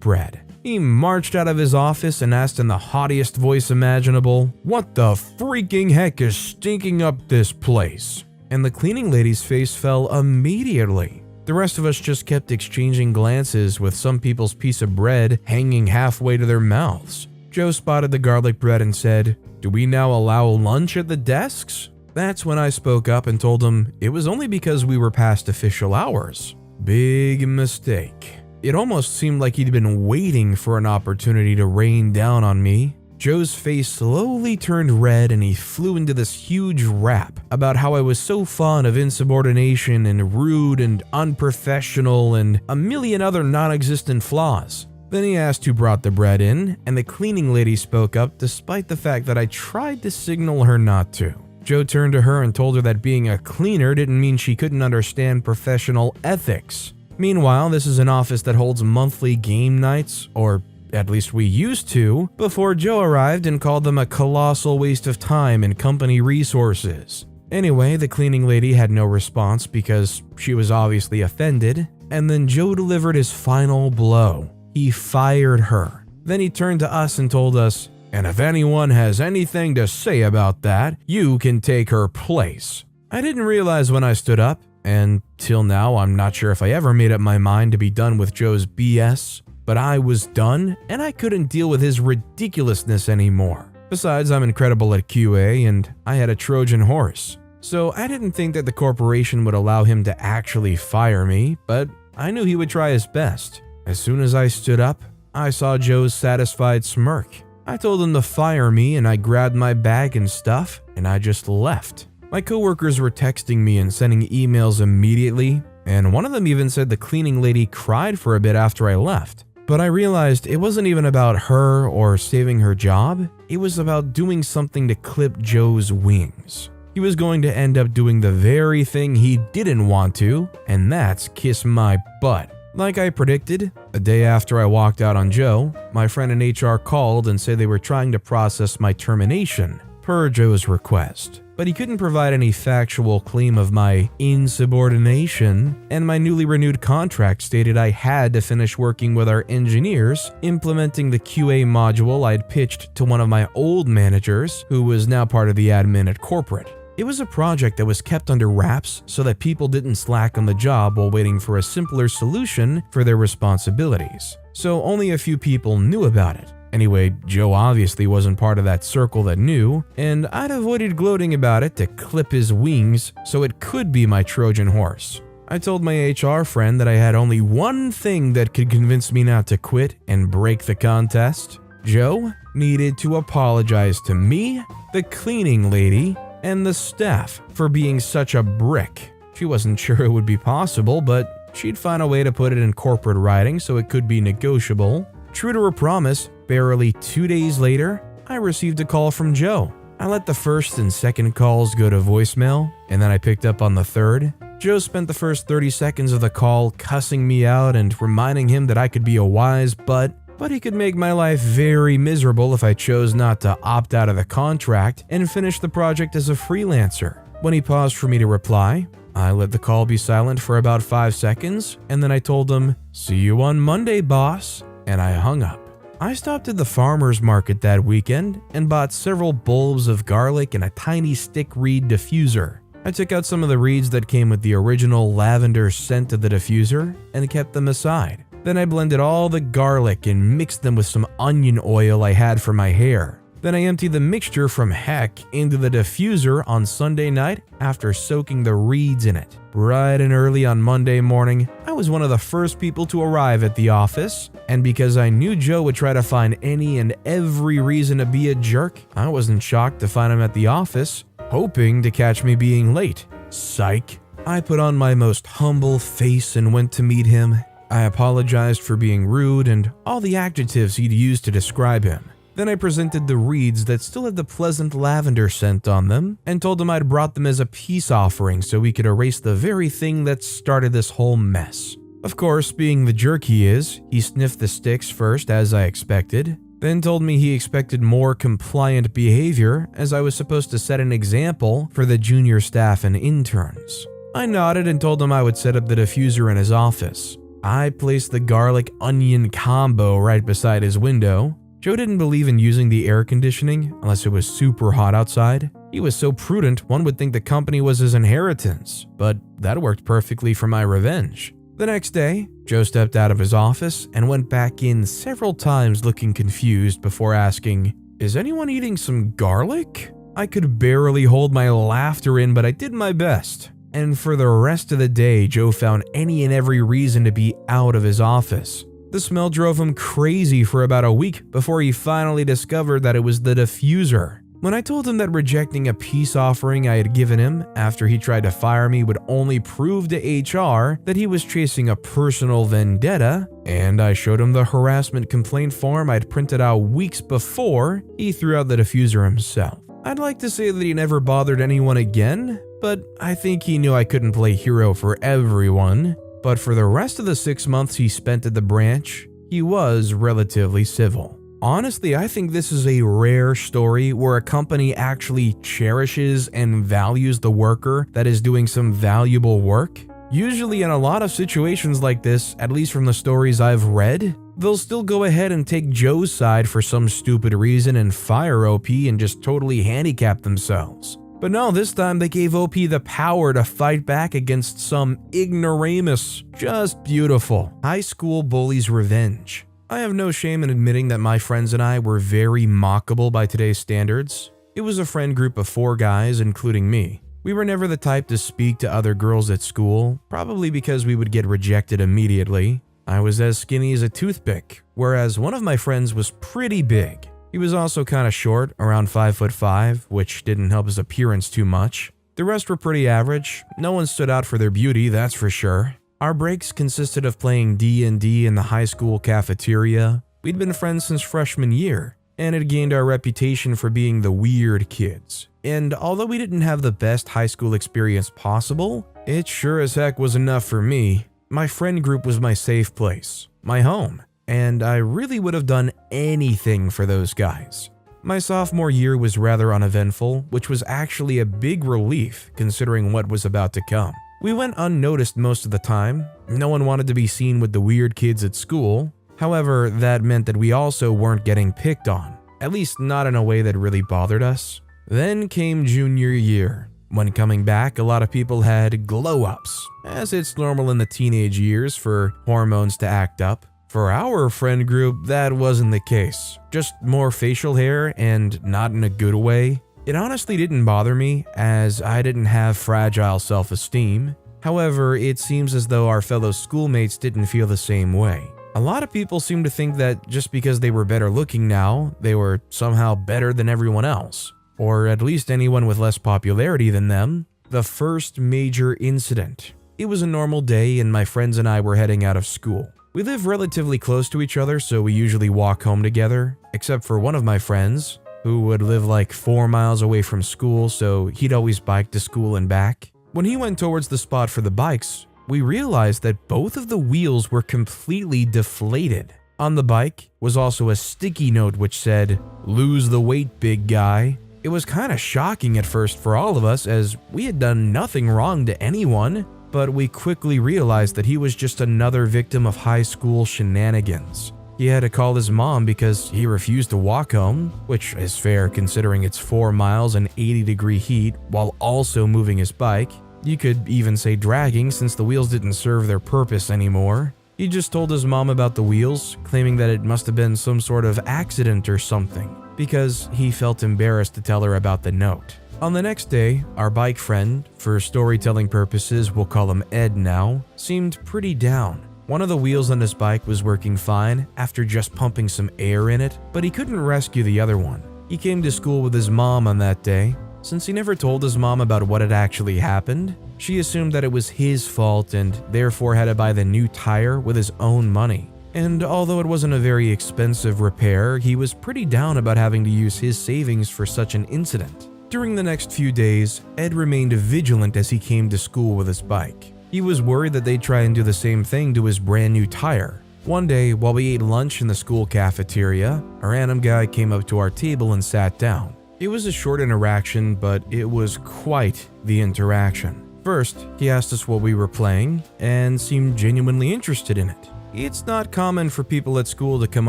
bread. He marched out of his office and asked in the haughtiest voice imaginable, "What the freaking heck is stinking up this place?" And the cleaning lady's face fell immediately. The rest of us just kept exchanging glances, with some people's piece of bread hanging halfway to their mouths. Joe spotted the garlic bread and said, "Do we now allow lunch at the desks?" That's when I spoke up and told him it was only because we were past official hours. Big mistake. It almost seemed like he'd been waiting for an opportunity to rain down on me. Joe's face slowly turned red and he flew into this huge rap about how I was so fond of insubordination and rude and unprofessional and a million other non-existent flaws. Then he asked who brought the bread in, and the cleaning lady spoke up despite the fact that I tried to signal her not to. Joe turned to her and told her that being a cleaner didn't mean she couldn't understand professional ethics. Meanwhile, this is an office that holds monthly game nights, or at least we used to, before Joe arrived and called them a colossal waste of time and company resources. Anyway, the cleaning lady had no response because she was obviously offended, and then Joe delivered his final blow. He fired her. Then he turned to us and told us, "And if anyone has anything to say about that, you can take her place." I didn't realize when I stood up, and till now I'm not sure if I ever made up my mind to be done with Joe's BS, but I was done and I couldn't deal with his ridiculousness anymore. Besides, I'm incredible at QA and I had a Trojan horse. So I didn't think that the corporation would allow him to actually fire me, but I knew he would try his best. As soon as I stood up, I saw Joe's satisfied smirk. I told him to fire me and I grabbed my bag and stuff and I just left. My coworkers were texting me and sending emails immediately, and one of them even said the cleaning lady cried for a bit after I left. But I realized it wasn't even about her or saving her job, it was about doing something to clip Joe's wings. He was going to end up doing the very thing he didn't want to, and that's kiss my butt. Like I predicted, a day after I walked out on Joe, my friend in HR called and said they were trying to process my termination, per Joe's request. But he couldn't provide any factual claim of my insubordination, and my newly renewed contract stated I had to finish working with our engineers, implementing the QA module I'd pitched to one of my old managers, who was now part of the admin at corporate. It was a project that was kept under wraps so that people didn't slack on the job while waiting for a simpler solution for their responsibilities. So only a few people knew about it. Anyway, Joe obviously wasn't part of that circle that knew, and I'd avoided gloating about it to clip his wings so it could be my Trojan horse. I told my HR friend that I had only one thing that could convince me not to quit and break the contest. Joe needed to apologize to me, the cleaning lady, and the staff for being such a brick. She wasn't sure it would be possible, but she'd find a way to put it in corporate writing so it could be negotiable. True to her promise, barely 2 days later, I received a call from Joe. I let the first and second calls go to voicemail, and then I picked up on the third. Joe spent the first 30 seconds of the call cussing me out and reminding him that I could be a wise butt, but he could make my life very miserable if I chose not to opt out of the contract and finish the project as a freelancer. When he paused for me to reply, I let the call be silent for about 5 seconds, and then I told him, "See you on Monday, boss," and I hung up. I stopped at the farmer's market that weekend and bought several bulbs of garlic and a tiny stick reed diffuser. I took out some of the reeds that came with the original lavender scent of the diffuser and kept them aside. Then I blended all the garlic and mixed them with some onion oil I had for my hair. Then I emptied the mixture from heck into the diffuser on Sunday night after soaking the reeds in it. Bright and early on Monday morning, I was one of the first people to arrive at the office, and because I knew Joe would try to find any and every reason to be a jerk, I wasn't shocked to find him at the office, hoping to catch me being late. Psych. I put on my most humble face and went to meet him. I apologized for being rude and all the adjectives he'd used to describe him. Then I presented the reeds that still had the pleasant lavender scent on them and told him I'd brought them as a peace offering so we could erase the very thing that started this whole mess. Of course, being the jerk he is, he sniffed the sticks first as I expected, then told me he expected more compliant behavior as I was supposed to set an example for the junior staff and interns. I nodded and told him I would set up the diffuser in his office. I placed the garlic onion combo right beside his window. Joe didn't believe in using the air conditioning unless it was super hot outside. He was so prudent one would think the company was his inheritance, but that worked perfectly for my revenge. The next day, Joe stepped out of his office and went back in several times looking confused before asking, "Is anyone eating some garlic?" I could barely hold my laughter in, but I did my best. And for the rest of the day, Joe found any and every reason to be out of his office. The smell drove him crazy for about a week before he finally discovered that it was the diffuser. When I told him that rejecting a peace offering I had given him after he tried to fire me would only prove to HR that he was chasing a personal vendetta, and I showed him the harassment complaint form I'd printed out weeks before, he threw out the diffuser himself. I'd like to say that he never bothered anyone again, but I think he knew I couldn't play hero for everyone. But for the rest of the 6 months he spent at the branch, he was relatively civil. Honestly, I think this is a rare story where a company actually cherishes and values the worker that is doing some valuable work. Usually in a lot of situations like this, at least from the stories I've read, they'll still go ahead and take Joe's side for some stupid reason and fire OP and just totally handicap themselves. But no, this time they gave OP the power to fight back against some ignoramus. Just beautiful. High school bully's revenge. I have no shame in admitting that my friends and I were very mockable by today's standards. It was a friend group of 4 guys, including me. We were never the type to speak to other girls at school, probably because we would get rejected immediately. I was as skinny as a toothpick, whereas one of my friends was pretty big. He was also kind of short, around 5'5", which didn't help his appearance too much. The rest were pretty average. No one stood out for their beauty, that's for sure. Our breaks consisted of playing D&D in the high school cafeteria. We'd been friends since freshman year, and had gained our reputation for being the weird kids. And although we didn't have the best high school experience possible, it sure as heck was enough for me. My friend group was my safe place, my home, and I really would have done anything for those guys. My sophomore year was rather uneventful, which was actually a big relief considering what was about to come. We went unnoticed most of the time. No one wanted to be seen with the weird kids at school. However, that meant that we also weren't getting picked on, at least not in a way that really bothered us. Then came junior year. When coming back, a lot of people had glow-ups, as it's normal in the teenage years for hormones to act up. For our friend group, that wasn't the case. Just more facial hair, and not in a good way. It honestly didn't bother me, as I didn't have fragile self-esteem. However, it seems as though our fellow schoolmates didn't feel the same way. A lot of people seem to think that just because they were better looking now, they were somehow better than everyone else, or at least anyone with less popularity than them. The first major incident. It was a normal day and my friends and I were heading out of school. We live relatively close to each other, so we usually walk home together, except for one of my friends. who would live like 4 miles away from school, so he'd always bike to school and back. When he went towards the spot for the bikes, we realized that both of the wheels were completely deflated. On the bike was also a sticky note which said, "Lose the weight, big guy." It was kind of shocking at first for all of us, as we had done nothing wrong to anyone, but we quickly realized that he was just another victim of high school shenanigans. He had to call his mom because he refused to walk home, which is fair considering it's 4 miles and 80-degree heat, while also moving his bike. You could even say dragging, since the wheels didn't serve their purpose anymore. He just told his mom about the wheels, claiming that it must have been some sort of accident or something, because he felt embarrassed to tell her about the note. On the next day, our bike friend, for storytelling purposes we'll call him Ed now, seemed pretty down. One of the wheels on his bike was working fine after just pumping some air in it, but he couldn't rescue the other one. He came to school with his mom on that day. Since he never told his mom about what had actually happened, she assumed that it was his fault and therefore had to buy the new tire with his own money. And although it wasn't a very expensive repair, he was pretty down about having to use his savings for such an incident. During the next few days, Ed remained vigilant as he came to school with his bike. He was worried that they'd try and do the same thing to his brand new tire. One day, while we ate lunch in the school cafeteria, a random guy came up to our table and sat down. It was a short interaction, but it was quite the interaction. First, he asked us what we were playing and seemed genuinely interested in it. It's not common for people at school to come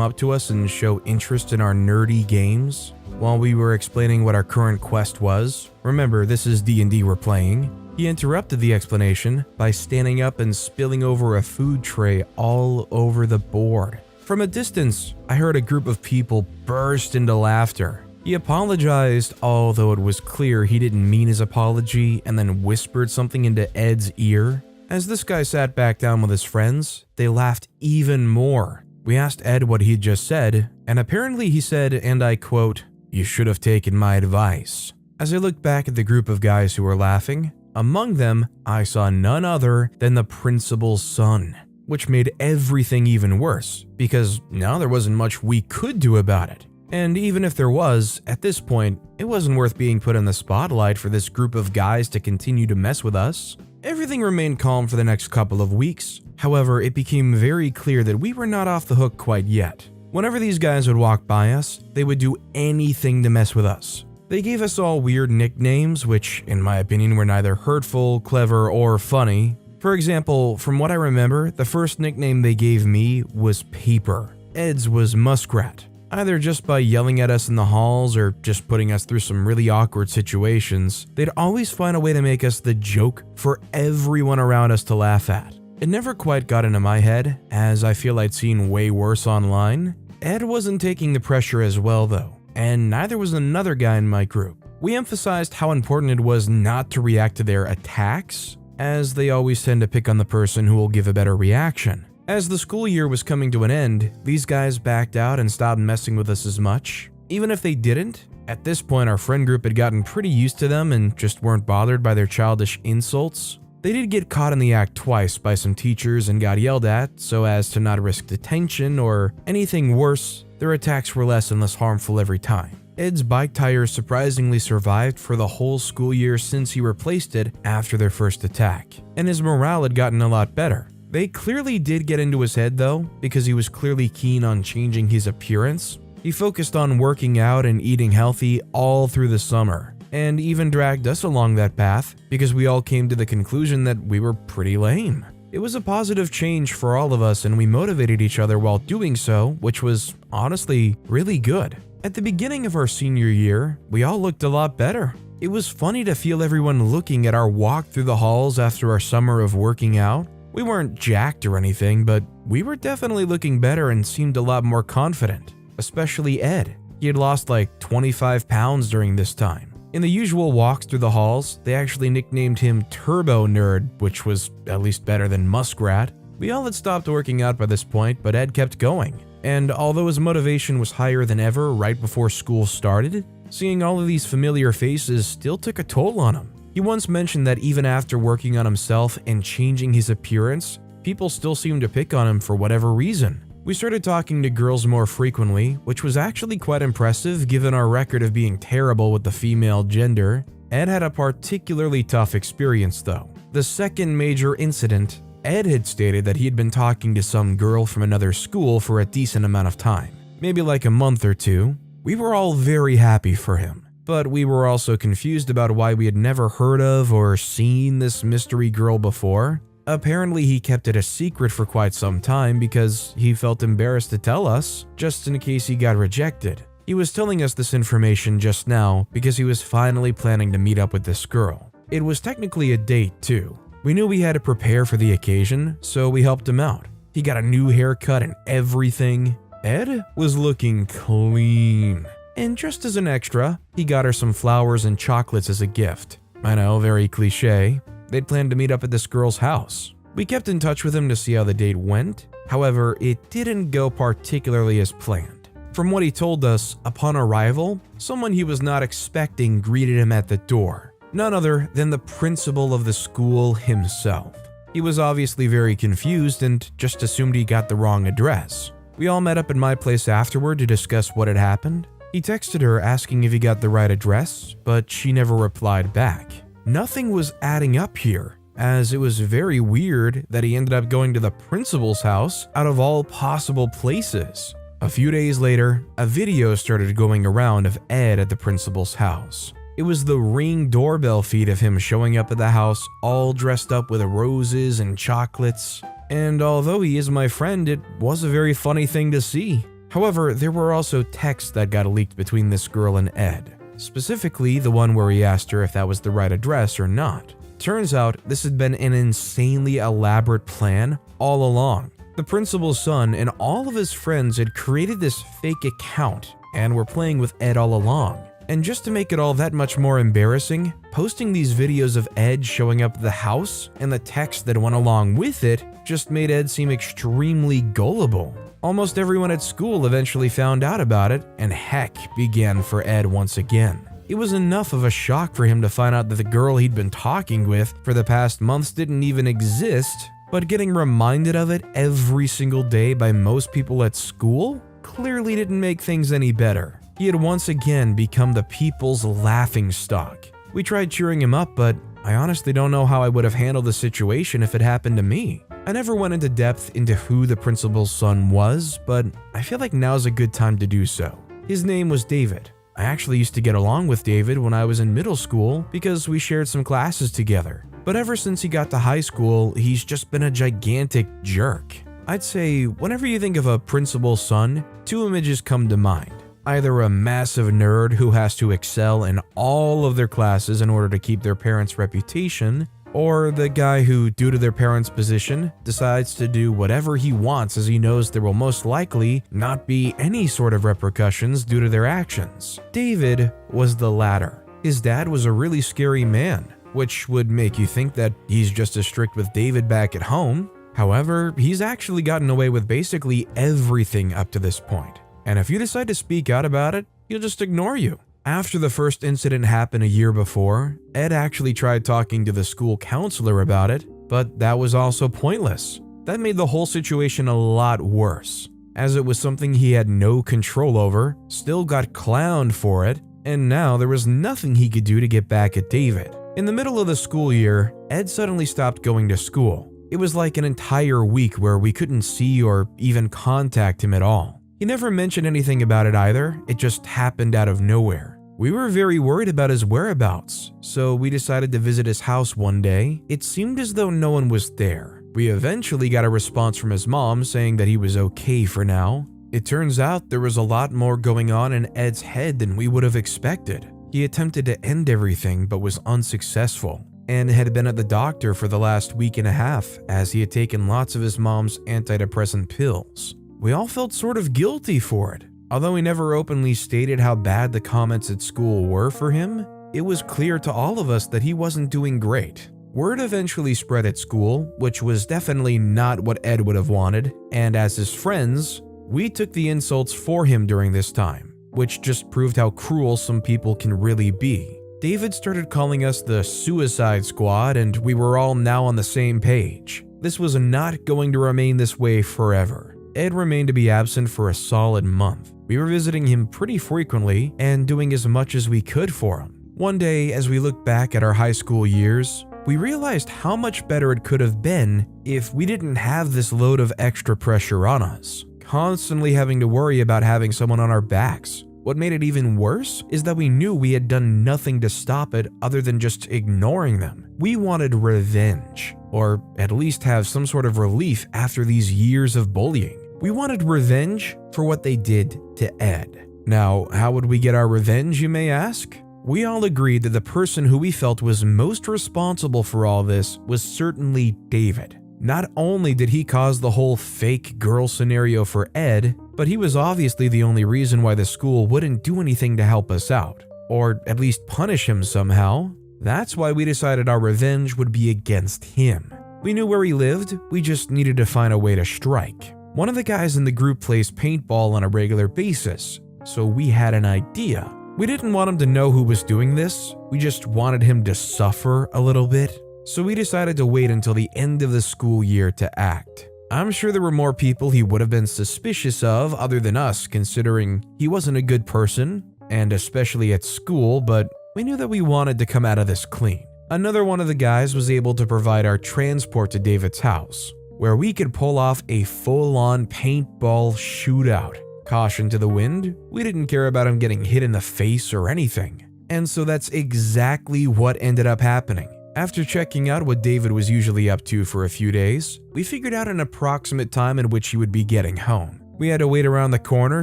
up to us and show interest in our nerdy games. While we were explaining what our current quest was, remember this is D&D we're playing, he interrupted the explanation by standing up and spilling over a food tray all over the board. From a distance, I heard a group of people burst into laughter. He apologized, although it was clear he didn't mean his apology, and then whispered something into Ed's ear. As this guy sat back down with his friends, they laughed even more. We asked Ed what he'd just said, and apparently he said, and I quote, "You should have taken my advice." As I looked back at the group of guys who were laughing, among them, I saw none other than the principal's son, which made everything even worse, because now there wasn't much we could do about it. And even if there was, at this point, it wasn't worth being put in the spotlight for this group of guys to continue to mess with us. Everything remained calm for the next couple of weeks. However, it became very clear that we were not off the hook quite yet. Whenever these guys would walk by us, they would do anything to mess with us. They gave us all weird nicknames, which, in my opinion, were neither hurtful, clever, or funny. For example, from what I remember, the first nickname they gave me was Paper. Ed's was Muskrat. Either just by yelling at us in the halls or just putting us through some really awkward situations, they'd always find a way to make us the joke for everyone around us to laugh at. It never quite got into my head, as I feel I'd seen way worse online. Ed wasn't taking the pressure as well though, and neither was another guy in my group. We emphasized how important it was not to react to their attacks, as they always tend to pick on the person who will give a better reaction. As the school year was coming to an end, these guys backed out and stopped messing with us as much. Even if they didn't, at this point our friend group had gotten pretty used to them and just weren't bothered by their childish insults. They did get caught in the act twice by some teachers and got yelled at, so as to not risk detention or anything worse, their attacks were less and less harmful every time. Ed's bike tire surprisingly survived for the whole school year since he replaced it after their first attack, and his morale had gotten a lot better. They clearly did get into his head though, because he was clearly keen on changing his appearance. He focused on working out and eating healthy all through the summer, and even dragged us along that path because we all came to the conclusion that we were pretty lame. It was a positive change for all of us, and we motivated each other while doing so, which was honestly really good. At the beginning of our senior year, we all looked a lot better. It was funny to feel everyone looking at our walk through the halls after our summer of working out. We weren't jacked or anything, but we were definitely looking better and seemed a lot more confident, especially Ed. He had lost like 25 pounds during this time. In the usual walks through the halls, they actually nicknamed him Turbo Nerd, which was at least better than Muskrat. We all had stopped working out by this point, but Ed kept going. And although his motivation was higher than ever right before school started, seeing all of these familiar faces still took a toll on him. He once mentioned that even after working on himself and changing his appearance, people still seemed to pick on him for whatever reason. We started talking to girls more frequently, which was actually quite impressive given our record of being terrible with the female gender. Ed had a particularly tough experience though. The second major incident, Ed had stated that he had been talking to some girl from another school for a decent amount of time, maybe like a month or two. We were all very happy for him, but we were also confused about why we had never heard of or seen this mystery girl before. Apparently he kept it a secret for quite some time because he felt embarrassed to tell us, just in case he got rejected. He was telling us this information just now because he was finally planning to meet up with this girl. It was technically a date too. We knew we had to prepare for the occasion, so we helped him out. He got a new haircut and everything. Ed was looking clean. And just as an extra, he got her some flowers and chocolates as a gift. I know, very cliche. They'd planned to meet up at this girl's house. We kept in touch with him to see how the date went. However, it didn't go particularly as planned. From what he told us, upon arrival, someone he was not expecting greeted him at the door. None other than the principal of the school himself. He was obviously very confused and just assumed he got the wrong address. We all met up at my place afterward to discuss what had happened. He texted her asking if he got the right address, but she never replied back. Nothing was adding up here, as it was very weird that he ended up going to the principal's house out of all possible places. A few days later, a video started going around of Ed at the principal's house. It was the Ring doorbell feed of him showing up at the house all dressed up with roses and chocolates. And although he is my friend, it was a very funny thing to see. However, there were also texts that got leaked between this girl and Ed. Specifically, the one where he asked her if that was the right address or not. Turns out, this had been an insanely elaborate plan all along. The principal's son and all of his friends had created this fake account and were playing with Ed all along. And just to make it all that much more embarrassing, posting these videos of Ed showing up at the house and the text that went along with it just made Ed seem extremely gullible. Almost everyone at school eventually found out about it, and heck began for Ed once again. It was enough of a shock for him to find out that the girl he'd been talking with for the past months didn't even exist, but getting reminded of it every single day by most people at school clearly didn't make things any better. He had once again become the people's laughingstock. We tried cheering him up, but I honestly don't know how I would have handled the situation if it happened to me. I never went into depth into who the principal's son was, but I feel like now's a good time to do so. His name was David. I actually used to get along with David when I was in middle school because we shared some classes together. But ever since he got to high school, he's just been a gigantic jerk. I'd say whenever you think of a principal's son, two images come to mind. Either a massive nerd who has to excel in all of their classes in order to keep their parents' reputation, or the guy who, due to their parents' position, decides to do whatever he wants as he knows there will most likely not be any sort of repercussions due to their actions. David was the latter. His dad was a really scary man, which would make you think that he's just as strict with David back at home. However, he's actually gotten away with basically everything up to this point. And if you decide to speak out about it, he'll just ignore you. After the first incident happened a year before, Ed actually tried talking to the school counselor about it, but that was also pointless. That made the whole situation a lot worse, as it was something he had no control over, still got clowned for it, and now there was nothing he could do to get back at David. In the middle of the school year, Ed suddenly stopped going to school. It was like an entire week where we couldn't see or even contact him at all. He never mentioned anything about it either, it just happened out of nowhere. We were very worried about his whereabouts, so we decided to visit his house one day. It seemed as though no one was there. We eventually got a response from his mom saying that he was okay for now. It turns out there was a lot more going on in Ed's head than we would have expected. He attempted to end everything but was unsuccessful, and had been at the doctor for the last week and a half as he had taken lots of his mom's antidepressant pills. We all felt sort of guilty for it. Although he never openly stated how bad the comments at school were for him, it was clear to all of us that he wasn't doing great. Word eventually spread at school, which was definitely not what Ed would have wanted, and as his friends, we took the insults for him during this time, which just proved how cruel some people can really be. David started calling us the Suicide Squad, and we were all now on the same page. This was not going to remain this way forever. Ed remained to be absent for a solid month. We were visiting him pretty frequently and doing as much as we could for him. One day, as we looked back at our high school years, we realized how much better it could have been if we didn't have this load of extra pressure on us, constantly having to worry about having someone on our backs. What made it even worse is that we knew we had done nothing to stop it other than just ignoring them. We wanted revenge, or at least have some sort of relief after these years of bullying. We wanted revenge for what they did to Ed. Now, how would we get our revenge, you may ask? We all agreed that the person who we felt was most responsible for all this was certainly David. Not only did he cause the whole fake girl scenario for Ed, but he was obviously the only reason why the school wouldn't do anything to help us out, or at least punish him somehow. That's why we decided our revenge would be against him. We knew where he lived, we just needed to find a way to strike. One of the guys in the group plays paintball on a regular basis, so we had an idea. We didn't want him to know who was doing this, we just wanted him to suffer a little bit. So we decided to wait until the end of the school year to act. I'm sure there were more people he would have been suspicious of other than us, considering he wasn't a good person, and especially at school, but we knew that we wanted to come out of this clean. Another one of the guys was able to provide our transport to David's house, where we could pull off a full-on paintball shootout. Caution to the wind, we didn't care about him getting hit in the face or anything. And so that's exactly what ended up happening. After checking out what David was usually up to for a few days, we figured out an approximate time in which he would be getting home. We had to wait around the corner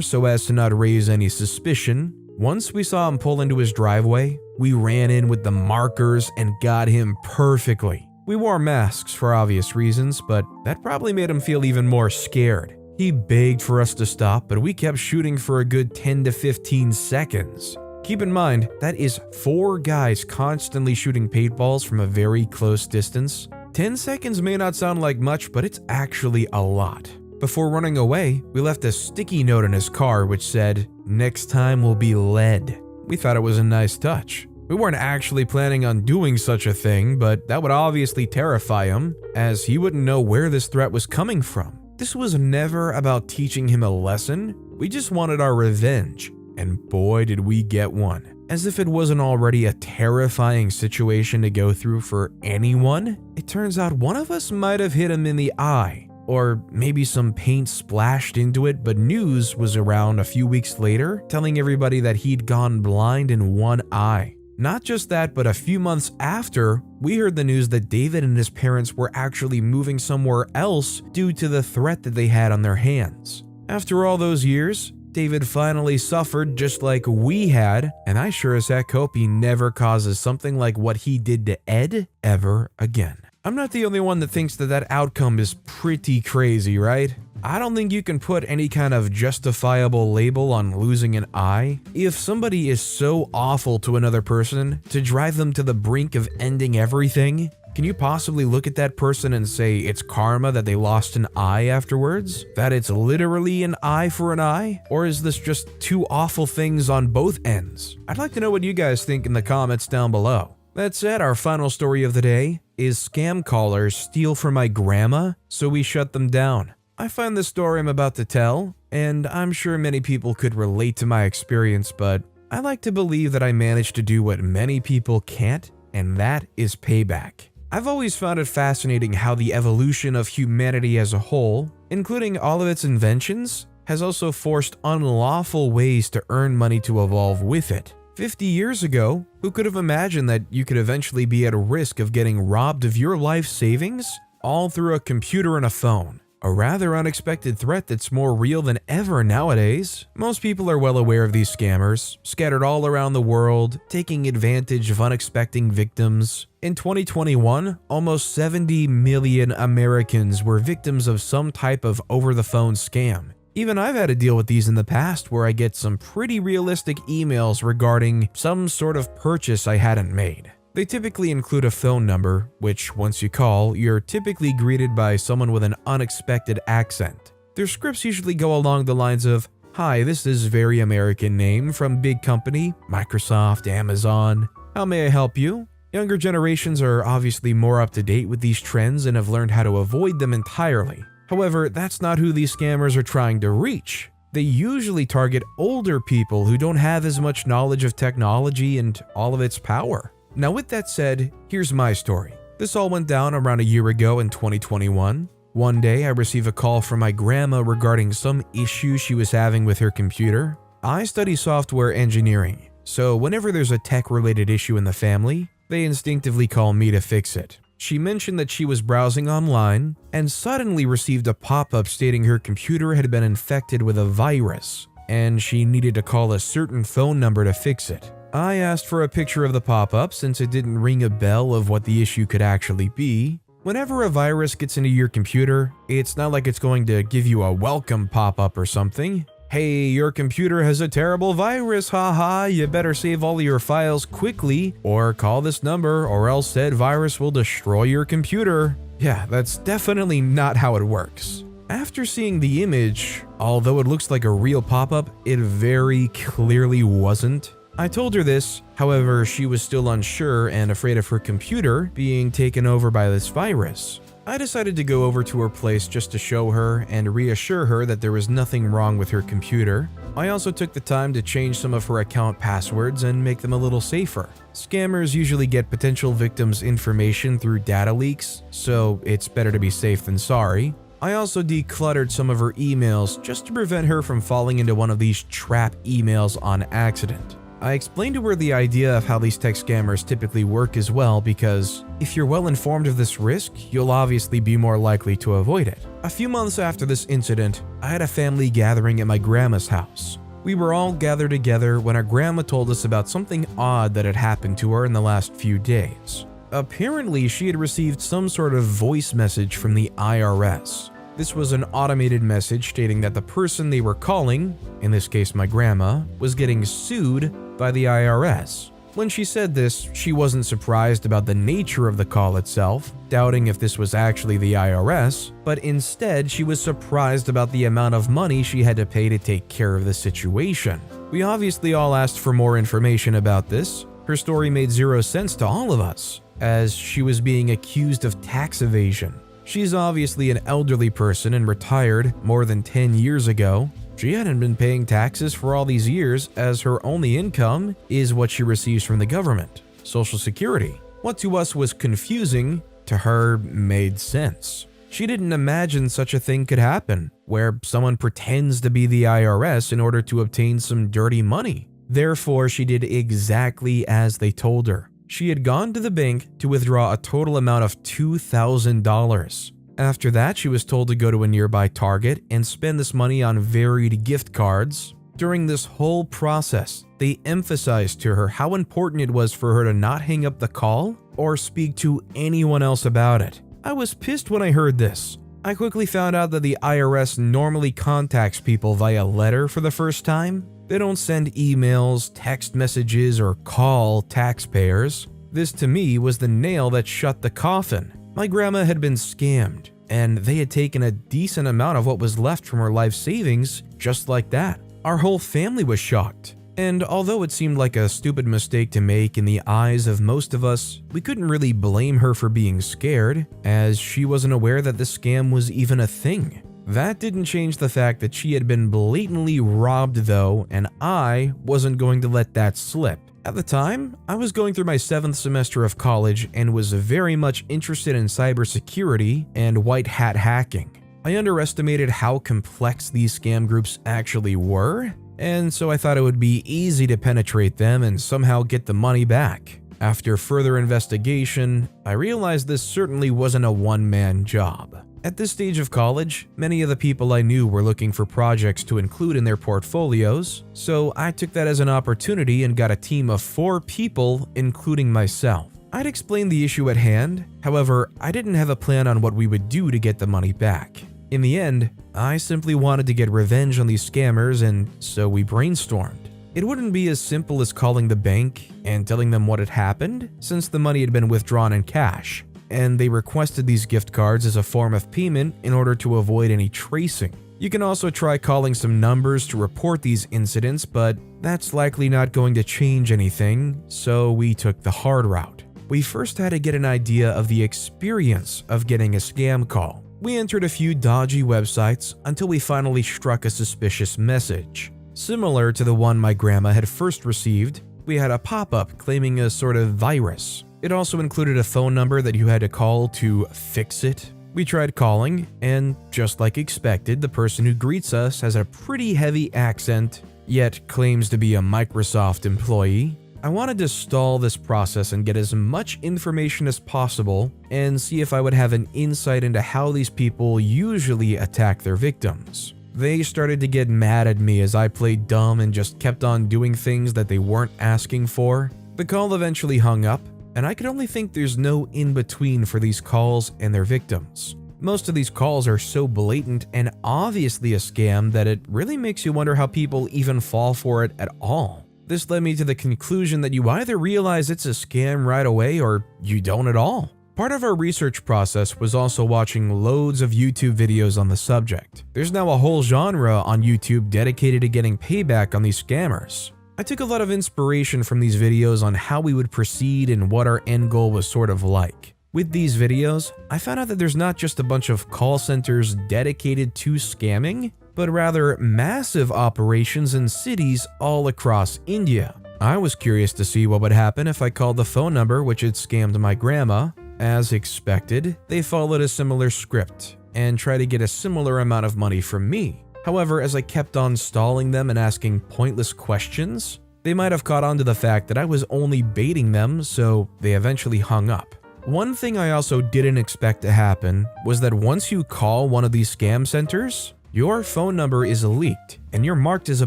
so as to not raise any suspicion. Once we saw him pull into his driveway, we ran in with the markers and got him perfectly. We wore masks for obvious reasons, but that probably made him feel even more scared. He begged for us to stop, but we kept shooting for a good 10 to 15 seconds. Keep in mind, that is 4 guys constantly shooting paintballs from a very close distance. 10 seconds may not sound like much, but it's actually a lot. Before running away, we left a sticky note in his car which said, "Next time will be lead." We thought it was a nice touch. We weren't actually planning on doing such a thing, but that would obviously terrify him, as he wouldn't know where this threat was coming from. This was never about teaching him a lesson, we just wanted our revenge, and boy did we get one. As if it wasn't already a terrifying situation to go through for anyone, it turns out one of us might have hit him in the eye, or maybe some paint splashed into it, but news was around a few weeks later telling everybody that he'd gone blind in one eye. Not just that, but a few months after, we heard the news that David and his parents were actually moving somewhere else due to the threat that they had on their hands. After all those years, David finally suffered just like we had, and I sure as heck hope he never causes something like what he did to Ed ever again. I'm not the only one that thinks that that outcome is pretty crazy, right? I don't think you can put any kind of justifiable label on losing an eye. If somebody is so awful to another person to drive them to the brink of ending everything, can you possibly look at that person and say it's karma that they lost an eye afterwards? That it's literally an eye for an eye? Or is this just two awful things on both ends? I'd like to know what you guys think in the comments down below. That said, our final story of the day is scam callers steal from my grandma, so we shut them down. I find the story I'm about to tell, and I'm sure many people could relate to my experience, but I like to believe that I managed to do what many people can't, and that is payback. I've always found it fascinating how the evolution of humanity as a whole, including all of its inventions, has also forced unlawful ways to earn money to evolve with it. 50 years ago, who could have imagined that you could eventually be at a risk of getting robbed of your life savings, all through a computer and a phone? A rather unexpected threat that's more real than ever nowadays. Most people are well aware of these scammers, scattered all around the world, taking advantage of unexpected victims. In 2021, almost 70 million Americans were victims of some type of over-the-phone scam. Even I've had to deal with these in the past, where I get some pretty realistic emails regarding some sort of purchase I hadn't made. They typically include a phone number, which once you call, you're typically greeted by someone with an unexpected accent. Their scripts usually go along the lines of, "Hi, this is very American name from big company, Microsoft, Amazon. How may I help you?" Younger generations are obviously more up to date with these trends and have learned how to avoid them entirely. However, that's not who these scammers are trying to reach. They usually target older people who don't have as much knowledge of technology and all of its power. Now with that said, here's my story. This all went down around a year ago in 2021. One day I received a call from my grandma regarding some issue she was having with her computer. I study software engineering, so whenever there's a tech-related issue in the family, they instinctively call me to fix it. She mentioned that she was browsing online and suddenly received a pop-up stating her computer had been infected with a virus and she needed to call a certain phone number to fix it. I asked for a picture of the pop-up since it didn't ring a bell of what the issue could actually be. Whenever a virus gets into your computer, it's not like it's going to give you a welcome pop-up or something. Hey, your computer has a terrible virus, haha, you better save all of your files quickly or call this number or else said virus will destroy your computer. Yeah, that's definitely not how it works. After seeing the image, although it looks like a real pop-up, it very clearly wasn't. I told her this, however, she was still unsure and afraid of her computer being taken over by this virus. I decided to go over to her place just to show her and reassure her that there was nothing wrong with her computer. I also took the time to change some of her account passwords and make them a little safer. Scammers usually get potential victims' information through data leaks, so it's better to be safe than sorry. I also decluttered some of her emails just to prevent her from falling into one of these trap emails on accident. I explained to her the idea of how these tech scammers typically work as well because if you're well informed of this risk, you'll obviously be more likely to avoid it. A few months after this incident, I had a family gathering at my grandma's house. We were all gathered together when our grandma told us about something odd that had happened to her in the last few days. Apparently, she had received some sort of voice message from the IRS. This was an automated message stating that the person they were calling, in this case my grandma, was getting sued by the IRS. When she said this, she wasn't surprised about the nature of the call itself, doubting if this was actually the IRS, but instead she was surprised about the amount of money she had to pay to take care of the situation. We obviously all asked for more information about this. Her story made zero sense to all of us, as she was being accused of tax evasion. She's obviously an elderly person and retired more than 10 years ago. She hadn't been paying taxes for all these years as her only income is what she receives from the government, Social Security. What to us was confusing, to her made sense. She didn't imagine such a thing could happen, where someone pretends to be the IRS in order to obtain some dirty money. Therefore, she did exactly as they told her. She had gone to the bank to withdraw a total amount of $2,000. After that, she was told to go to a nearby Target and spend this money on varied gift cards. During this whole process, they emphasized to her how important it was for her to not hang up the call or speak to anyone else about it. I was pissed when I heard this. I quickly found out that the IRS normally contacts people via letter for the first time. They don't send emails, text messages, or call taxpayers. This to me was the nail that shut the coffin. My grandma had been scammed, and they had taken a decent amount of what was left from her life savings just like that. Our whole family was shocked. And although it seemed like a stupid mistake to make in the eyes of most of us, we couldn't really blame her for being scared, as she wasn't aware that the scam was even a thing. That didn't change the fact that she had been blatantly robbed though, and I wasn't going to let that slip. At the time, I was going through my 7th semester of college and was very much interested in cybersecurity and white hat hacking. I underestimated how complex these scam groups actually were, and so I thought it would be easy to penetrate them and somehow get the money back. After further investigation, I realized this certainly wasn't a one-man job. At this stage of college, many of the people I knew were looking for projects to include in their portfolios, so I took that as an opportunity and got a team of 4 people, including myself. I'd explained the issue at hand, however, I didn't have a plan on what we would do to get the money back. In the end, I simply wanted to get revenge on these scammers, and so we brainstormed. It wouldn't be as simple as calling the bank and telling them what had happened, since the money had been withdrawn in cash, and they requested these gift cards as a form of payment in order to avoid any tracing. You can also try calling some numbers to report these incidents, but that's likely not going to change anything, so we took the hard route. We first had to get an idea of the experience of getting a scam call. We entered a few dodgy websites until we finally struck a suspicious message. Similar to the one my grandma had first received, we had a pop-up claiming a sort of virus. It also included a phone number that you had to call to fix it. We tried calling, and just like expected, the person who greets us has a pretty heavy accent, yet claims to be a Microsoft employee. I wanted to stall this process and get as much information as possible and see if I would have an insight into how these people usually attack their victims. They started to get mad at me as I played dumb and just kept on doing things that they weren't asking for. The call eventually hung up, and I could only think there's no in-between for these calls and their victims. Most of these calls are so blatant and obviously a scam that it really makes you wonder how people even fall for it at all. This led me to the conclusion that you either realize it's a scam right away or you don't at all. Part of our research process was also watching loads of YouTube videos on the subject. There's now a whole genre on YouTube dedicated to getting payback on these scammers. I took a lot of inspiration from these videos on how we would proceed and what our end goal was sort of like. With these videos, I found out that there's not just a bunch of call centers dedicated to scamming, but rather massive operations in cities all across India. I was curious to see what would happen if I called the phone number which had scammed my grandma. As expected, they followed a similar script and tried to get a similar amount of money from me. However, as I kept on stalling them and asking pointless questions, they might have caught on to the fact that I was only baiting them, so they eventually hung up. One thing I also didn't expect to happen was that once you call one of these scam centers, your phone number is leaked and you're marked as a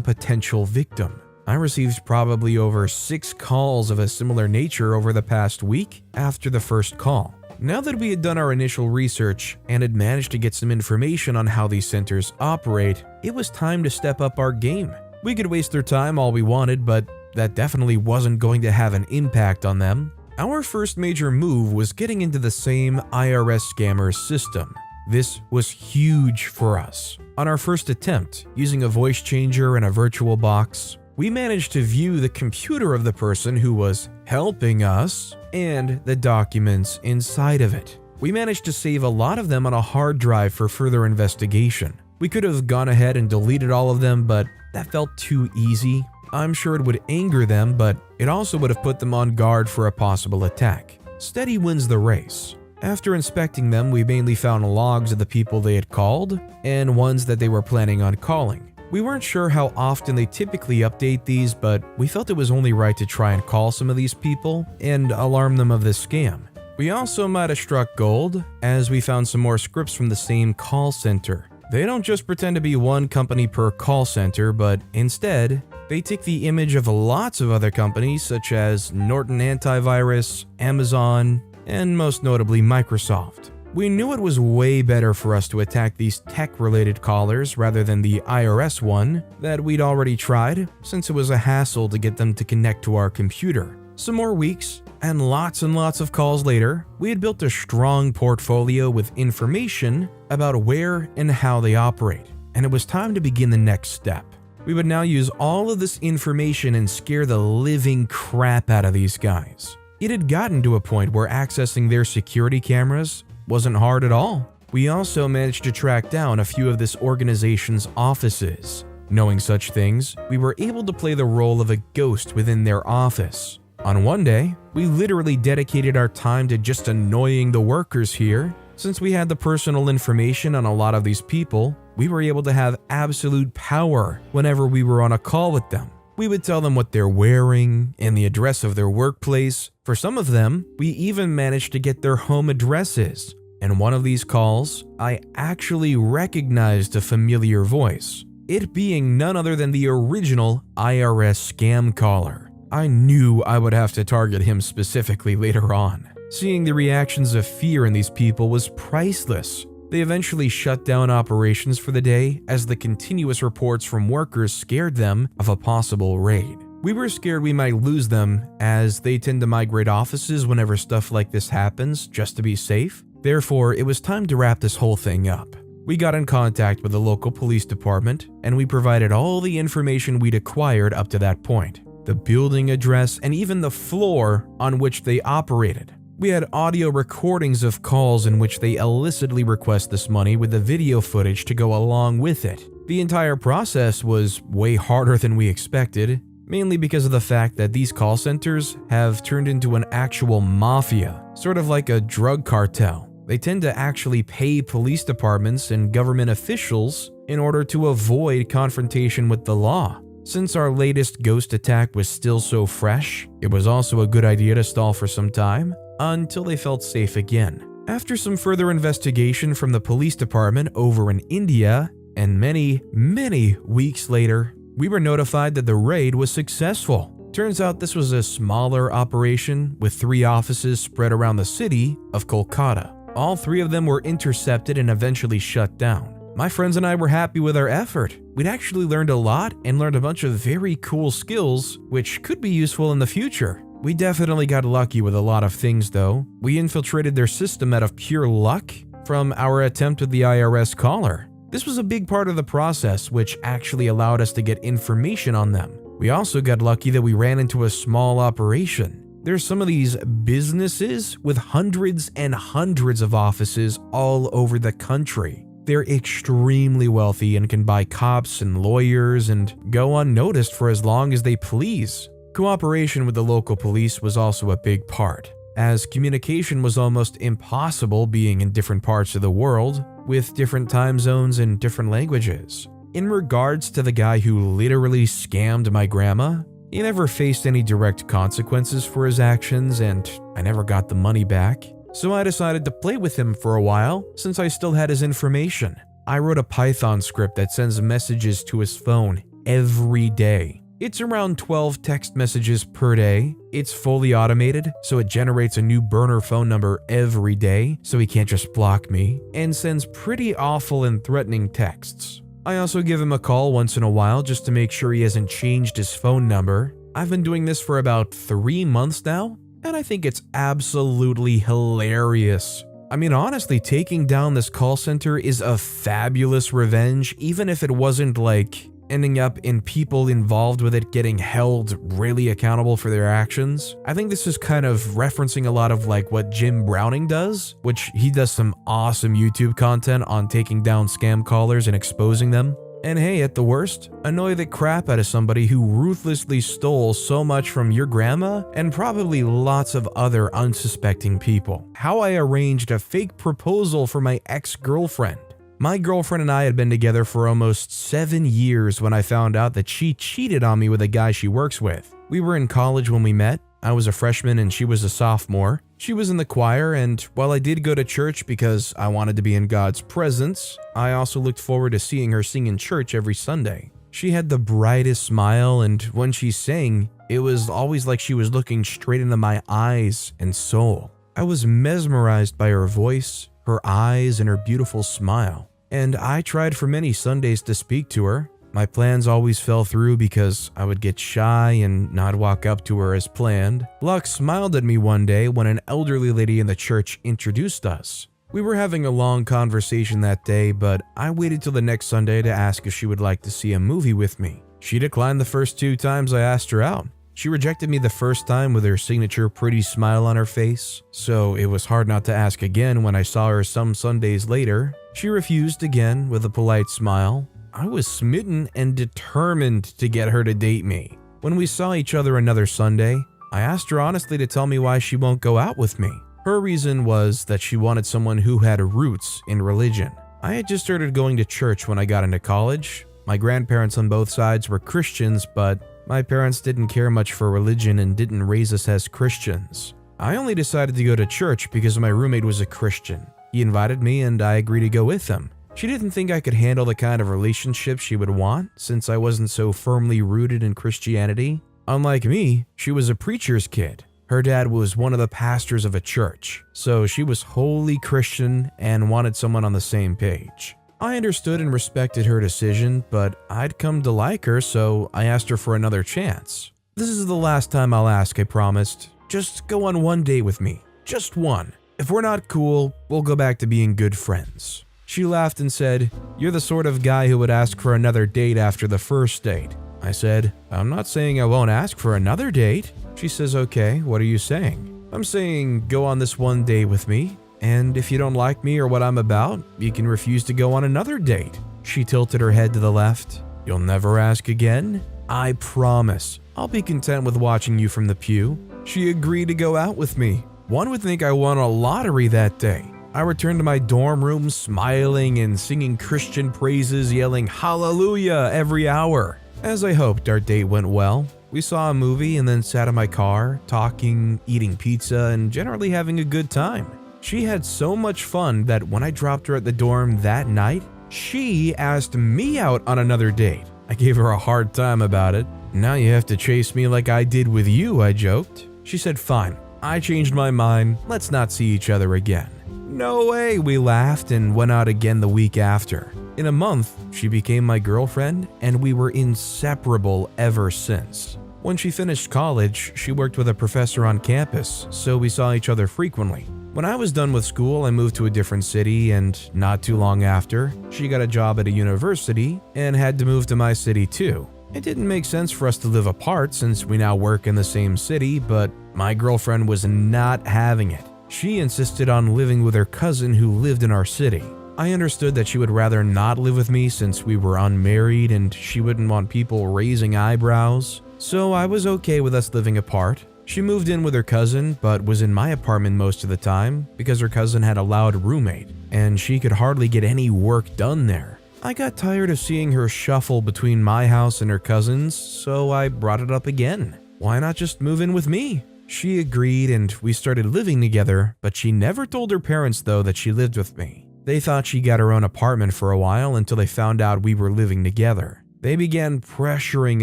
potential victim. I received probably over 6 calls of a similar nature over the past week after the first call. Now that we had done our initial research and had managed to get some information on how these centers operate, it was time to step up our game. We could waste their time all we wanted, but that definitely wasn't going to have an impact on them. Our first major move was getting into the same IRS scammers system. This was huge for us. On our first attempt, using a voice changer and a virtual box, we managed to view the computer of the person who was helping us and the documents inside of it. We managed to save a lot of them on a hard drive for further investigation. We could have gone ahead and deleted all of them, but that felt too easy. I'm sure it would anger them, but it also would have put them on guard for a possible attack. Steady wins the race. After inspecting them, we mainly found logs of the people they had called and ones that they were planning on calling. We weren't sure how often they typically update these, but we felt it was only right to try and call some of these people and alarm them of this scam. We also might have struck gold, as we found some more scripts from the same call center. They don't just pretend to be one company per call center, but instead, they take the image of lots of other companies such as Norton Antivirus, Amazon, and most notably Microsoft. We knew it was way better for us to attack these tech-related callers rather than the IRS one that we'd already tried, since it was a hassle to get them to connect to our computer. Some more weeks, and lots of calls later, we had built a strong portfolio with information about where and how they operate, and it was time to begin the next step. We would now use all of this information and scare the living crap out of these guys. It had gotten to a point where accessing their security cameras wasn't hard at all. We also managed to track down a few of this organization's offices. Knowing such things, we were able to play the role of a ghost within their office. On one day, we literally dedicated our time to just annoying the workers here. Since we had the personal information on a lot of these people, we were able to have absolute power whenever we were on a call with them. We would tell them what they're wearing and the address of their workplace. For some of them, we even managed to get their home addresses. In one of these calls, I actually recognized a familiar voice, it being none other than the original IRS scam caller. I knew I would have to target him specifically later on. Seeing the reactions of fear in these people was priceless. They eventually shut down operations for the day as the continuous reports from workers scared them of a possible raid. We were scared we might lose them, as they tend to migrate offices whenever stuff like this happens just to be safe. Therefore, it was time to wrap this whole thing up. We got in contact with the local police department, and we provided all the information we'd acquired up to that point. The building address and even the floor on which they operated. We had audio recordings of calls in which they illicitly request this money with the video footage to go along with it. The entire process was way harder than we expected, mainly because of the fact that these call centers have turned into an actual mafia, sort of like a drug cartel. They tend to actually pay police departments and government officials in order to avoid confrontation with the law. Since our latest ghost attack was still so fresh, it was also a good idea to stall for some time until they felt safe again. After some further investigation from the police department over in India, and many weeks later, we were notified that the raid was successful. Turns out this was a smaller operation with 3 offices spread around the city of Kolkata. All 3 of them were intercepted and eventually shut down. My friends and I were happy with our effort. We'd actually learned a lot and learned a bunch of very cool skills which could be useful in the future. We definitely got lucky with a lot of things though. We infiltrated their system out of pure luck from our attempt with the IRS caller. This was a big part of the process which actually allowed us to get information on them. We also got lucky that we ran into a small operation. There's some of these businesses with hundreds and hundreds of offices all over the country. They're extremely wealthy and can buy cops and lawyers and go unnoticed for as long as they please. Cooperation with the local police was also a big part, as communication was almost impossible being in different parts of the world with different time zones and different languages. In regards to the guy who literally scammed my grandma, he never faced any direct consequences for his actions and I never got the money back. So I decided to play with him for a while since I still had his information. I wrote a Python script that sends messages to his phone every day. It's around 12 text messages per day. It's fully automated, so it generates a new burner phone number every day so he can't just block me, and sends pretty awful and threatening texts. I also give him a call once in a while just to make sure he hasn't changed his phone number. I've been doing this for about 3 months now, and I think it's absolutely hilarious. I mean, honestly, taking down this call center is a fabulous revenge, even if it wasn't like ending up in people involved with it getting held really accountable for their actions. I think this is kind of referencing a lot of like what Jim Browning does, which he does some awesome YouTube content on taking down scam callers and exposing them. And hey, at the worst, annoy the crap out of somebody who ruthlessly stole so much from your grandma and probably lots of other unsuspecting people. How I arranged a fake proposal for my ex-girlfriend. My girlfriend and I had been together for almost 7 years when I found out that she cheated on me with a guy she works with. We were in college when we met. I was a freshman and she was a sophomore. She was in the choir, and while I did go to church because I wanted to be in God's presence, I also looked forward to seeing her sing in church every Sunday. She had the brightest smile, and when she sang, it was always like she was looking straight into my eyes and soul. I was mesmerized by her voice, her eyes, and her beautiful smile. And I tried for many Sundays to speak to her. My plans always fell through because I would get shy and not walk up to her as planned. Luck smiled at me one day when an elderly lady in the church introduced us. We were having a long conversation that day, but I waited till the next Sunday to ask if she would like to see a movie with me. She declined the first 2 times I asked her out. She rejected me the first time with her signature pretty smile on her face, so it was hard not to ask again when I saw her some Sundays later. She refused again with a polite smile. I was smitten and determined to get her to date me. When we saw each other another Sunday, I asked her honestly to tell me why she won't go out with me. Her reason was that she wanted someone who had roots in religion. I had just started going to church when I got into college. My grandparents on both sides were Christians, but my parents didn't care much for religion and didn't raise us as Christians. I only decided to go to church because my roommate was a Christian. He invited me and I agreed to go with him. She didn't think I could handle the kind of relationship she would want since I wasn't so firmly rooted in Christianity. Unlike me, she was a preacher's kid. Her dad was one of the pastors of a church, so she was wholly Christian and wanted someone on the same page. I understood and respected her decision, but I'd come to like her, so I asked her for another chance. This is the last time I'll ask, I promised. Just go on one date with me. Just one. If we're not cool, we'll go back to being good friends. She laughed and said, "You're the sort of guy who would ask for another date after the first date." I said, "I'm not saying I won't ask for another date." She says, "Okay, what are you saying?" I'm saying go on this one date with me, and if you don't like me or what I'm about, you can refuse to go on another date. She tilted her head to the left. You'll never ask again? I promise. I'll be content with watching you from the pew. She agreed to go out with me. One would think I won a lottery that day. I returned to my dorm room smiling and singing Christian praises, yelling hallelujah every hour. As I hoped, our date went well. We saw a movie and then sat in my car, talking, eating pizza, and generally having a good time. She had so much fun that when I dropped her at the dorm that night, she asked me out on another date. I gave her a hard time about it. Now you have to chase me like I did with you, I joked. She said fine. I changed my mind. Let's not see each other again. No way, we laughed and went out again the week after. In a month, she became my girlfriend and we were inseparable ever since. When she finished college, she worked with a professor on campus, so we saw each other frequently. When I was done with school, I moved to a different city, and not too long after, she got a job at a university and had to move to my city too. It didn't make sense for us to live apart since we now work in the same city, but my girlfriend was not having it. She insisted on living with her cousin who lived in our city. I understood that she would rather not live with me since we were unmarried and she wouldn't want people raising eyebrows, so I was okay with us living apart. She moved in with her cousin, but was in my apartment most of the time because her cousin had a loud roommate, and she could hardly get any work done there. I got tired of seeing her shuffle between my house and her cousin's, so I brought it up again. Why not just move in with me? She agreed and we started living together, but she never told her parents though that she lived with me. They thought she got her own apartment for a while until they found out we were living together. They began pressuring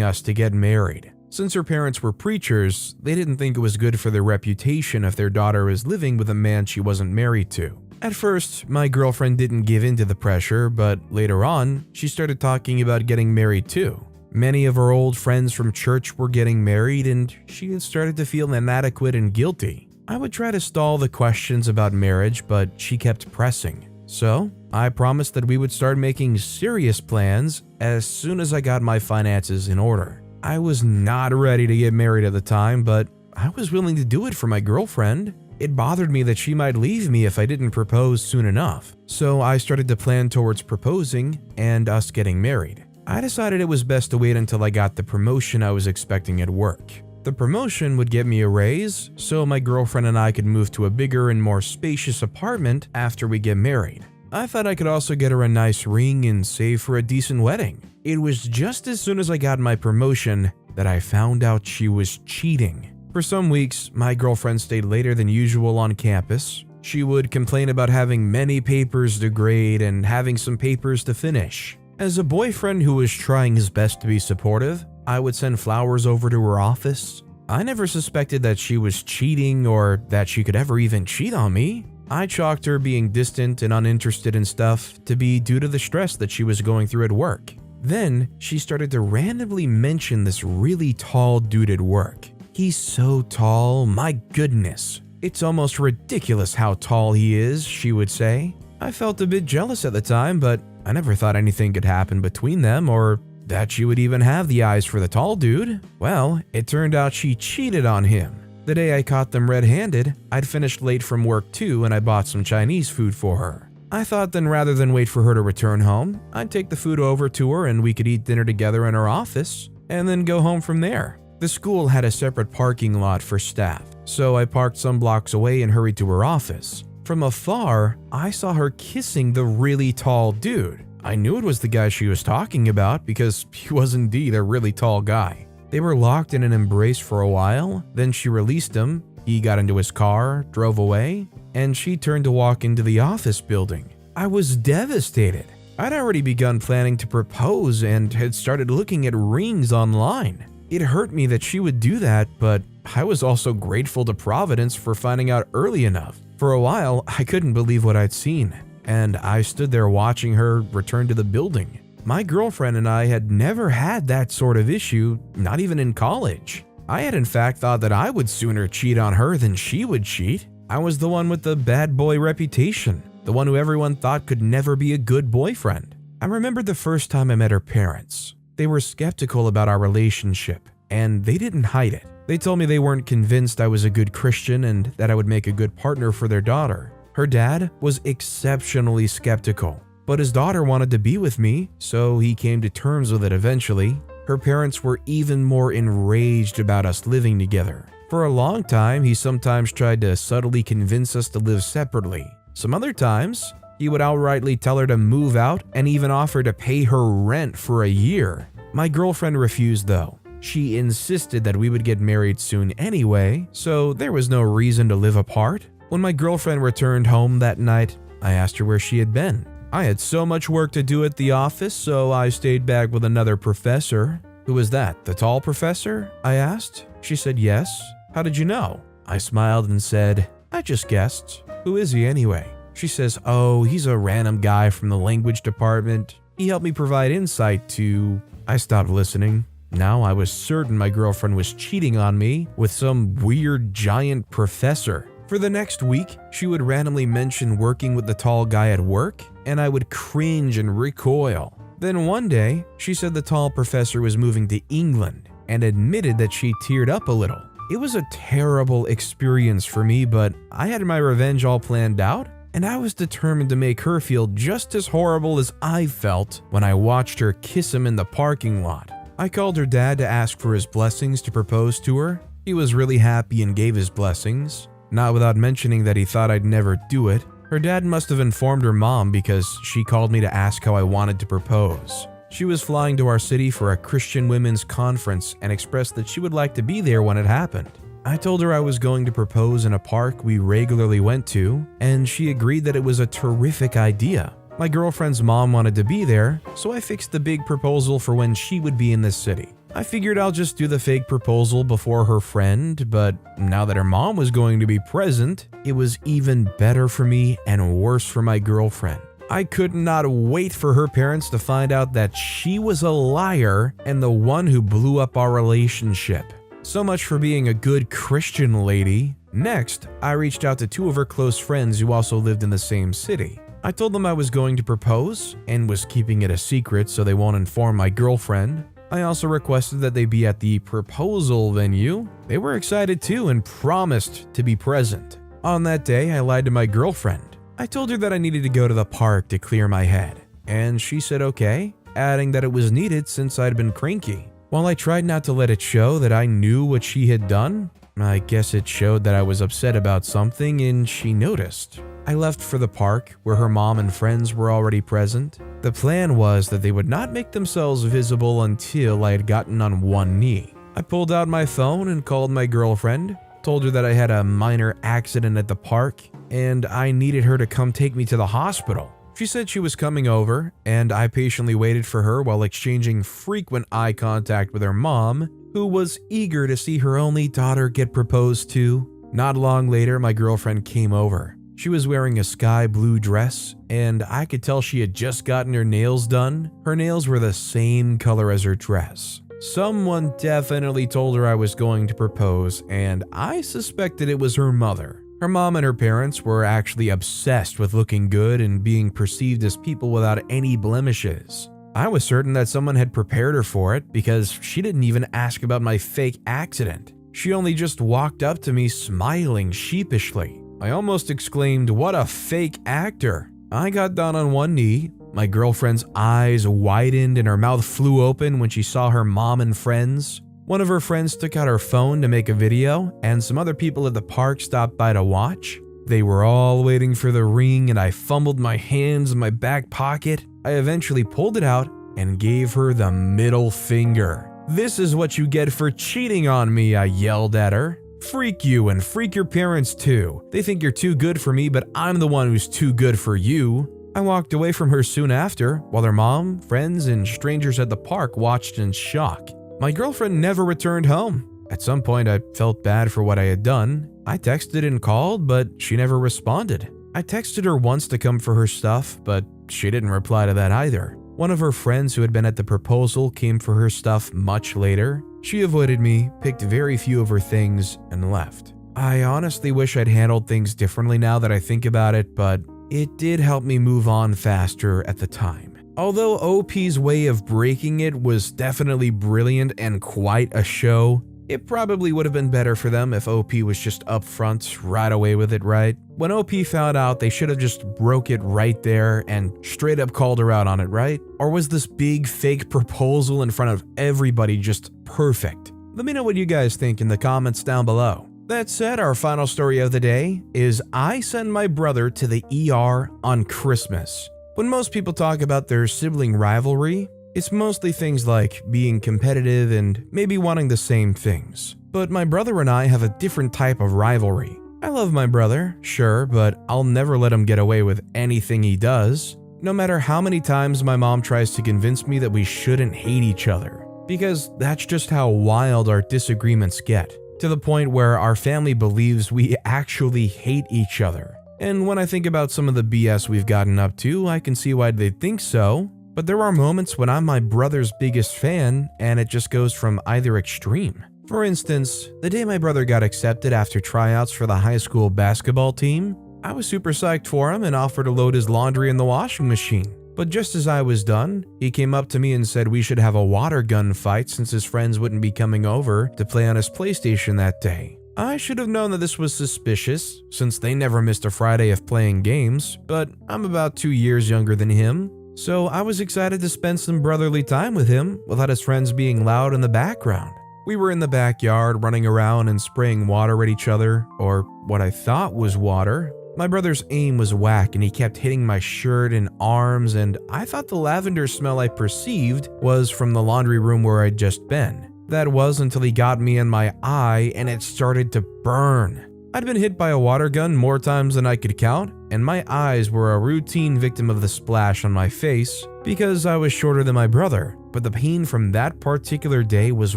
us to get married. Since her parents were preachers, they didn't think it was good for their reputation if their daughter was living with a man she wasn't married to. At first, my girlfriend didn't give in to the pressure, but later on, she started talking about getting married too. Many of her old friends from church were getting married and she had started to feel inadequate and guilty. I would try to stall the questions about marriage, but she kept pressing. So, I promised that we would start making serious plans as soon as I got my finances in order. I was not ready to get married at the time, but I was willing to do it for my girlfriend. It bothered me that she might leave me if I didn't propose soon enough, so I started to plan towards proposing and us getting married. I decided it was best to wait until I got the promotion I was expecting at work. The promotion would get me a raise, so my girlfriend and I could move to a bigger and more spacious apartment after we get married. I thought I could also get her a nice ring and save for a decent wedding. It was just as soon as I got my promotion that I found out she was cheating. For some weeks, my girlfriend stayed later than usual on campus. She would complain about having many papers to grade and having some papers to finish. As a boyfriend who was trying his best to be supportive, I would send flowers over to her office. I never suspected that she was cheating or that she could ever even cheat on me. I chalked her being distant and uninterested in stuff to be due to the stress that she was going through at work. Then, she started to randomly mention this really tall dude at work. He's so tall, my goodness. It's almost ridiculous how tall he is, she would say. I felt a bit jealous at the time, but I never thought anything could happen between them or that she would even have the eyes for the tall dude. Well, it turned out she cheated on him. The day I caught them red-handed, I'd finished late from work too and I bought some Chinese food for her. I thought then rather than wait for her to return home, I'd take the food over to her and we could eat dinner together in her office and then go home from there. The school had a separate parking lot for staff, so I parked some blocks away and hurried to her office. From afar, I saw her kissing the really tall dude. I knew it was the guy she was talking about because he was indeed a really tall guy. They were locked in an embrace for a while, then she released him, he got into his car, drove away, and she turned to walk into the office building. I was devastated. I'd already begun planning to propose and had started looking at rings online. It hurt me that she would do that, but I was also grateful to Providence for finding out early enough. For a while, I couldn't believe what I'd seen, and I stood there watching her return to the building. My girlfriend and I had never had that sort of issue, not even in college. I had in fact thought that I would sooner cheat on her than she would cheat. I was the one with the bad boy reputation, the one who everyone thought could never be a good boyfriend. I remembered the first time I met her parents. They were skeptical about our relationship, and they didn't hide it. They told me they weren't convinced I was a good Christian and that I would make a good partner for their daughter. Her dad was exceptionally skeptical, but his daughter wanted to be with me, so he came to terms with it eventually. Her parents were even more enraged about us living together. For a long time, he sometimes tried to subtly convince us to live separately. Some other times, he would outrightly tell her to move out and even offer to pay her rent for a year. My girlfriend refused though. She insisted that we would get married soon anyway, so there was no reason to live apart. When my girlfriend returned home that night, I asked her where she had been. I had so much work to do at the office, so I stayed back with another professor. Who was that, the tall professor? I asked. She said yes. How did you know? I smiled and said, I just guessed. Who is he anyway? She says, oh, he's a random guy from the language department. He helped me provide insight to... I stopped listening. Now I was certain my girlfriend was cheating on me with some weird giant professor. For the next week, she would randomly mention working with the tall guy at work, and I would cringe and recoil. Then one day, she said the tall professor was moving to England and admitted that she teared up a little. It was a terrible experience for me, but I had my revenge all planned out, and I was determined to make her feel just as horrible as I felt when I watched her kiss him in the parking lot. I called her dad to ask for his blessings to propose to her. He was really happy and gave his blessings, not without mentioning that he thought I'd never do it. Her dad must have informed her mom because she called me to ask how I wanted to propose. She was flying to our city for a Christian women's conference and expressed that she would like to be there when it happened. I told her I was going to propose in a park we regularly went to, and she agreed that it was a terrific idea. My girlfriend's mom wanted to be there, so I fixed the big proposal for when she would be in the city. I figured I'll just do the fake proposal before her friend, but now that her mom was going to be present, it was even better for me and worse for my girlfriend. I could not wait for her parents to find out that she was a liar and the one who blew up our relationship. So much for being a good Christian lady. Next, I reached out to two of her close friends who also lived in the same city. I told them I was going to propose and was keeping it a secret so they won't inform my girlfriend. I also requested that they be at the proposal venue. They were excited too and promised to be present. On that day, I lied to my girlfriend. I told her that I needed to go to the park to clear my head, and she said okay, adding that it was needed since I'd been cranky. While I tried not to let it show that I knew what she had done, I guess it showed that I was upset about something and she noticed. I left for the park, where her mom and friends were already present. The plan was that they would not make themselves visible until I had gotten on one knee. I pulled out my phone and called my girlfriend, told her that I had a minor accident at the park, and I needed her to come take me to the hospital. She said she was coming over, and I patiently waited for her while exchanging frequent eye contact with her mom, who was eager to see her only daughter get proposed to. Not long later, my girlfriend came over. She was wearing a sky blue dress, and I could tell she had just gotten her nails done. Her nails were the same color as her dress. Someone definitely told her I was going to propose, and I suspected it was her mother. Her mom and her parents were actually obsessed with looking good and being perceived as people without any blemishes. I was certain that someone had prepared her for it because she didn't even ask about my fake accident. She only just walked up to me smiling sheepishly. I almost exclaimed, "What a fake actor." I got down on one knee. My girlfriend's eyes widened and her mouth flew open when she saw her mom and friends. One of her friends took out her phone to make a video, and some other people at the park stopped by to watch. They were all waiting for the ring, and I fumbled my hands in my back pocket. I eventually pulled it out and gave her the middle finger. "This is what you get for cheating on me," I yelled at her. "Freak you and freak your parents too. They think you're too good for me, but I'm the one who's too good for you." I walked away from her soon after, while her mom, friends, and strangers at the park watched in shock. My girlfriend never returned home. At some point, I felt bad for what I had done. I texted and called, but she never responded. I texted her once to come for her stuff, but she didn't reply to that either. One of her friends who had been at the proposal came for her stuff much later. She avoided me, picked very few of her things, and left. I honestly wish I'd handled things differently now that I think about it, but it did help me move on faster at the time. Although OP's way of breaking it was definitely brilliant and quite a show, It probably would have been better for them if OP was just upfront right away with it, right? When OP found out, they should have just broke it right there and straight up called her out on it, right? Or was this big fake proposal in front of everybody just perfect? Let me know what you guys think in the comments down below. That said, our final story of the day is I sent my brother to the ER on Christmas. When most people talk about their sibling rivalry, it's mostly things like being competitive and maybe wanting the same things. But my brother and I have a different type of rivalry. I love my brother, sure, but I'll never let him get away with anything he does, no matter how many times my mom tries to convince me that we shouldn't hate each other. Because that's just how wild our disagreements get, to the point where our family believes we actually hate each other. And when I think about some of the BS we've gotten up to, I can see why they think so. But there are moments when I'm my brother's biggest fan and it just goes from either extreme. For instance, the day my brother got accepted after tryouts for the high school basketball team, I was super psyched for him and offered to load his laundry in the washing machine. But just as I was done, he came up to me and said we should have a water gun fight since his friends wouldn't be coming over to play on his PlayStation that day. I should have known that this was suspicious since they never missed a Friday of playing games, but I'm about 2 years younger than him. So I was excited to spend some brotherly time with him without his friends being loud in the background. We were in the backyard running around and spraying water at each other, or what I thought was water. My brother's aim was whack and he kept hitting my shirt and arms, and I thought the lavender smell I perceived was from the laundry room where I'd just been. That was until he got me in my eye and it started to burn. I'd been hit by a water gun more times than I could count, and my eyes were a routine victim of the splash on my face because I was shorter than my brother, but the pain from that particular day was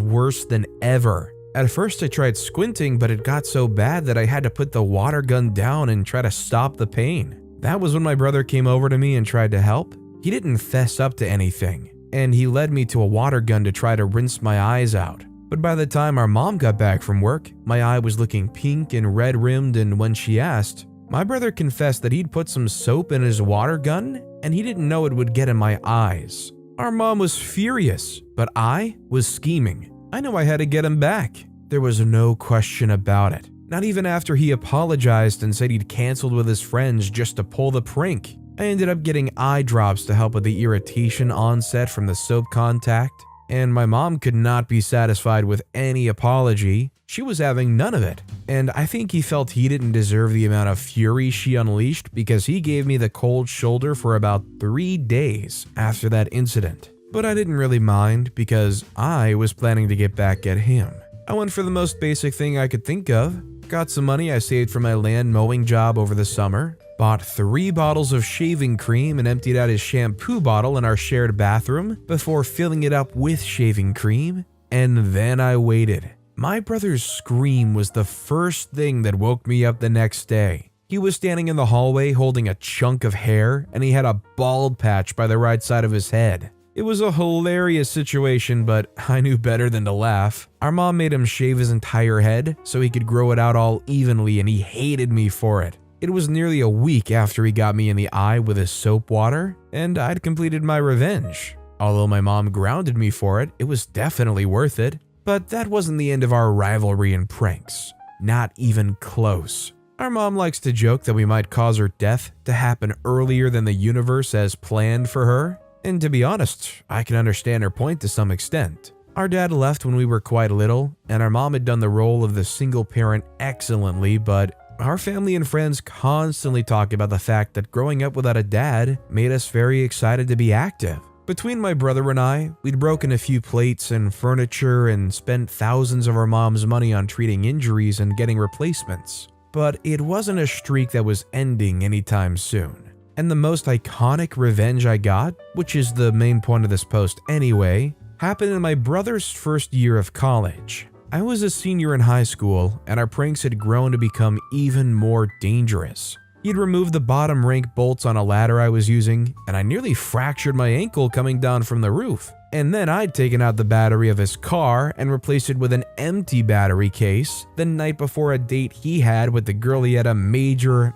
worse than ever. At first I tried squinting, but it got so bad that I had to put the water gun down and try to stop the pain. That was when my brother came over to me and tried to help. He didn't fess up to anything, and he led me to a water gun to try to rinse my eyes out. But by the time our mom got back from work, my eye was looking pink and red-rimmed, and when she asked, my brother confessed that he'd put some soap in his water gun and he didn't know it would get in my eyes. Our mom was furious, but I was scheming. I knew I had to get him back. There was no question about it. Not even after he apologized and said he'd canceled with his friends just to pull the prank. I ended up getting eye drops to help with the irritation onset from the soap contact. And my mom could not be satisfied with any apology. She was having none of it. And I think he felt he didn't deserve the amount of fury she unleashed because he gave me the cold shoulder for about 3 days after that incident. But I didn't really mind because I was planning to get back at him. I went for the most basic thing I could think of. Got some money I saved from my land mowing job over the summer. Bought 3 bottles of shaving cream and emptied out his shampoo bottle in our shared bathroom before filling it up with shaving cream, and then I waited. My brother's scream was the first thing that woke me up the next day. He was standing in the hallway holding a chunk of hair, and he had a bald patch by the right side of his head. It was a hilarious situation, but I knew better than to laugh. Our mom made him shave his entire head so he could grow it out all evenly, and he hated me for it. It was nearly a week after he got me in the eye with his soap water, and I'd completed my revenge. Although my mom grounded me for it, it was definitely worth it. But that wasn't the end of our rivalry and pranks. Not even close. Our mom likes to joke that we might cause her death to happen earlier than the universe has planned for her. And to be honest, I can understand her point to some extent. Our dad left when we were quite little, and our mom had done the role of the single parent excellently, but our family and friends constantly talk about the fact that growing up without a dad made us very excited to be active. Between my brother and I, we'd broken a few plates and furniture and spent thousands of our mom's money on treating injuries and getting replacements. But it wasn't a streak that was ending anytime soon. And the most iconic revenge I got, which is the main point of this post anyway, happened in my brother's first year of college. I was a senior in high school, and our pranks had grown to become even more dangerous. He'd removed the bottom rank bolts on a ladder I was using, and I nearly fractured my ankle coming down from the roof. And then I'd taken out the battery of his car and replaced it with an empty battery case the night before a date he had with the girl he had a major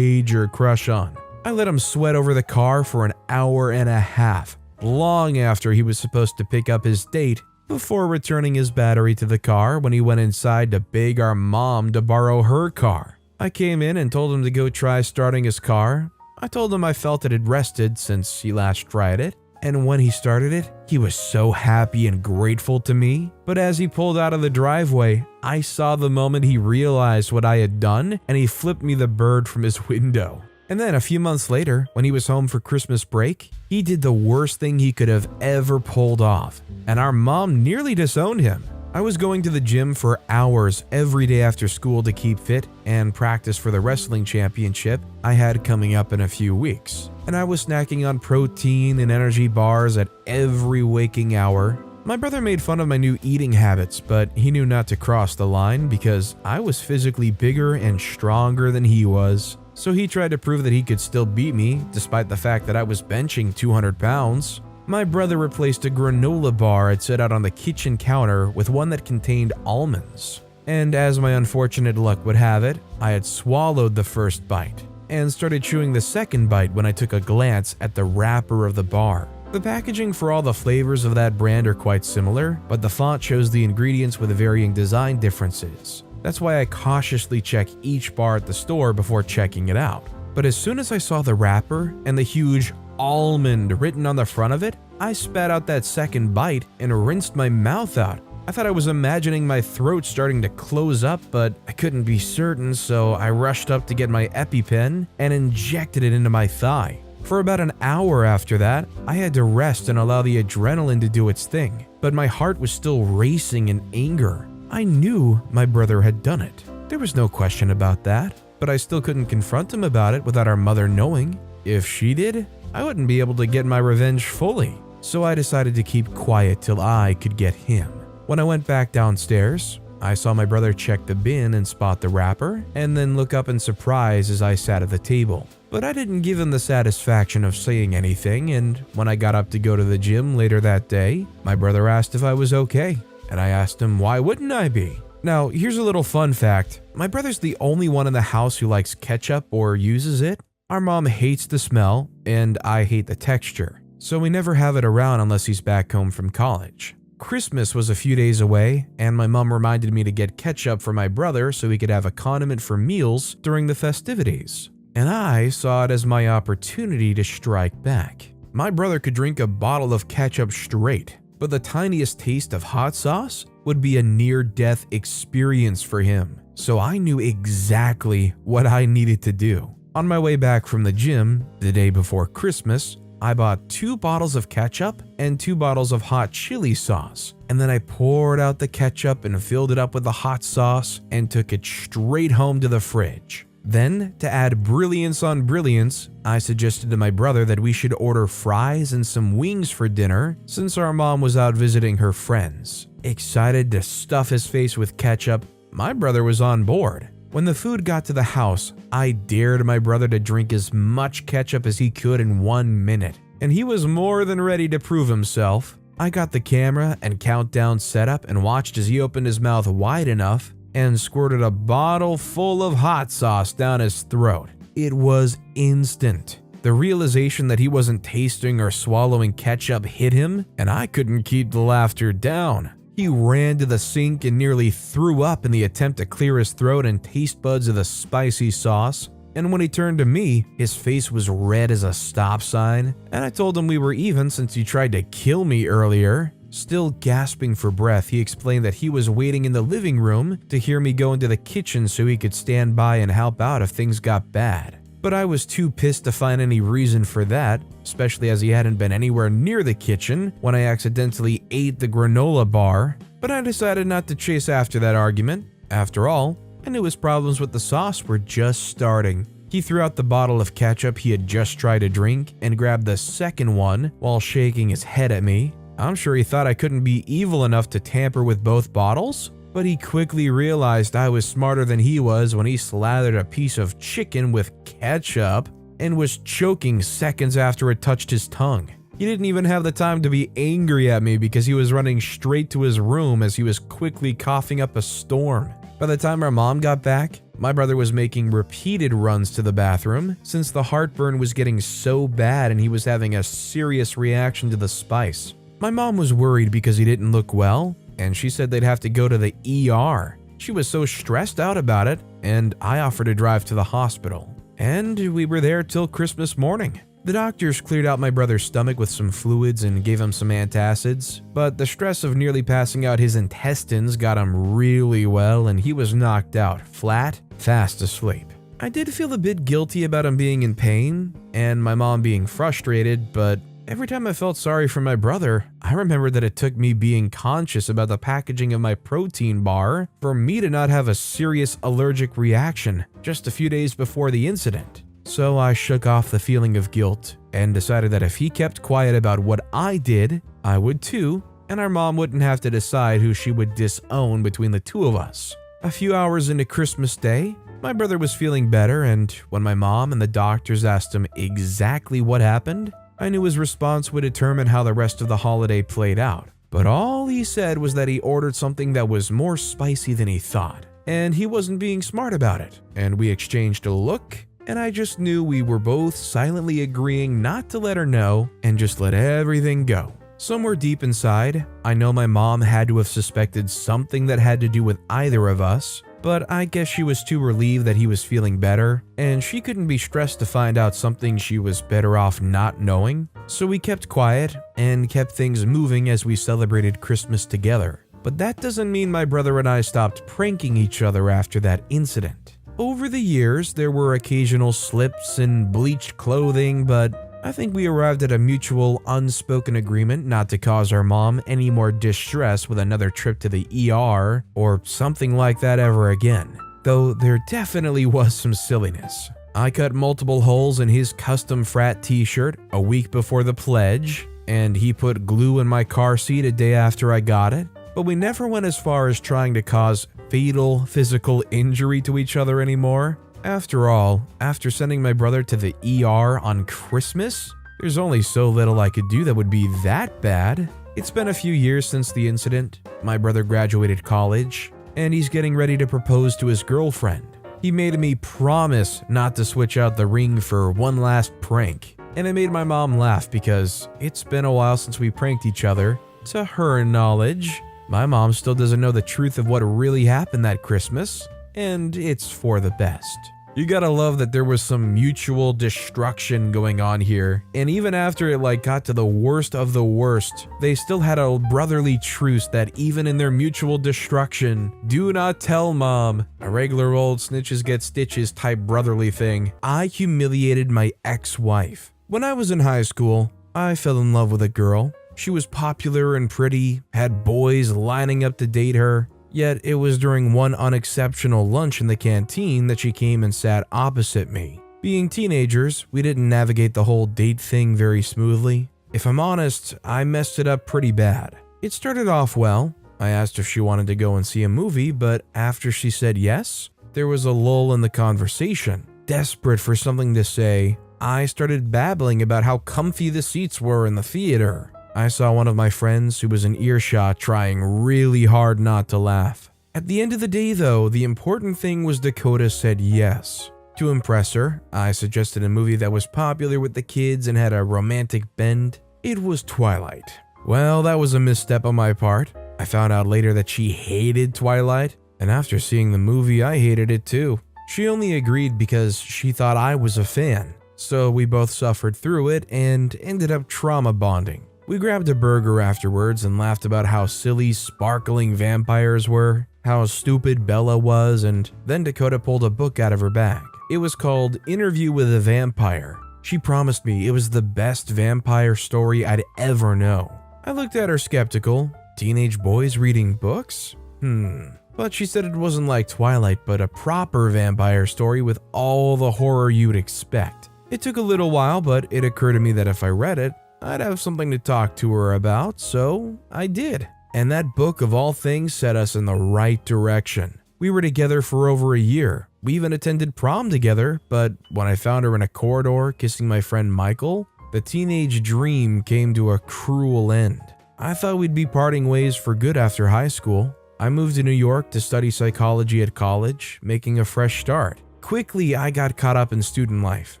crush on. I let him sweat over the car for an hour and a half, long after he was supposed to pick up his date before returning his battery to the car when he went inside to beg our mom to borrow her car. I came in and told him to go try starting his car. I told him I felt it had rested since he last tried it, and when he started it, he was so happy and grateful to me. But as he pulled out of the driveway, I saw the moment he realized what I had done, and he flipped me the bird from his window. And then a few months later, when he was home for Christmas break, he did the worst thing he could have ever pulled off, and our mom nearly disowned him. I was going to the gym for hours every day after school to keep fit and practice for the wrestling championship I had coming up in a few weeks. And I was snacking on protein and energy bars at every waking hour. My brother made fun of my new eating habits, but he knew not to cross the line because I was physically bigger and stronger than he was. So he tried to prove that he could still beat me despite the fact that I was benching 200 pounds. My brother replaced a granola bar I'd set out on the kitchen counter with one that contained almonds. And as my unfortunate luck would have it, I had swallowed the first bite and started chewing the second bite when I took a glance at the wrapper of the bar. The packaging for all the flavors of that brand are quite similar, but the font shows the ingredients with varying design differences. That's why I cautiously check each bar at the store before checking it out. But as soon as I saw the wrapper and the huge almond written on the front of it, I spat out that second bite and rinsed my mouth out. I thought I was imagining my throat starting to close up, but I couldn't be certain, so I rushed up to get my EpiPen and injected it into my thigh. For about an hour after that, I had to rest and allow the adrenaline to do its thing, but my heart was still racing in anger. I knew my brother had done it. There was no question about that, but I still couldn't confront him about it without our mother knowing. If she did, I wouldn't be able to get my revenge fully, so I decided to keep quiet till I could get him. When I went back downstairs, I saw my brother check the bin and spot the wrapper, and then look up in surprise as I sat at the table. But I didn't give him the satisfaction of saying anything, and when I got up to go to the gym later that day, my brother asked if I was okay, and I asked him why wouldn't I be? Now, here's a little fun fact. My brother's the only one in the house who likes ketchup or uses it. Our mom hates the smell, and I hate the texture, so we never have it around unless he's back home from college. Christmas was a few days away, and my mom reminded me to get ketchup for my brother so he could have a condiment for meals during the festivities. And I saw it as my opportunity to strike back. My brother could drink a bottle of ketchup straight, but the tiniest taste of hot sauce would be a near-death experience for him, so I knew exactly what I needed to do. On my way back from the gym, the day before Christmas, I bought 2 bottles of ketchup and 2 bottles of hot chili sauce, and then I poured out the ketchup and filled it up with the hot sauce and took it straight home to the fridge. Then, to add brilliance on brilliance, I suggested to my brother that we should order fries and some wings for dinner since our mom was out visiting her friends. Excited to stuff his face with ketchup, my brother was on board. When the food got to the house, I dared my brother to drink as much ketchup as he could in 1 minute, and he was more than ready to prove himself. I got the camera and countdown set up and watched as he opened his mouth wide enough and squirted a bottle full of hot sauce down his throat. It was instant. The realization that he wasn't tasting or swallowing ketchup hit him, and I couldn't keep the laughter down. He ran to the sink and nearly threw up in the attempt to clear his throat and taste buds of the spicy sauce. And when he turned to me, his face was red as a stop sign, and I told him we were even since he tried to kill me earlier. Still gasping for breath, he explained that he was waiting in the living room to hear me go into the kitchen so he could stand by and help out if things got bad. But I was too pissed to find any reason for that, especially as he hadn't been anywhere near the kitchen when I accidentally ate the granola bar. But I decided not to chase after that argument. After all, I knew his problems with the sauce were just starting. He threw out the bottle of ketchup he had just tried to drink and grabbed the second one while shaking his head at me. I'm sure he thought I couldn't be evil enough to tamper with both bottles, but he quickly realized I was smarter than he was when he slathered a piece of chicken with ketchup and was choking seconds after it touched his tongue. He didn't even have the time to be angry at me because he was running straight to his room as he was quickly coughing up a storm. By the time our mom got back, my brother was making repeated runs to the bathroom since the heartburn was getting so bad and he was having a serious reaction to the spice. My mom was worried because he didn't look well, and she said they'd have to go to the ER. She was so stressed out about it, and I offered to drive to the hospital. And we were there till Christmas morning. The doctors cleared out my brother's stomach with some fluids and gave him some antacids, but the stress of nearly passing out his intestines got him really well, and he was knocked out, flat, fast asleep. I did feel a bit guilty about him being in pain, and my mom being frustrated, but every time I felt sorry for my brother, I remembered that it took me being conscious about the packaging of my protein bar for me to not have a serious allergic reaction just a few days before the incident. So I shook off the feeling of guilt and decided that if he kept quiet about what I did, I would too, and our mom wouldn't have to decide who she would disown between the two of us. A few hours into Christmas Day, my brother was feeling better, and when my mom and the doctors asked him exactly what happened, I knew his response would determine how the rest of the holiday played out. But all he said was that he ordered something that was more spicy than he thought, and he wasn't being smart about it. And we exchanged a look, and I just knew we were both silently agreeing not to let her know and just let everything go. Somewhere deep inside, I know my mom had to have suspected something that had to do with either of us, but I guess she was too relieved that he was feeling better, and she couldn't be stressed to find out something she was better off not knowing. So we kept quiet and kept things moving as we celebrated Christmas together. But that doesn't mean my brother and I stopped pranking each other after that incident. Over the years, there were occasional slips and bleached clothing, but I think we arrived at a mutual, unspoken agreement not to cause our mom any more distress with another trip to the ER or something like that ever again. Though there definitely was some silliness. I cut multiple holes in his custom frat t-shirt a week before the pledge, and he put glue in my car seat a day after I got it, but we never went as far as trying to cause fatal physical injury to each other anymore. After all, after sending my brother to the ER on Christmas, there's only so little I could do that would be that bad. It's been a few years since the incident. My brother graduated college, and he's getting ready to propose to his girlfriend. He made me promise not to switch out the ring for one last prank, and it made my mom laugh because it's been a while since we pranked each other. To her knowledge, my mom still doesn't know the truth of what really happened that Christmas, and it's for the best. You gotta love that there was some mutual destruction going on here, and even after it got to the worst of the worst, they still had a brotherly truce that even in their mutual destruction, do not tell mom, a regular old snitches get stitches type brotherly thing. I humiliated my ex-wife. When I was in high school, I fell in love with a girl. She was popular and pretty, had boys lining up to date her. Yet it was during one unexceptional lunch in the canteen that she came and sat opposite me. Being teenagers, we didn't navigate the whole date thing very smoothly. If I'm honest, I messed it up pretty bad. It started off well. I asked if she wanted to go and see a movie, but after she said yes, there was a lull in the conversation. Desperate for something to say, I started babbling about how comfy the seats were in the theater. I saw one of my friends who was in earshot trying really hard not to laugh. At the end of the day though, the important thing was Dakota said yes. To impress her, I suggested a movie that was popular with the kids and had a romantic bend. It was Twilight. Well, that was a misstep on my part. I found out later that she hated Twilight, and after seeing the movie, I hated it too. She only agreed because she thought I was a fan. So we both suffered through it and ended up trauma bonding. We grabbed a burger afterwards and laughed about how silly sparkling vampires were, how stupid Bella was, and then Dakota pulled a book out of her bag. It was called Interview with a Vampire. She promised me it was the best vampire story I'd ever know. I looked at her skeptical. Teenage boys reading books? But she said it wasn't like Twilight, but a proper vampire story with all the horror you'd expect. It took a little while, but it occurred to me that if I read it, I'd have something to talk to her about, so I did. And that book of all things set us in the right direction. We were together for over a year. We even attended prom together, but when I found her in a corridor kissing my friend Michael, the teenage dream came to a cruel end. I thought we'd be parting ways for good after high school. I moved to New York to study psychology at college, making a fresh start. Quickly, I got caught up in student life.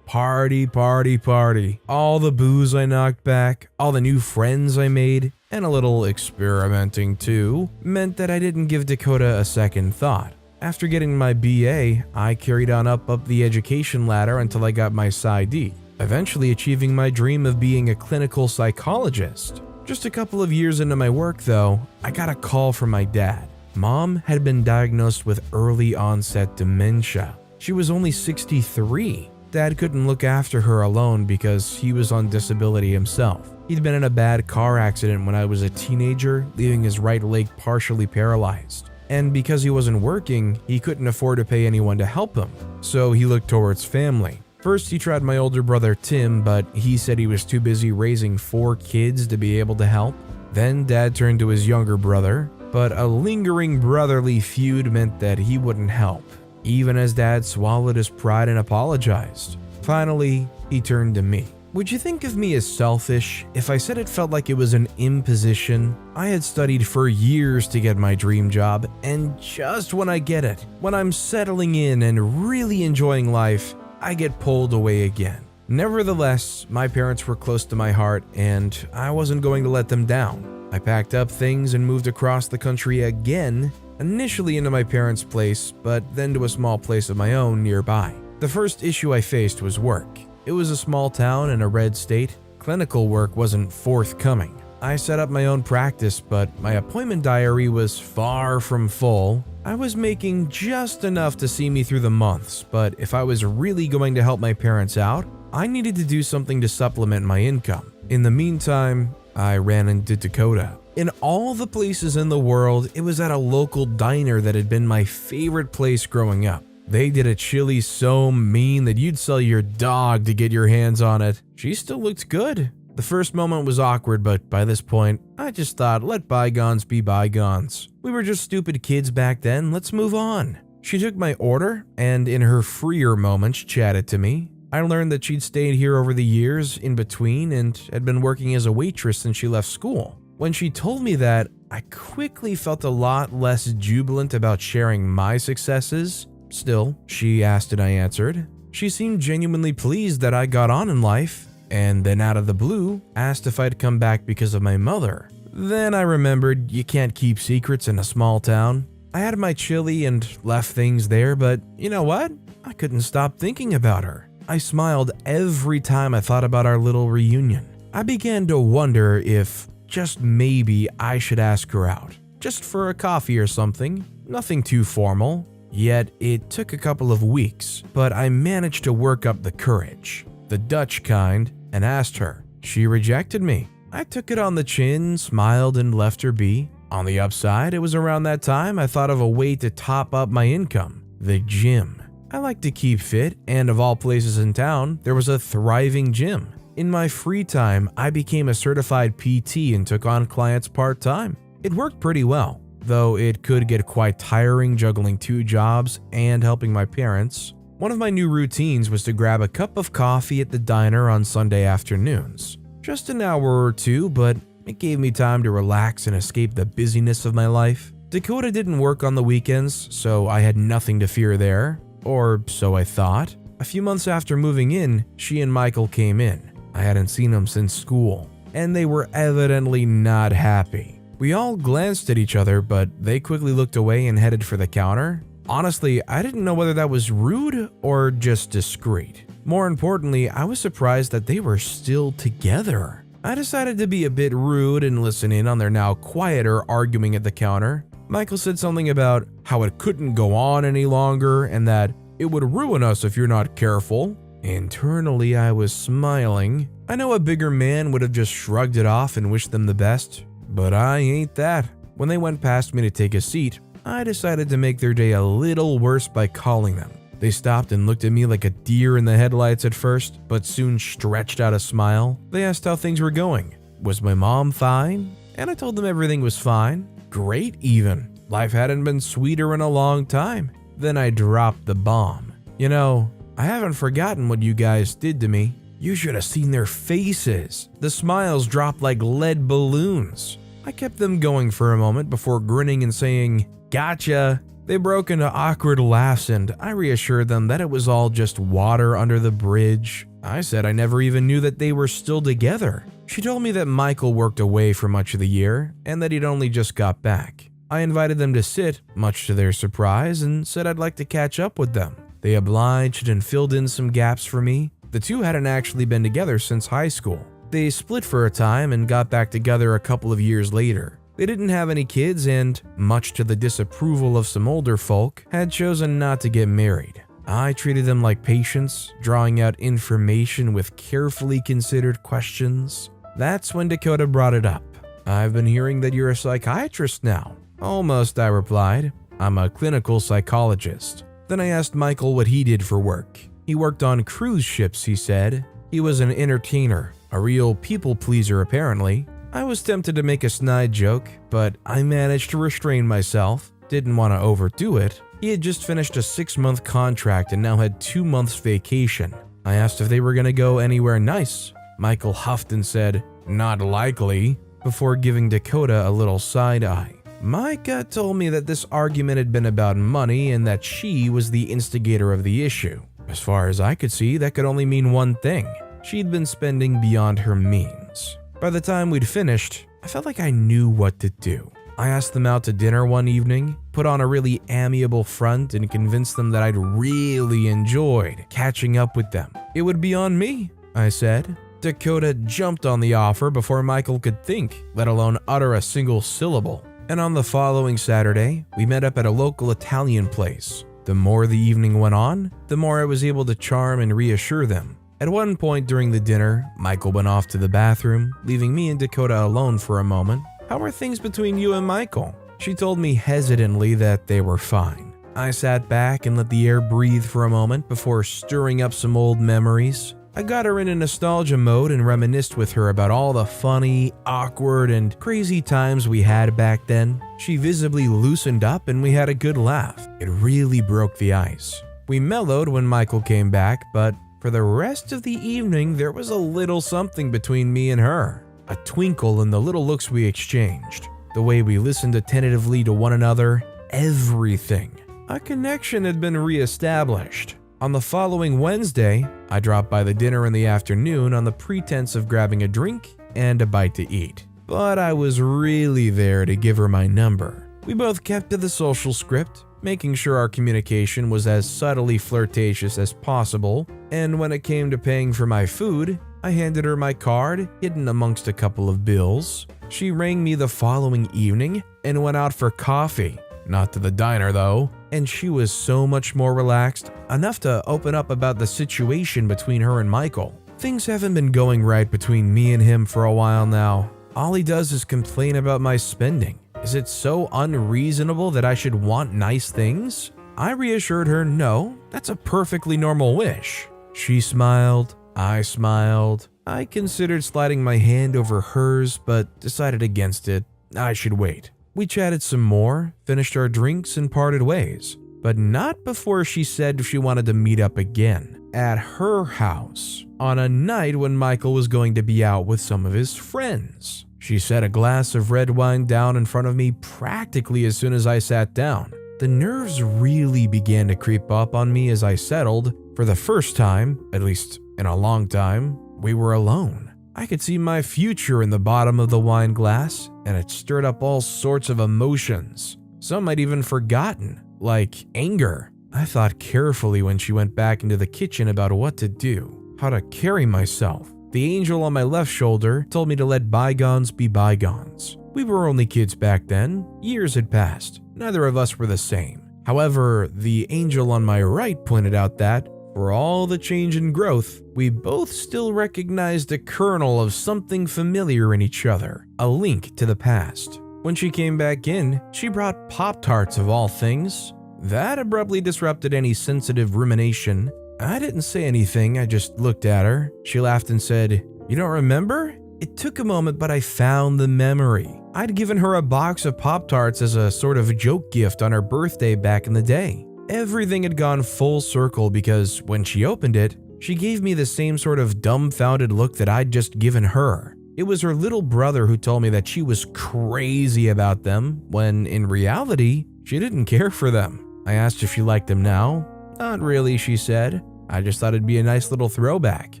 Party, party, party. All the booze I knocked back, all the new friends I made, and a little experimenting too, meant that I didn't give Dakota a second thought. After getting my BA, I carried on up the education ladder until I got my PsyD, eventually achieving my dream of being a clinical psychologist. Just a couple of years into my work though, I got a call from my dad. Mom had been diagnosed with early onset dementia. She was only 63. Dad couldn't look after her alone because he was on disability himself. He'd been in a bad car accident when I was a teenager, leaving his right leg partially paralyzed. And because he wasn't working, he couldn't afford to pay anyone to help him, so he looked towards family. First, he tried my older brother Tim, but he said he was too busy raising 4 kids to be able to help. Then Dad turned to his younger brother, but a lingering brotherly feud meant that he wouldn't help, even as Dad swallowed his pride and apologized. Finally, he turned to me. Would you think of me as selfish if I said it felt like it was an imposition? I had studied for years to get my dream job, and just when I get it, when I'm settling in and really enjoying life, I get pulled away again. Nevertheless, my parents were close to my heart, and I wasn't going to let them down. I packed up things and moved across the country again, initially into my parents' place, but then to a small place of my own nearby. The first issue I faced was work. It was a small town in a red state. Clinical work wasn't forthcoming. I set up my own practice, but my appointment diary was far from full. I was making just enough to see me through the months, but if I was really going to help my parents out, I needed to do something to supplement my income. In the meantime, I ran into Dakota. In all the places in the world, it was at a local diner that had been my favorite place growing up. They did a chili so mean that you'd sell your dog to get your hands on it. She still looked good. The first moment was awkward, but by this point, I just thought, let bygones be bygones. We were just stupid kids back then, let's move on. She took my order, and in her freer moments chatted to me. I learned that she'd stayed here over the years in between and had been working as a waitress since she left school. When she told me that, I quickly felt a lot less jubilant about sharing my successes. Still, she asked and I answered. She seemed genuinely pleased that I got on in life, and then out of the blue, asked if I'd come back because of my mother. Then I remembered you can't keep secrets in a small town. I had my chili and left things there, but you know what? I couldn't stop thinking about her. I smiled every time I thought about our little reunion. I began to wonder if, just maybe, I should ask her out. Just for a coffee or something, nothing too formal. Yet it took a couple of weeks, but I managed to work up the courage, the Dutch kind, and asked her. She rejected me. I took it on the chin, smiled, and left her be. On the upside, it was around that time I thought of a way to top up my income, the gym. I like to keep fit, and of all places in town, there was a thriving gym. In my free time, I became a certified PT and took on clients part-time. It worked pretty well, though it could get quite tiring juggling 2 jobs and helping my parents. One of my new routines was to grab a cup of coffee at the diner on Sunday afternoons. Just an hour or 2, but it gave me time to relax and escape the busyness of my life. Dakota didn't work on the weekends, so I had nothing to fear there, or so I thought. A few months after moving in, she and Michael came in. I hadn't seen them since school, and they were evidently not happy. We all glanced at each other, but they quickly looked away and headed for the counter. Honestly, I didn't know whether that was rude or just discreet. More importantly, I was surprised that they were still together. I decided to be a bit rude and listen in on their now quieter arguing at the counter. Michael said something about how it couldn't go on any longer and that it would ruin us if you're not careful. Internally, I was smiling. I know a bigger man would have just shrugged it off and wished them the best, but I ain't that. When they went past me to take a seat, I decided to make their day a little worse by calling them. They stopped and looked at me like a deer in the headlights at first, but soon stretched out a smile. They asked how things were going. Was my mom fine? And I told them everything was fine. Great even. Life hadn't been sweeter in a long time. Then I dropped the bomb. You know, I haven't forgotten what you guys did to me. You should have seen their faces. The smiles dropped like lead balloons. I kept them going for a moment before grinning and saying, "Gotcha." They broke into awkward laughs and I reassured them that it was all just water under the bridge. I said I never even knew that they were still together. She told me that Michael worked away for much of the year and that he'd only just got back. I invited them to sit, much to their surprise, and said I'd like to catch up with them. They obliged and filled in some gaps for me. The two hadn't actually been together since high school. They split for a time and got back together a couple of years later. They didn't have any kids and, much to the disapproval of some older folk, had chosen not to get married. I treated them like patients, drawing out information with carefully considered questions. That's when Dakota brought it up. "I've been hearing that you're a psychiatrist now." "Almost," I replied. "I'm a clinical psychologist." Then I asked Michael what he did for work. He worked on cruise ships, he said. He was an entertainer, a real people pleaser apparently. I was tempted to make a snide joke, but I managed to restrain myself. Didn't want to overdo it. He had just finished a 6-month contract and now had 2 months vacation. I asked if they were going to go anywhere nice. Michael huffed and said, "Not likely," before giving Dakota a little side eye. My gut told me that this argument had been about money and that she was the instigator of the issue. As far as I could see, that could only mean one thing. She'd been spending beyond her means. By the time we'd finished, I felt like I knew what to do. I asked them out to dinner one evening, put on a really amiable front, and convinced them that I'd really enjoyed catching up with them. "It would be on me," I said. Dakota jumped on the offer before Michael could think, let alone utter a single syllable. And on the following Saturday, we met up at a local Italian place. The more the evening went on, the more I was able to charm and reassure them. At one point during the dinner, Michael went off to the bathroom, leaving me and Dakota alone for a moment. "How are things between you and Michael?" She told me hesitantly that they were fine. I sat back and let the air breathe for a moment before stirring up some old memories. I got her in a nostalgia mode and reminisced with her about all the funny, awkward, and crazy times we had back then. She visibly loosened up and we had a good laugh. It really broke the ice. We mellowed when Michael came back, but for the rest of the evening, there was a little something between me and her. A twinkle in the little looks we exchanged, the way we listened attentively to one another, everything. A connection had been reestablished. On the following Wednesday, I dropped by the dinner in the afternoon on the pretense of grabbing a drink and a bite to eat. But I was really there to give her my number. We both kept to the social script, making sure our communication was as subtly flirtatious as possible, and when it came to paying for my food, I handed her my card, hidden amongst a couple of bills. She rang me the following evening and went out for coffee. Not to the diner though, and she was so much more relaxed, enough to open up about the situation between her and Michael. Things haven't been going right between me and him for a while now. All he does is complain about my spending. Is it so unreasonable that I should want nice things? I reassured her no, that's a perfectly normal wish. She smiled, I smiled. I considered sliding my hand over hers, but decided against it. I should wait. We chatted some more, finished our drinks, and parted ways. But not before she said she wanted to meet up again at her house on a night when Michael was going to be out with some of his friends. She set a glass of red wine down in front of me practically as soon as I sat down. The nerves really began to creep up on me as I settled. For the first time, at least in a long time, we were alone. I could see my future in the bottom of the wine glass, and it stirred up all sorts of emotions. Some I'd even forgotten, like anger. I thought carefully when she went back into the kitchen about what to do, how to carry myself. The angel on my left shoulder told me to let bygones be bygones. We were only kids back then. Years had passed. Neither of us were the same. However, the angel on my right pointed out that, for all the change and growth, we both still recognized a kernel of something familiar in each other, a link to the past. When she came back in, she brought Pop-Tarts of all things. That abruptly disrupted any sensitive rumination. I didn't say anything, I just looked at her. She laughed and said, "You don't remember?" It took a moment, but I found the memory. I'd given her a box of Pop-Tarts as a sort of joke gift on her birthday back in the day. Everything had gone full circle because when she opened it, she gave me the same sort of dumbfounded look that I'd just given her. It was her little brother who told me that she was crazy about them, when in reality, She didn't care for them. I asked if she liked them now. Not really, she said. I just thought it'd be a nice little throwback.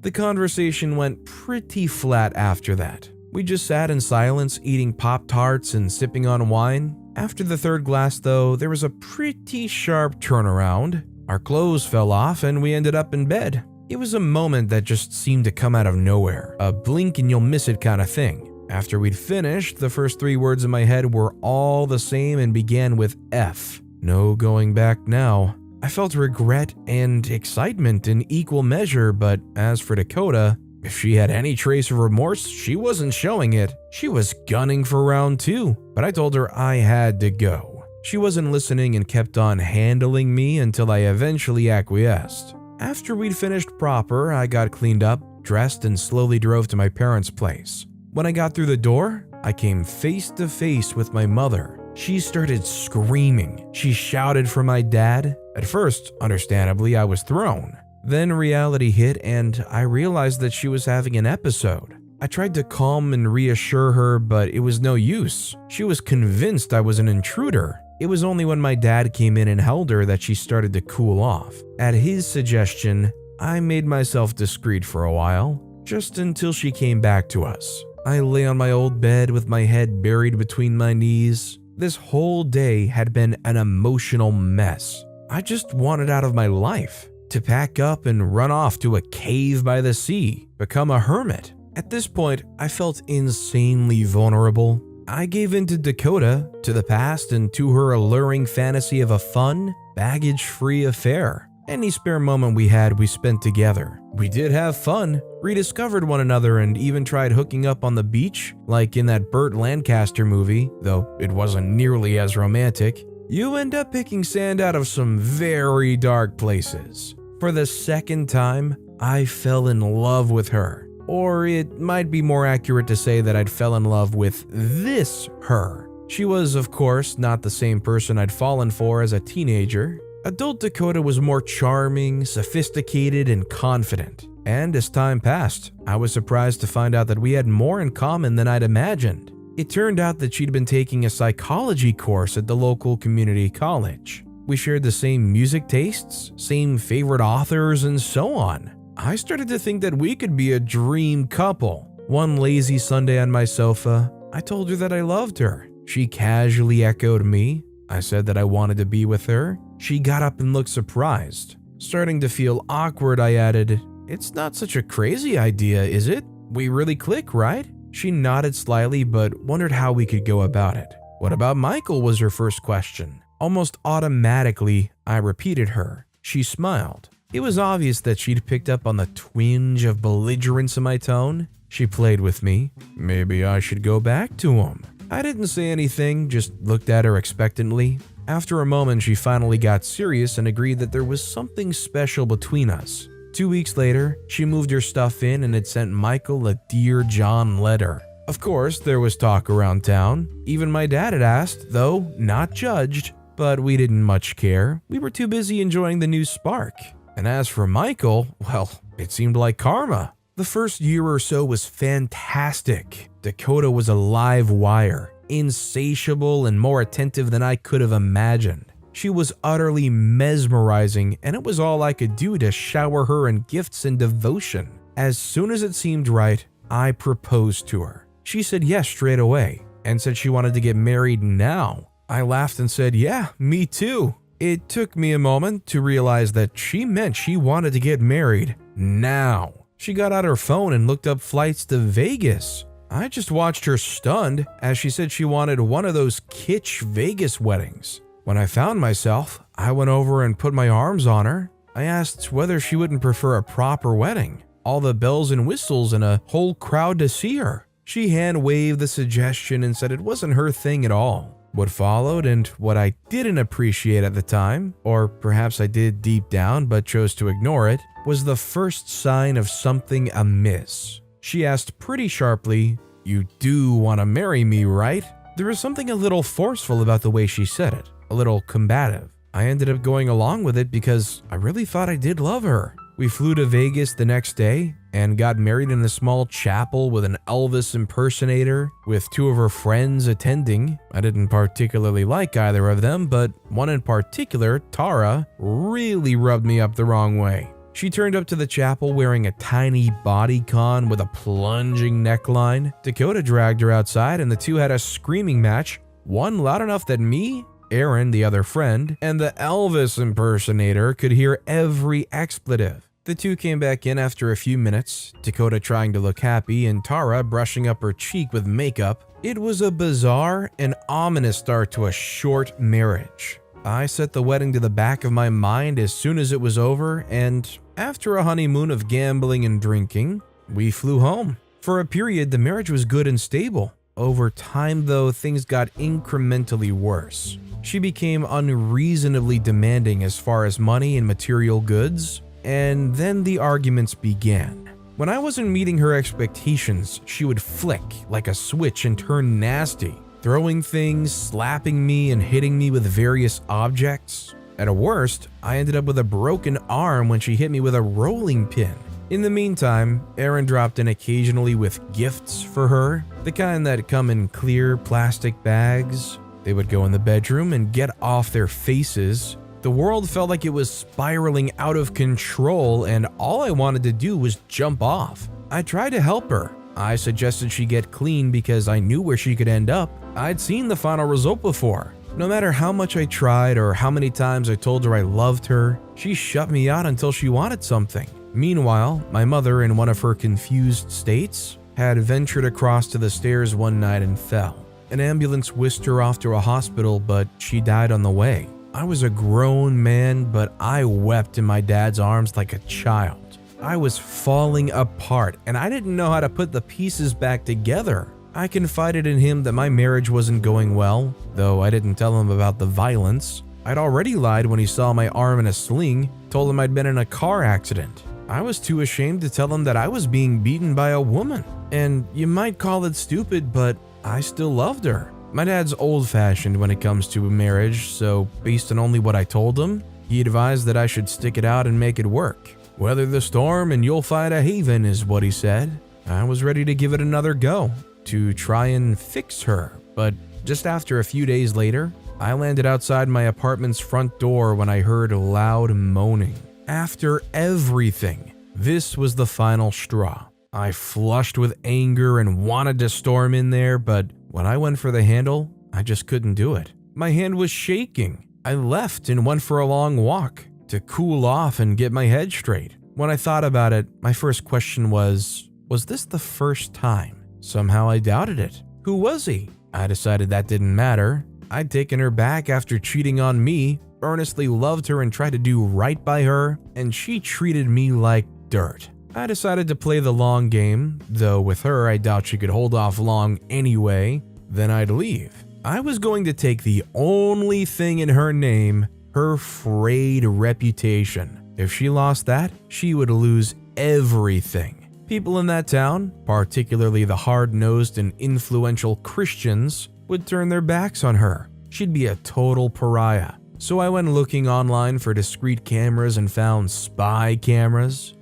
The conversation went pretty flat after that. We just sat in silence, eating Pop-Tarts and sipping on wine. After the third glass, though, there was a pretty sharp turnaround. Our clothes fell off and we ended up in bed. It was a moment that just seemed to come out of nowhere. A blink and you'll miss it kind of thing. After we'd finished, the first 3 words in my head were all the same and began with F. No going back now. I felt regret and excitement in equal measure, but as for Dakota, if she had any trace of remorse, she wasn't showing it. She was gunning for round 2, but I told her I had to go. She wasn't listening and kept on handling me until I eventually acquiesced. After we'd finished proper, I got cleaned up, dressed, and slowly drove to my parents' place. When I got through the door, I came face to face with my mother. She started screaming. She shouted for my dad. At first, understandably, I was thrown. Then reality hit and I realized that she was having an episode. I tried to calm and reassure her, but it was no use. She was convinced I was an intruder. It was only when my dad came in and held her that she started to cool off. At his suggestion, I made myself discreet for a while, just until she came back to us. I lay on my old bed with my head buried between my knees. This whole day had been an emotional mess. I just wanted out of my life, to pack up and run off to a cave by the sea, become a hermit. At this point, I felt insanely vulnerable. I gave in to Dakota, to the past, and to her alluring fantasy of a fun, baggage-free affair. Any spare moment we had, we spent together. We did have fun, rediscovered one another, and even tried hooking up on the beach, like in that Burt Lancaster movie, though it wasn't nearly as romantic. You end up picking sand out of some very dark places. For the second time, I fell in love with her. Or it might be more accurate to say that I'd fell in love with this her. She was, of course, not the same person I'd fallen for as a teenager. Adult Dakota was more charming, sophisticated, and confident. And as time passed, I was surprised to find out that we had more in common than I'd imagined. It turned out that she'd been taking a psychology course at the local community college. We shared the same music tastes, same favorite authors, and so on. I started to think that we could be a dream couple. One lazy Sunday on my sofa, I told her that I loved her. She casually echoed me. I said that I wanted to be with her. She got up and looked surprised. Starting to feel awkward, I added, "It's not such a crazy idea, is it? We really click, right?" She nodded slightly but wondered how we could go about it. "What about Michael?" was her first question. Almost automatically, I repeated her. She smiled. It was obvious that she'd picked up on the twinge of belligerence in my tone. She played with me. Maybe I should go back to him. I didn't say anything, just looked at her expectantly. After a moment, she finally got serious and agreed that there was something special between us. 2 weeks later, she moved her stuff in and had sent Michael a Dear John letter. Of course, there was talk around town. Even my dad had asked, though not judged, but we didn't much care. We were too busy enjoying the new spark. And as for Michael, well, it seemed like karma. The first year or so was fantastic. Dakota was a live wire, insatiable and more attentive than I could have imagined. She was utterly mesmerizing, and it was all I could do to shower her in gifts and devotion. As soon as it seemed right, I proposed to her. She said yes straight away, and said she wanted to get married now. I laughed and said, "Yeah, me too." It took me a moment to realize that she meant she wanted to get married now. She got out her phone and looked up flights to Vegas. I just watched her stunned as she said she wanted one of those kitsch Vegas weddings. When I found myself, I went over and put my arms on her. I asked whether she wouldn't prefer a proper wedding, all the bells and whistles and a whole crowd to see her. She hand-waved the suggestion and said it wasn't her thing at all. What followed, and what I didn't appreciate at the time, or perhaps I did deep down but chose to ignore it, was the first sign of something amiss. She asked pretty sharply, "You do want to marry me, right?" There was something a little forceful about the way she said it, a little combative. I ended up going along with it because I really thought I did love her. We flew to Vegas the next day and got married in a small chapel with an Elvis impersonator with 2 of her friends attending. I didn't particularly like either of them, but one in particular, Tara, really rubbed me up the wrong way. She turned up to the chapel wearing a tiny bodycon with a plunging neckline. Dakota dragged her outside and the two had a screaming match, one loud enough that me, Aaron, the other friend, and the Elvis impersonator could hear every expletive. The two came back in after a few minutes, Dakota trying to look happy and Tara brushing up her cheek with makeup. It was a bizarre and ominous start to a short marriage. I set the wedding to the back of my mind as soon as it was over, and after a honeymoon of gambling and drinking, we flew home. For a period, the marriage was good and stable. Over time, though, things got incrementally worse. She became unreasonably demanding as far as money and material goods, and then the arguments began. When I wasn't meeting her expectations, she would flick like a switch and turn nasty, throwing things, slapping me, and hitting me with various objects. At worst, I ended up with a broken arm when she hit me with a rolling pin. In the meantime, Aaron dropped in occasionally with gifts for her, the kind that come in clear plastic bags. They would go in the bedroom and get off their faces. The world felt like it was spiraling out of control, and all I wanted to do was jump off. I tried to help her. I suggested she get clean because I knew where she could end up. I'd seen the final result before. No matter how much I tried or how many times I told her I loved her, she shut me out until she wanted something. Meanwhile, my mother, in one of her confused states, had ventured across to the stairs one night and fell. An ambulance whisked her off to a hospital, but she died on the way. I was a grown man, but I wept in my dad's arms like a child. I was falling apart, and I didn't know how to put the pieces back together. I confided in him that my marriage wasn't going well, though I didn't tell him about the violence. I'd already lied when he saw my arm in a sling, told him I'd been in a car accident. I was too ashamed to tell him that I was being beaten by a woman. And you might call it stupid, but I still loved her. My dad's old-fashioned when it comes to marriage, so based on only what I told him, he advised that I should stick it out and make it work. Weather the storm and you'll find a haven is what he said. I was ready to give it another go, to try and fix her, but just after a few days later, I landed outside my apartment's front door when I heard loud moaning. After everything, this was the final straw. I flushed with anger and wanted to storm in there, but when I went for the handle, I just couldn't do it. My hand was shaking. I left and went for a long walk to cool off and get my head straight. When I thought about it, my first question was this the first time? Somehow I doubted it. Who was he? I decided that didn't matter. I'd taken her back after cheating on me, earnestly loved her and tried to do right by her, and she treated me like dirt. I decided to play the long game, though with her I doubt she could hold off long anyway. Then I'd leave. I was going to take the only thing in her name, her frayed reputation. If she lost that, she would lose everything. People in that town, particularly the hard-nosed and influential Christians, would turn their backs on her. She'd be a total pariah. So I went looking online for discreet cameras and found spy cameras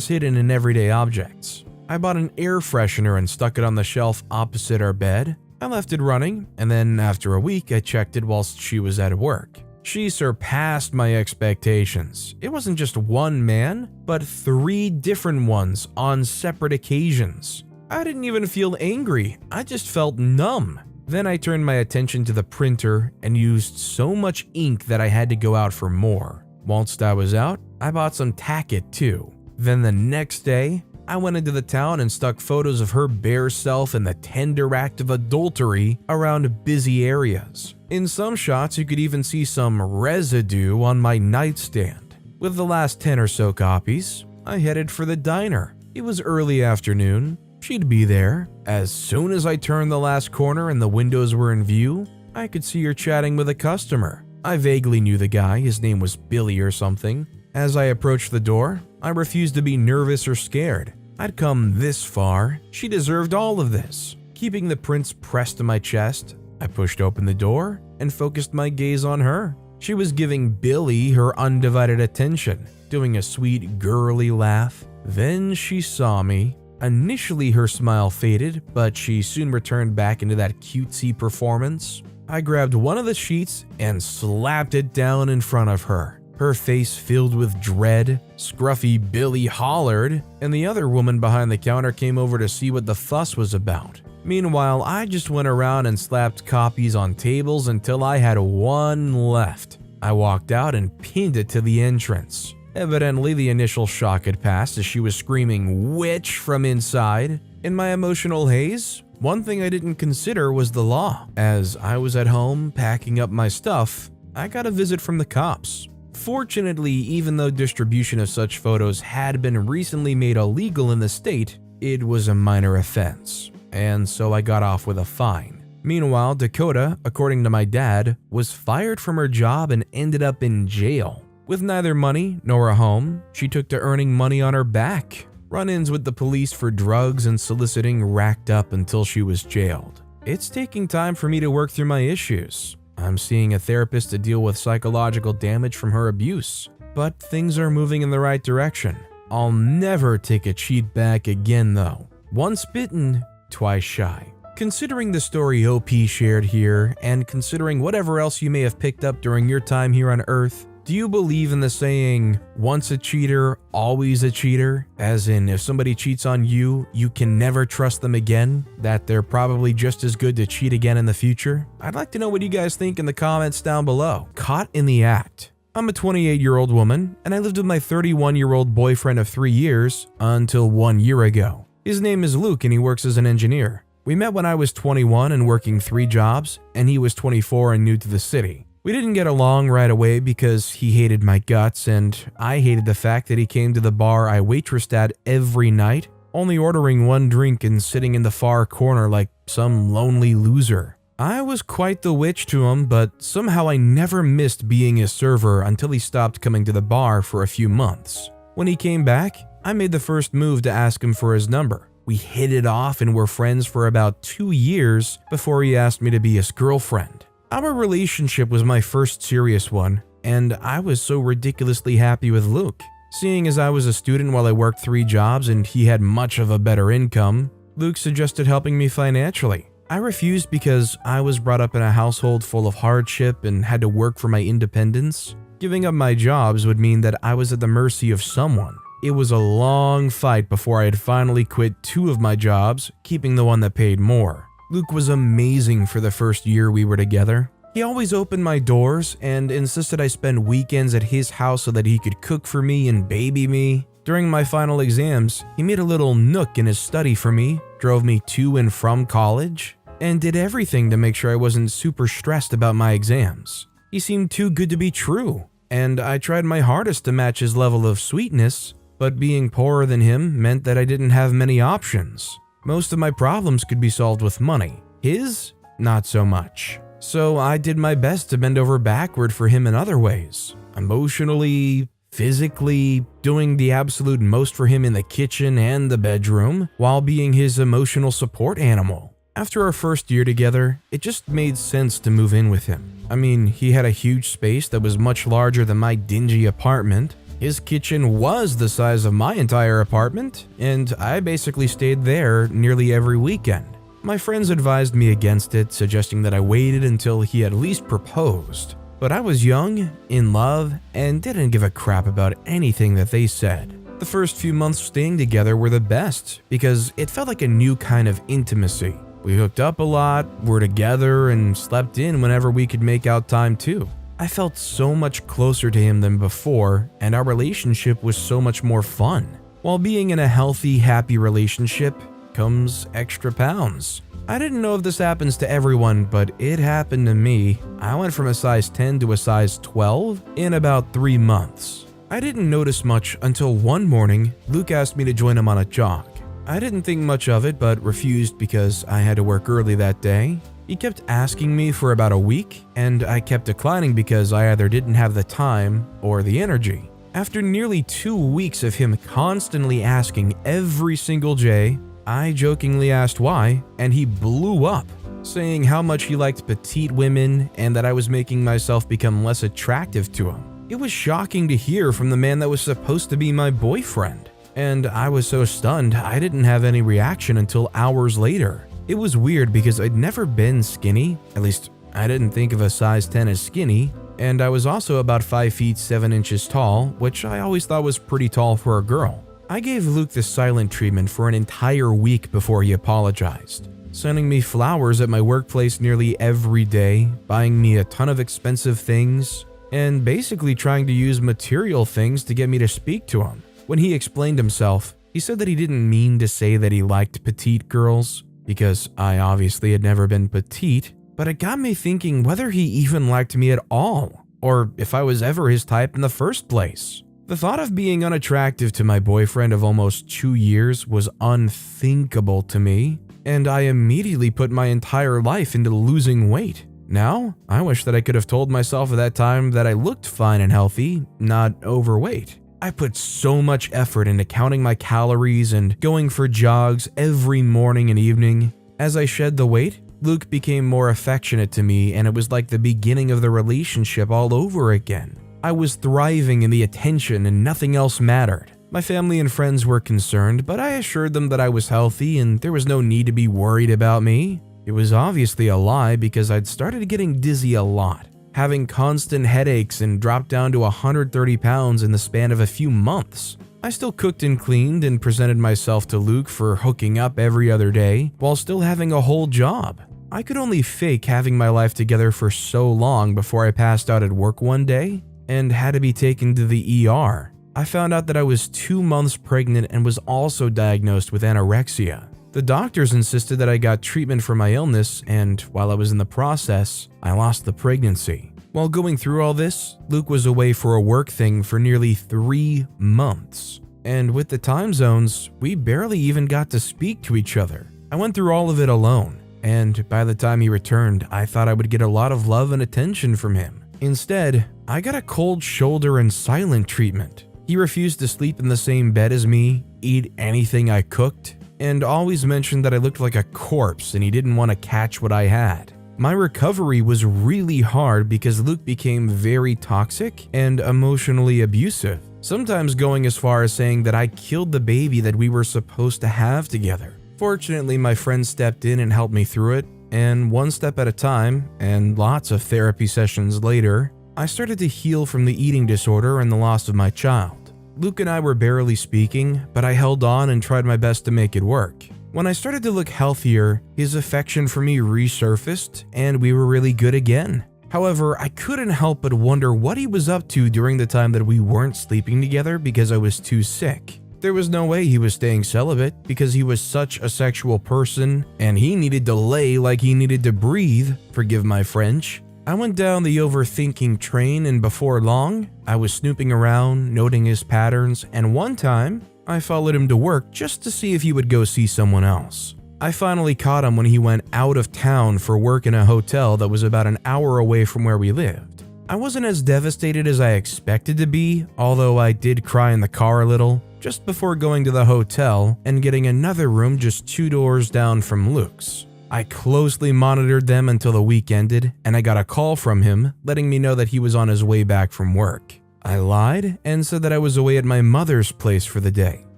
hidden in everyday objects. I bought an air freshener and stuck it on the shelf opposite our bed. I left it running, and then after a week I checked it whilst she was at work. She surpassed my expectations. It wasn't just one man, but 3 different ones on separate occasions. I didn't even feel angry, I just felt numb. Then I turned my attention to the printer and used so much ink that I had to go out for more. Whilst I was out, I bought some tacket too. Then the next day, I went into the town and stuck photos of her bare self in the tender act of adultery around busy areas. In some shots, you could even see some residue on my nightstand. With the last 10 or so copies, I headed for the diner. It was early afternoon. She'd be there. As soon as I turned the last corner and the windows were in view, I could see her chatting with a customer. I vaguely knew the guy, his name was Billy or something. As I approached the door, I refused to be nervous or scared. I'd come this far, she deserved all of this. Keeping the prints pressed to my chest, I pushed open the door and focused my gaze on her. She was giving Billy her undivided attention, doing a sweet girly laugh. Then she saw me. Initially her smile faded, but she soon returned back into that cutesy performance. I grabbed one of the sheets and slapped it down in front of her. Her face filled with dread. Scruffy Billy hollered, and the other woman behind the counter came over to see what the fuss was about. Meanwhile, I just went around and slapped copies on tables until I had one left. I walked out and pinned it to the entrance. Evidently, the initial shock had passed as she was screaming "witch" from inside. In my emotional haze, one thing I didn't consider was the law. As I was at home packing up my stuff, I got a visit from the cops. Fortunately, even though distribution of such photos had been recently made illegal in the state, it was a minor offense, and so I got off with a fine. Meanwhile, Dakota, according to my dad, was fired from her job and ended up in jail. With neither money nor a home, she took to earning money on her back. Run-ins with the police for drugs and soliciting racked up until she was jailed. It's taking time for me to work through my issues. I'm seeing a therapist to deal with psychological damage from her abuse, but things are moving in the right direction. I'll never take a cheat back again though. Once bitten, twice shy. Considering the story OP shared here, and considering whatever else you may have picked up during your time here on Earth, do you believe in the saying, once a cheater, always a cheater? As in, if somebody cheats on you, you can never trust them again? That they're probably just as good to cheat again in the future? I'd like to know what you guys think in the comments down below. Caught in the act. I'm a 28-year-old woman, and I lived with my 31-year-old boyfriend of 3 years until 1 year ago. His name is Luke and he works as an engineer. We met when I was 21 and working 3 jobs, and he was 24 and new to the city. We didn't get along right away because he hated my guts and I hated the fact that he came to the bar I waitressed at every night, only ordering 1 drink and sitting in the far corner like some lonely loser. I was quite the witch to him, but somehow I never missed being a server until he stopped coming to the bar for a few months. When he came back, I made the first move to ask him for his number. We hit it off and were friends for about 2 years before he asked me to be his girlfriend. Our relationship was my first serious one, and I was so ridiculously happy with Luke. Seeing as I was a student while I worked 3 jobs and he had much of a better income, Luke suggested helping me financially. I refused because I was brought up in a household full of hardship and had to work for my independence. Giving up my jobs would mean that I was at the mercy of someone. It was a long fight before I had finally quit 2 of my jobs, keeping the one that paid more. Luke was amazing for the first year we were together. He always opened my doors and insisted I spend weekends at his house so that he could cook for me and baby me. During my final exams, he made a little nook in his study for me, drove me to and from college, and did everything to make sure I wasn't super stressed about my exams. He seemed too good to be true, and I tried my hardest to match his level of sweetness, but being poorer than him meant that I didn't have many options. Most of my problems could be solved with money. His, not so much. So I did my best to bend over backward for him in other ways. Emotionally, physically, doing the absolute most for him in the kitchen and the bedroom, while being his emotional support animal. After our first year together, it just made sense to move in with him. I mean, he had a huge space that was much larger than my dingy apartment. His kitchen was the size of my entire apartment, and I basically stayed there nearly every weekend. My friends advised me against it, suggesting that I waited until he at least proposed. But I was young, in love, and didn't give a crap about anything that they said. The first few months staying together were the best because it felt like a new kind of intimacy. We hooked up a lot, were together, and slept in whenever we could make out time too. I felt so much closer to him than before, and our relationship was so much more fun. While being in a healthy, happy relationship comes extra pounds. I didn't know if this happens to everyone, but it happened to me. I went from a size 10 to a size 12 in about 3 months. I didn't notice much until one morning, Luke asked me to join him on a jog. I didn't think much of it, but refused because I had to work early that day. He kept asking me for about a week, and I kept declining because I either didn't have the time or the energy. After nearly 2 weeks of him constantly asking every single day, I jokingly asked why, and he blew up. saying how much he liked petite women and that I was making myself become less attractive to him. It was shocking to hear from the man that was supposed to be my boyfriend, and I was so stunned I didn't have any reaction until hours later. It was weird because I'd never been skinny, at least I didn't think of a size 10 as skinny, and I was also about 5 feet 7 inches tall, which I always thought was pretty tall for a girl. I gave Luke the silent treatment for an entire week before he apologized, sending me flowers at my workplace nearly every day, buying me a ton of expensive things, and basically trying to use material things to get me to speak to him. When he explained himself, he said that he didn't mean to say that he liked petite girls, because I obviously had never been petite, but it got me thinking whether he even liked me at all, or if I was ever his type in the first place. The thought of being unattractive to my boyfriend of almost 2 years was unthinkable to me, and I immediately put my entire life into losing weight. Now, I wish that I could have told myself at that time that I looked fine and healthy, not overweight. I put so much effort into counting my calories and going for jogs every morning and evening. As I shed the weight, Luke became more affectionate to me, and it was like the beginning of the relationship all over again. I was thriving in the attention and nothing else mattered. My family and friends were concerned, but I assured them that I was healthy and there was no need to be worried about me. It was obviously a lie because I'd started getting dizzy a lot, having constant headaches, and dropped down to 130 pounds in the span of a few months. I still cooked and cleaned and presented myself to Luke for hooking up every other day while still having a whole job. I could only fake having my life together for so long before I passed out at work one day and had to be taken to the ER. I found out that I was 2 months pregnant and was also diagnosed with anorexia. The doctors insisted that I got treatment for my illness, and while I was in the process, I lost the pregnancy. While going through all this, Luke was away for a work thing for nearly 3 months. And with the time zones, we barely even got to speak to each other. I went through all of it alone, and by the time he returned, I thought I would get a lot of love and attention from him. Instead, I got a cold shoulder and silent treatment. He refused to sleep in the same bed as me, eat anything I cooked, and always mentioned that I looked like a corpse and he didn't want to catch what I had. My recovery was really hard because Luke became very toxic and emotionally abusive, sometimes going as far as saying that I killed the baby that we were supposed to have together. Fortunately, my friend stepped in and helped me through it, and one step at a time, and lots of therapy sessions later, I started to heal from the eating disorder and the loss of my child. Luke and I were barely speaking, but I held on and tried my best to make it work. When I started to look healthier, his affection for me resurfaced, and we were really good again. However, I couldn't help but wonder what he was up to during the time that we weren't sleeping together because I was too sick. There was no way he was staying celibate because he was such a sexual person and he needed to lay like he needed to breathe, forgive my French. I went down the overthinking train, and before long, I was snooping around, noting his patterns, and one time, I followed him to work just to see if he would go see someone else. I finally caught him when he went out of town for work in a hotel that was about an hour away from where we lived. I wasn't as devastated as I expected to be, although I did cry in the car a little, just before going to the hotel and getting another room just 2 doors down from Luke's. I closely monitored them until the week ended, and I got a call from him letting me know that he was on his way back from work. I lied and said that I was away at my mother's place for the day.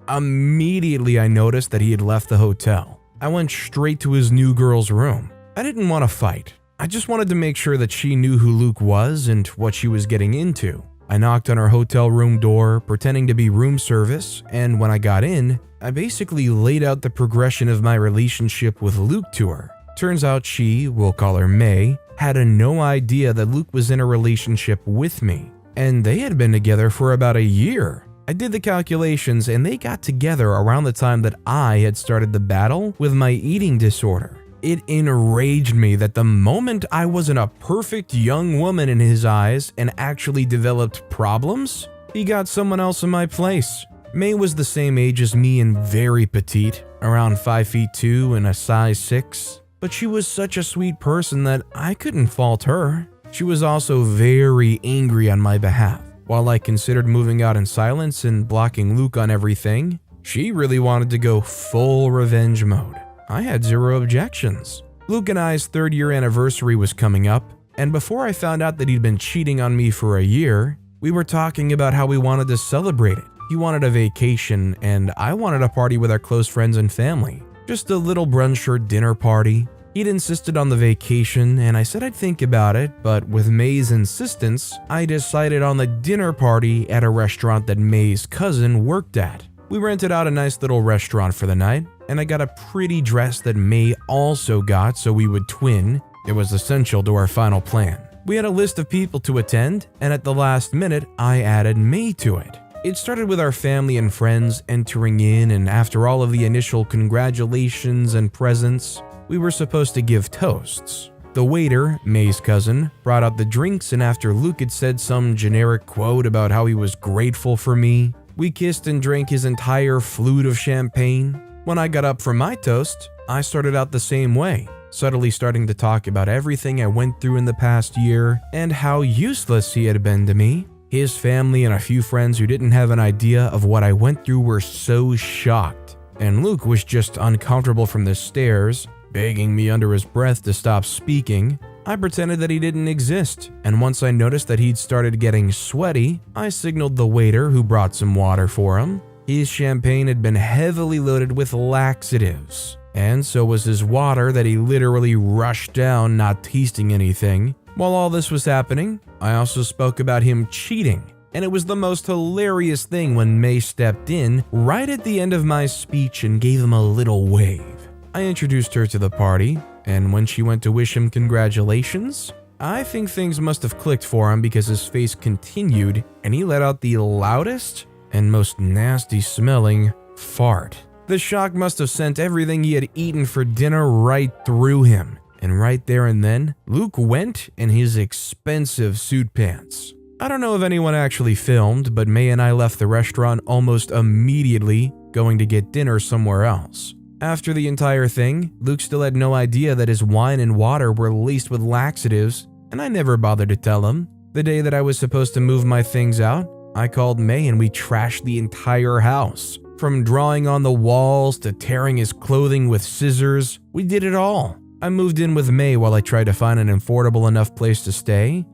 Immediately I noticed that he had left the hotel. I went straight to his new girl's room. I didn't want to fight. I just wanted to make sure that she knew who Luke was and what she was getting into. I knocked on her hotel room door, pretending to be room service, and when I got in, I basically laid out the progression of my relationship with Luke to her. Turns out she, we'll call her May, had no idea that Luke was in a relationship with me, and they had been together for about a year. I did the calculations, and they got together around the time that I had started the battle with my eating disorder. It enraged me that the moment I wasn't a perfect young woman in his eyes and actually developed problems, he got someone else in my place. May was the same age as me and very petite, around 5'2" and a size 6, but she was such a sweet person that I couldn't fault her. She was also very angry on my behalf. While I considered moving out in silence and blocking Luke on everything, she really wanted to go full revenge mode. I had zero objections. Luke and I's 3rd year anniversary was coming up, and before I found out that he'd been cheating on me for a year, we were talking about how we wanted to celebrate it. He wanted a vacation, and I wanted a party with our close friends and family. Just a little brunch or dinner party. He'd insisted on the vacation, and I said I'd think about it, but with May's insistence, I decided on the dinner party at a restaurant that May's cousin worked at. We rented out a nice little restaurant for the night, and I got a pretty dress that May also got so we would twin. It was essential to our final plan. We had a list of people to attend, and at the last minute, I added May to it. It started with our family and friends entering in, and after all of the initial congratulations and presents, we were supposed to give toasts. The waiter, May's cousin, brought out the drinks, and after Luke had said some generic quote about how he was grateful for me, we kissed and drank his entire flute of champagne. When I got up for my toast, I started out the same way, subtly starting to talk about everything I went through in the past year and how useless he had been to me. His family and a few friends who didn't have an idea of what I went through were so shocked, and Luke was just uncomfortable from the stares, begging me under his breath to stop speaking. I pretended that he didn't exist, and once I noticed that he'd started getting sweaty, I signaled the waiter who brought some water for him. His champagne had been heavily loaded with laxatives, and so was his water that he literally rushed down, not tasting anything. While all this was happening, I also spoke about him cheating, and it was the most hilarious thing when May stepped in right at the end of my speech and gave him a little wave. I introduced her to the party, and when she went to wish him congratulations, I think things must have clicked for him because his face continued and he let out the loudest and most nasty smelling fart. The shock must have sent everything he had eaten for dinner right through him, and right there and then, Luke went in his expensive suit pants. I don't know if anyone actually filmed, but May and I left the restaurant almost immediately, going to get dinner somewhere else. After the entire thing, Luke still had no idea that his wine and water were laced with laxatives, and I never bothered to tell him. The day that I was supposed to move my things out, I called May and we trashed the entire house. From drawing on the walls to tearing his clothing with scissors, we did it all. I moved in with May while I tried to find an affordable enough place to stay,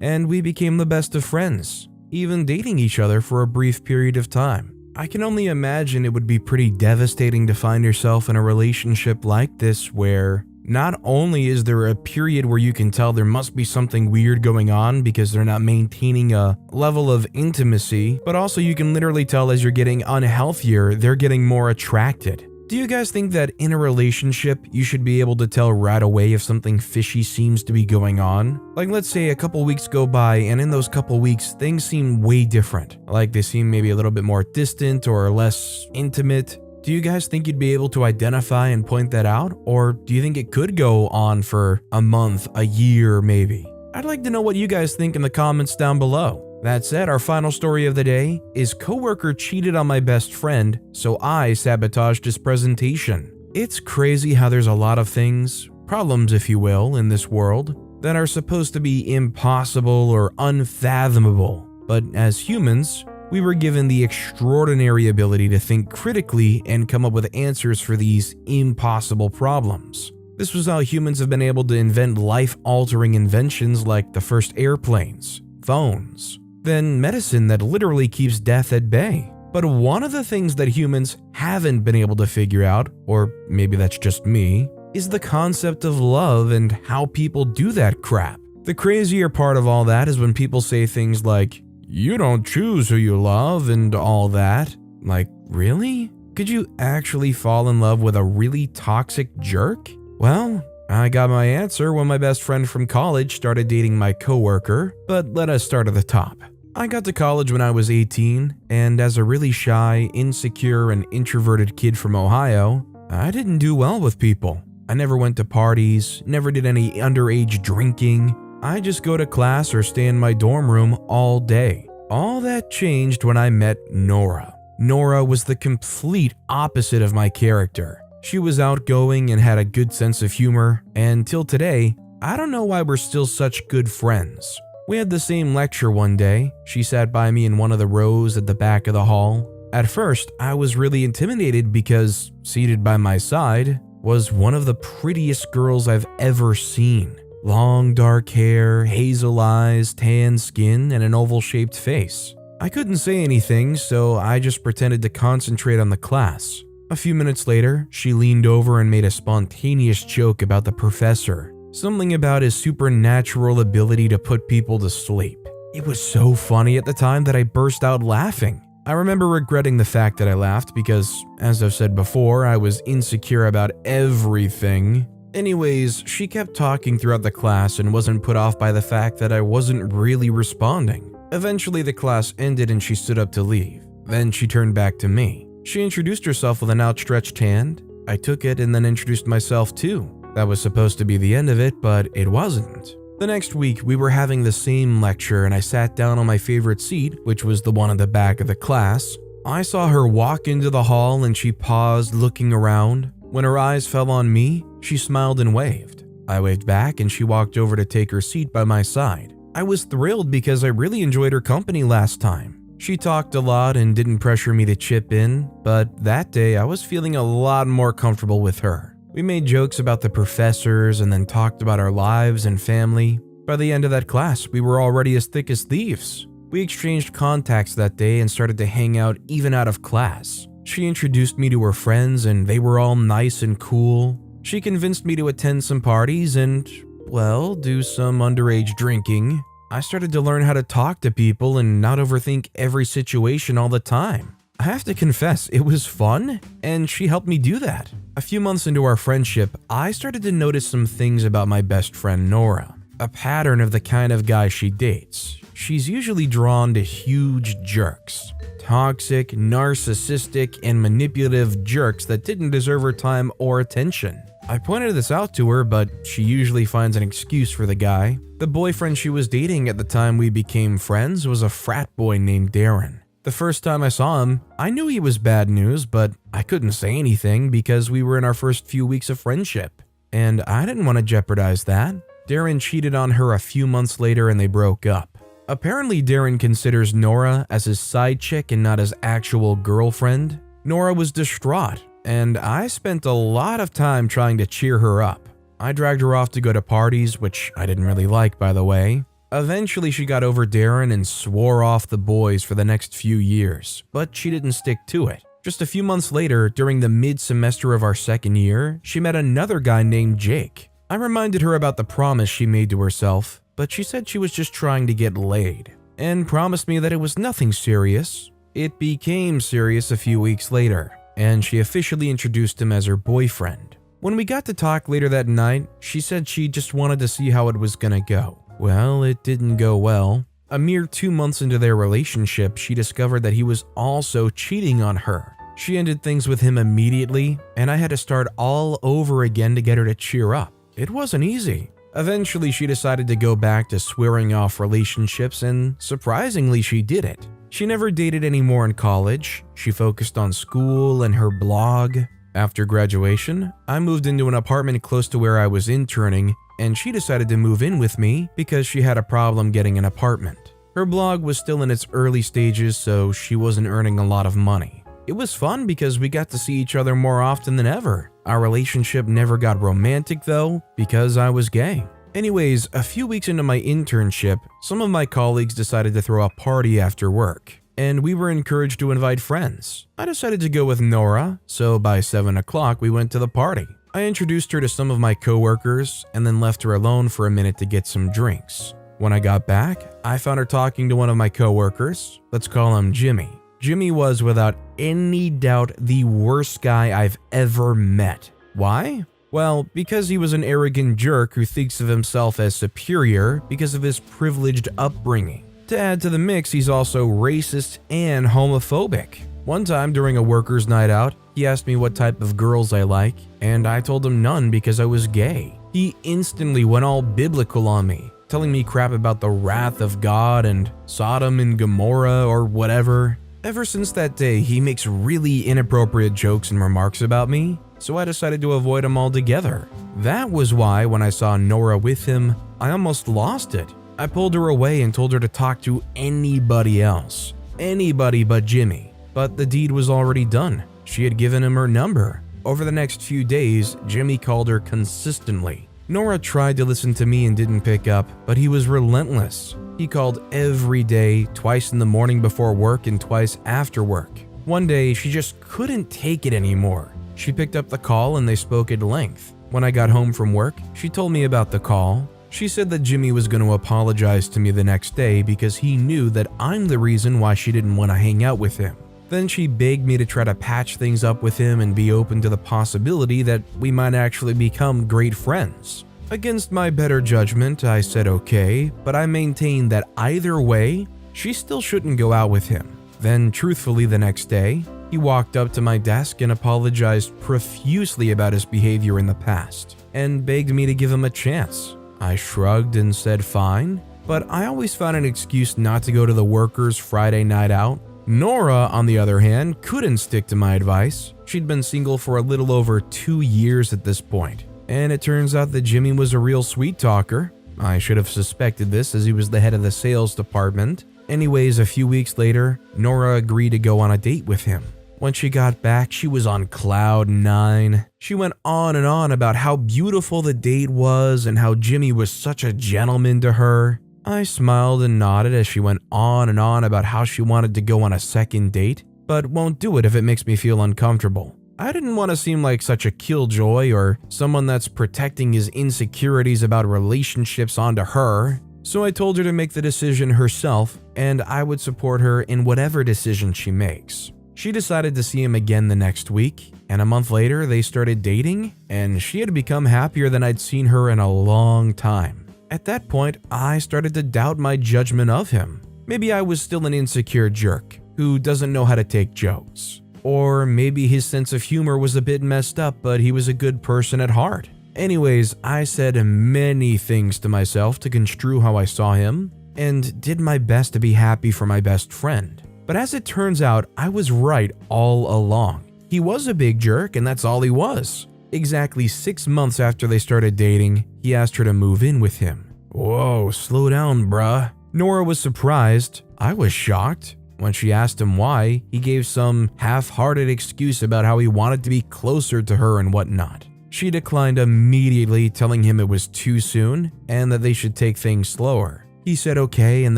and we became the best of friends, even dating each other for a brief period of time. I can only imagine it would be pretty devastating to find yourself in a relationship like this where not only is there a period where you can tell there must be something weird going on because they're not maintaining a level of intimacy, but also you can literally tell as you're getting unhealthier, they're getting more attracted. Do you guys think that in a relationship, you should be able to tell right away if something fishy seems to be going on? Like, let's say a couple weeks go by and in those couple weeks, things seem way different. Like they seem maybe a little bit more distant or less intimate. Do you guys think you'd be able to identify and point that out? Or do you think it could go on for a month, a year maybe? I'd like to know what you guys think in the comments down below. That said, our final story of the day is coworker cheated on my best friend, so I sabotaged his presentation. It's crazy how there's a lot of things, problems if you will, in this world that are supposed to be impossible or unfathomable. But as humans, we were given the extraordinary ability to think critically and come up with answers for these impossible problems. This was how humans have been able to invent life-altering inventions like the first airplanes, phones, then medicine that literally keeps death at bay. But one of the things that humans haven't been able to figure out, or maybe that's just me, is the concept of love and how people do that crap. The crazier part of all that is when people say things like, "You don't choose who you love," and all that. Like, really? Could you actually fall in love with a really toxic jerk? Well, I got my answer when my best friend from college started dating my coworker, but let us start at the top. I got to college when I was 18, and as a really shy, insecure, and introverted kid from Ohio, I didn't do well with people. I never went to parties, never did any underage drinking. I just go to class or stay in my dorm room all day. All that changed when I met Nora. Nora was the complete opposite of my character. She was outgoing and had a good sense of humor, and till today, I don't know why we're still such good friends. We had the same lecture one day. She sat by me in one of the rows at the back of the hall. At first, I was really intimidated because, seated by my side, was one of the prettiest girls I've ever seen. Long dark hair, hazel eyes, tan skin, and an oval-shaped face. I couldn't say anything, so I just pretended to concentrate on the class. A few minutes later, she leaned over and made a spontaneous joke about the professor. Something about his supernatural ability to put people to sleep. It was so funny at the time that I burst out laughing. I remember regretting the fact that I laughed because, as I've said before, I was insecure about everything. Anyways, she kept talking throughout the class and wasn't put off by the fact that I wasn't really responding. Eventually the class ended and she stood up to leave. Then she turned back to me. She introduced herself with an outstretched hand. I took it and then introduced myself too. That was supposed to be the end of it, but it wasn't. The next week, we were having the same lecture and I sat down on my favorite seat, which was the one at the back of the class. I saw her walk into the hall and she paused, looking around. When her eyes fell on me, she smiled and waved. I waved back and she walked over to take her seat by my side. I was thrilled because I really enjoyed her company last time. She talked a lot and didn't pressure me to chip in, but that day I was feeling a lot more comfortable with her. We made jokes about the professors and then talked about our lives and family. By the end of that class, we were already as thick as thieves. We exchanged contacts that day and started to hang out even out of class. She introduced me to her friends and they were all nice and cool. She convinced me to attend some parties and, well, do some underage drinking. I started to learn how to talk to people and not overthink every situation all the time. I have to confess, it was fun, and she helped me do that. A few months into our friendship, I started to notice some things about my best friend Nora. A pattern of the kind of guy she dates. She's usually drawn to huge jerks. Toxic, narcissistic, and manipulative jerks that didn't deserve her time or attention. I pointed this out to her, but she usually finds an excuse for the guy. The boyfriend she was dating at the time we became friends was a frat boy named Darren. The first time I saw him, I knew he was bad news, but I couldn't say anything because we were in our first few weeks of friendship. And I didn't want to jeopardize that. Darren cheated on her a few months later and they broke up. Apparently, Darren considers Nora as his side chick and not his actual girlfriend. Nora was distraught, and I spent a lot of time trying to cheer her up. I dragged her off to go to parties, which I didn't really like, by the way. Eventually, she got over Darren and swore off the boys for the next few years, but she didn't stick to it. Just a few months later, during the mid-semester of our second year, she met another guy named Jake. I reminded her about the promise she made to herself, but she said she was just trying to get laid, and promised me that it was nothing serious. It became serious a few weeks later, and she officially introduced him as her boyfriend. When we got to talk later that night, she said she just wanted to see how it was gonna go. Well, it didn't go well. A mere 2 months into their relationship, she discovered that he was also cheating on her. She ended things with him immediately, and I had to start all over again to get her to cheer up. It wasn't easy. Eventually, she decided to go back to swearing off relationships, and surprisingly, she did it. She never dated anymore in college. She focused on school and her blog. After graduation, I moved into an apartment close to where I was interning, and she decided to move in with me because she had a problem getting an apartment. Her blog was still in its early stages, so she wasn't earning a lot of money. It was fun because we got to see each other more often than ever. Our relationship never got romantic though, because I was gay. Anyways, a few weeks into my internship, some of my colleagues decided to throw a party after work, and we were encouraged to invite friends. I decided to go with Nora, so by 7 o'clock we went to the party. I introduced her to some of my coworkers and then left her alone for a minute to get some drinks. When I got back, I found her talking to one of my coworkers. Let's call him Jimmy. Jimmy was without any doubt the worst guy I've ever met. Why? Well, because he was an arrogant jerk who thinks of himself as superior because of his privileged upbringing. To add to the mix, he's also racist and homophobic. One time during a workers' night out, he asked me what type of girls I like, and I told him none because I was gay. He instantly went all biblical on me, telling me crap about the wrath of God and Sodom and Gomorrah or whatever. Ever since that day, he makes really inappropriate jokes and remarks about me, so I decided to avoid him altogether. That was why when I saw Nora with him, I almost lost it. I pulled her away and told her to talk to anybody else. Anybody but Jimmy. But the deed was already done. She had given him her number. Over the next few days, Jimmy called her consistently. Nora tried to listen to me and didn't pick up, but he was relentless. He called every day, twice in the morning before work and twice after work. One day, she just couldn't take it anymore. She picked up the call and they spoke at length. When I got home from work, she told me about the call. She said that Jimmy was going to apologize to me the next day because he knew that I'm the reason why she didn't want to hang out with him. Then she begged me to try to patch things up with him and be open to the possibility that we might actually become great friends. Against my better judgment, I said okay, but I maintained that either way, she still shouldn't go out with him. Then, truthfully, the next day, he walked up to my desk and apologized profusely about his behavior in the past, and begged me to give him a chance. I shrugged and said fine, but I always found an excuse not to go to the workers' Friday night out. Nora, on the other hand, couldn't stick to my advice. She'd been single for a little over 2 years at this point, and it turns out that Jimmy was a real sweet talker. I should have suspected this as he was the head of the sales department. Anyways, a few weeks later, Nora agreed to go on a date with him. When she got back, she was on cloud 9. She went on and on about how beautiful the date was and how Jimmy was such a gentleman to her. I smiled and nodded as she went on and on about how she wanted to go on a second date, but won't do it if it makes me feel uncomfortable. I didn't want to seem like such a killjoy or someone that's protecting his insecurities about relationships onto her. So I told her to make the decision herself, and I would support her in whatever decision she makes. She decided to see him again the next week, and a month later they started dating, and she had become happier than I'd seen her in a long time. At that point, I started to doubt my judgment of him. Maybe I was still an insecure jerk who doesn't know how to take jokes. Or maybe his sense of humor was a bit messed up, but he was a good person at heart. Anyways, I said many things to myself to construe how I saw him, and did my best to be happy for my best friend. But as it turns out, I was right all along. He was a big jerk, and that's all he was. Exactly 6 months after they started dating, he asked her to move in with him. Whoa, slow down, bruh. Nora was surprised. I was shocked. When she asked him why, he gave some half-hearted excuse about how he wanted to be closer to her and whatnot. She declined immediately, telling him it was too soon and that they should take things slower. He said okay and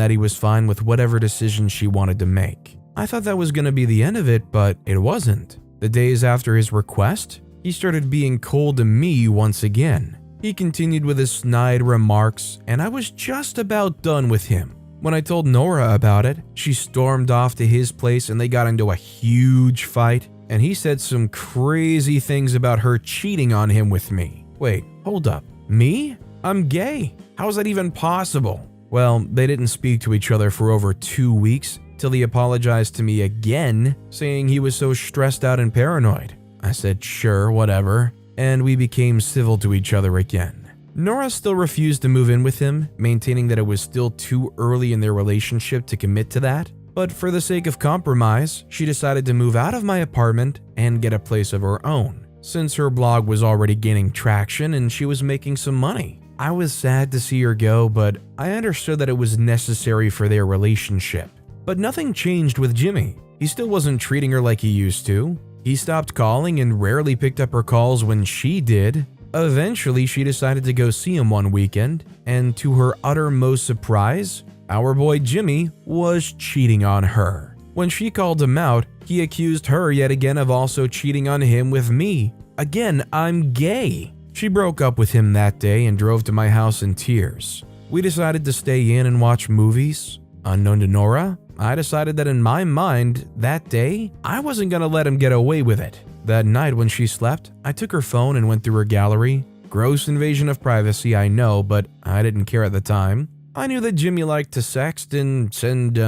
that he was fine with whatever decision she wanted to make. I thought that was going to be the end of it, but it wasn't. The days after his request, he started being cold to me once again. He continued with his snide remarks, and I was just about done with him. When I told Nora about it, she stormed off to his place and they got into a huge fight, and he said some crazy things about her cheating on him with me. Wait, hold up. Me? I'm gay. How is that even possible? Well, they didn't speak to each other for over 2 weeks till he apologized to me again, saying he was so stressed out and paranoid. I said sure, whatever, and we became civil to each other again. Nora still refused to move in with him, maintaining that it was still too early in their relationship to commit to that. But for the sake of compromise, she decided to move out of my apartment and get a place of her own, since her blog was already gaining traction and she was making some money. I was sad to see her go, but I understood that it was necessary for their relationship. But nothing changed with Jimmy. He still wasn't treating her like he used to. He stopped calling and rarely picked up her calls when she did. Eventually, she decided to go see him one weekend, and to her uttermost surprise, our boy Jimmy was cheating on her. When she called him out, he accused her yet again of also cheating on him with me. Again, I'm gay. She broke up with him that day and drove to my house in tears. We decided to stay in and watch movies. Unknown to Nora, I decided that in my mind, that day, I wasn't gonna let him get away with it. That night when she slept, I took her phone and went through her gallery. Gross invasion of privacy, I know, but I didn't care at the time. I knew that Jimmy liked to sext and send,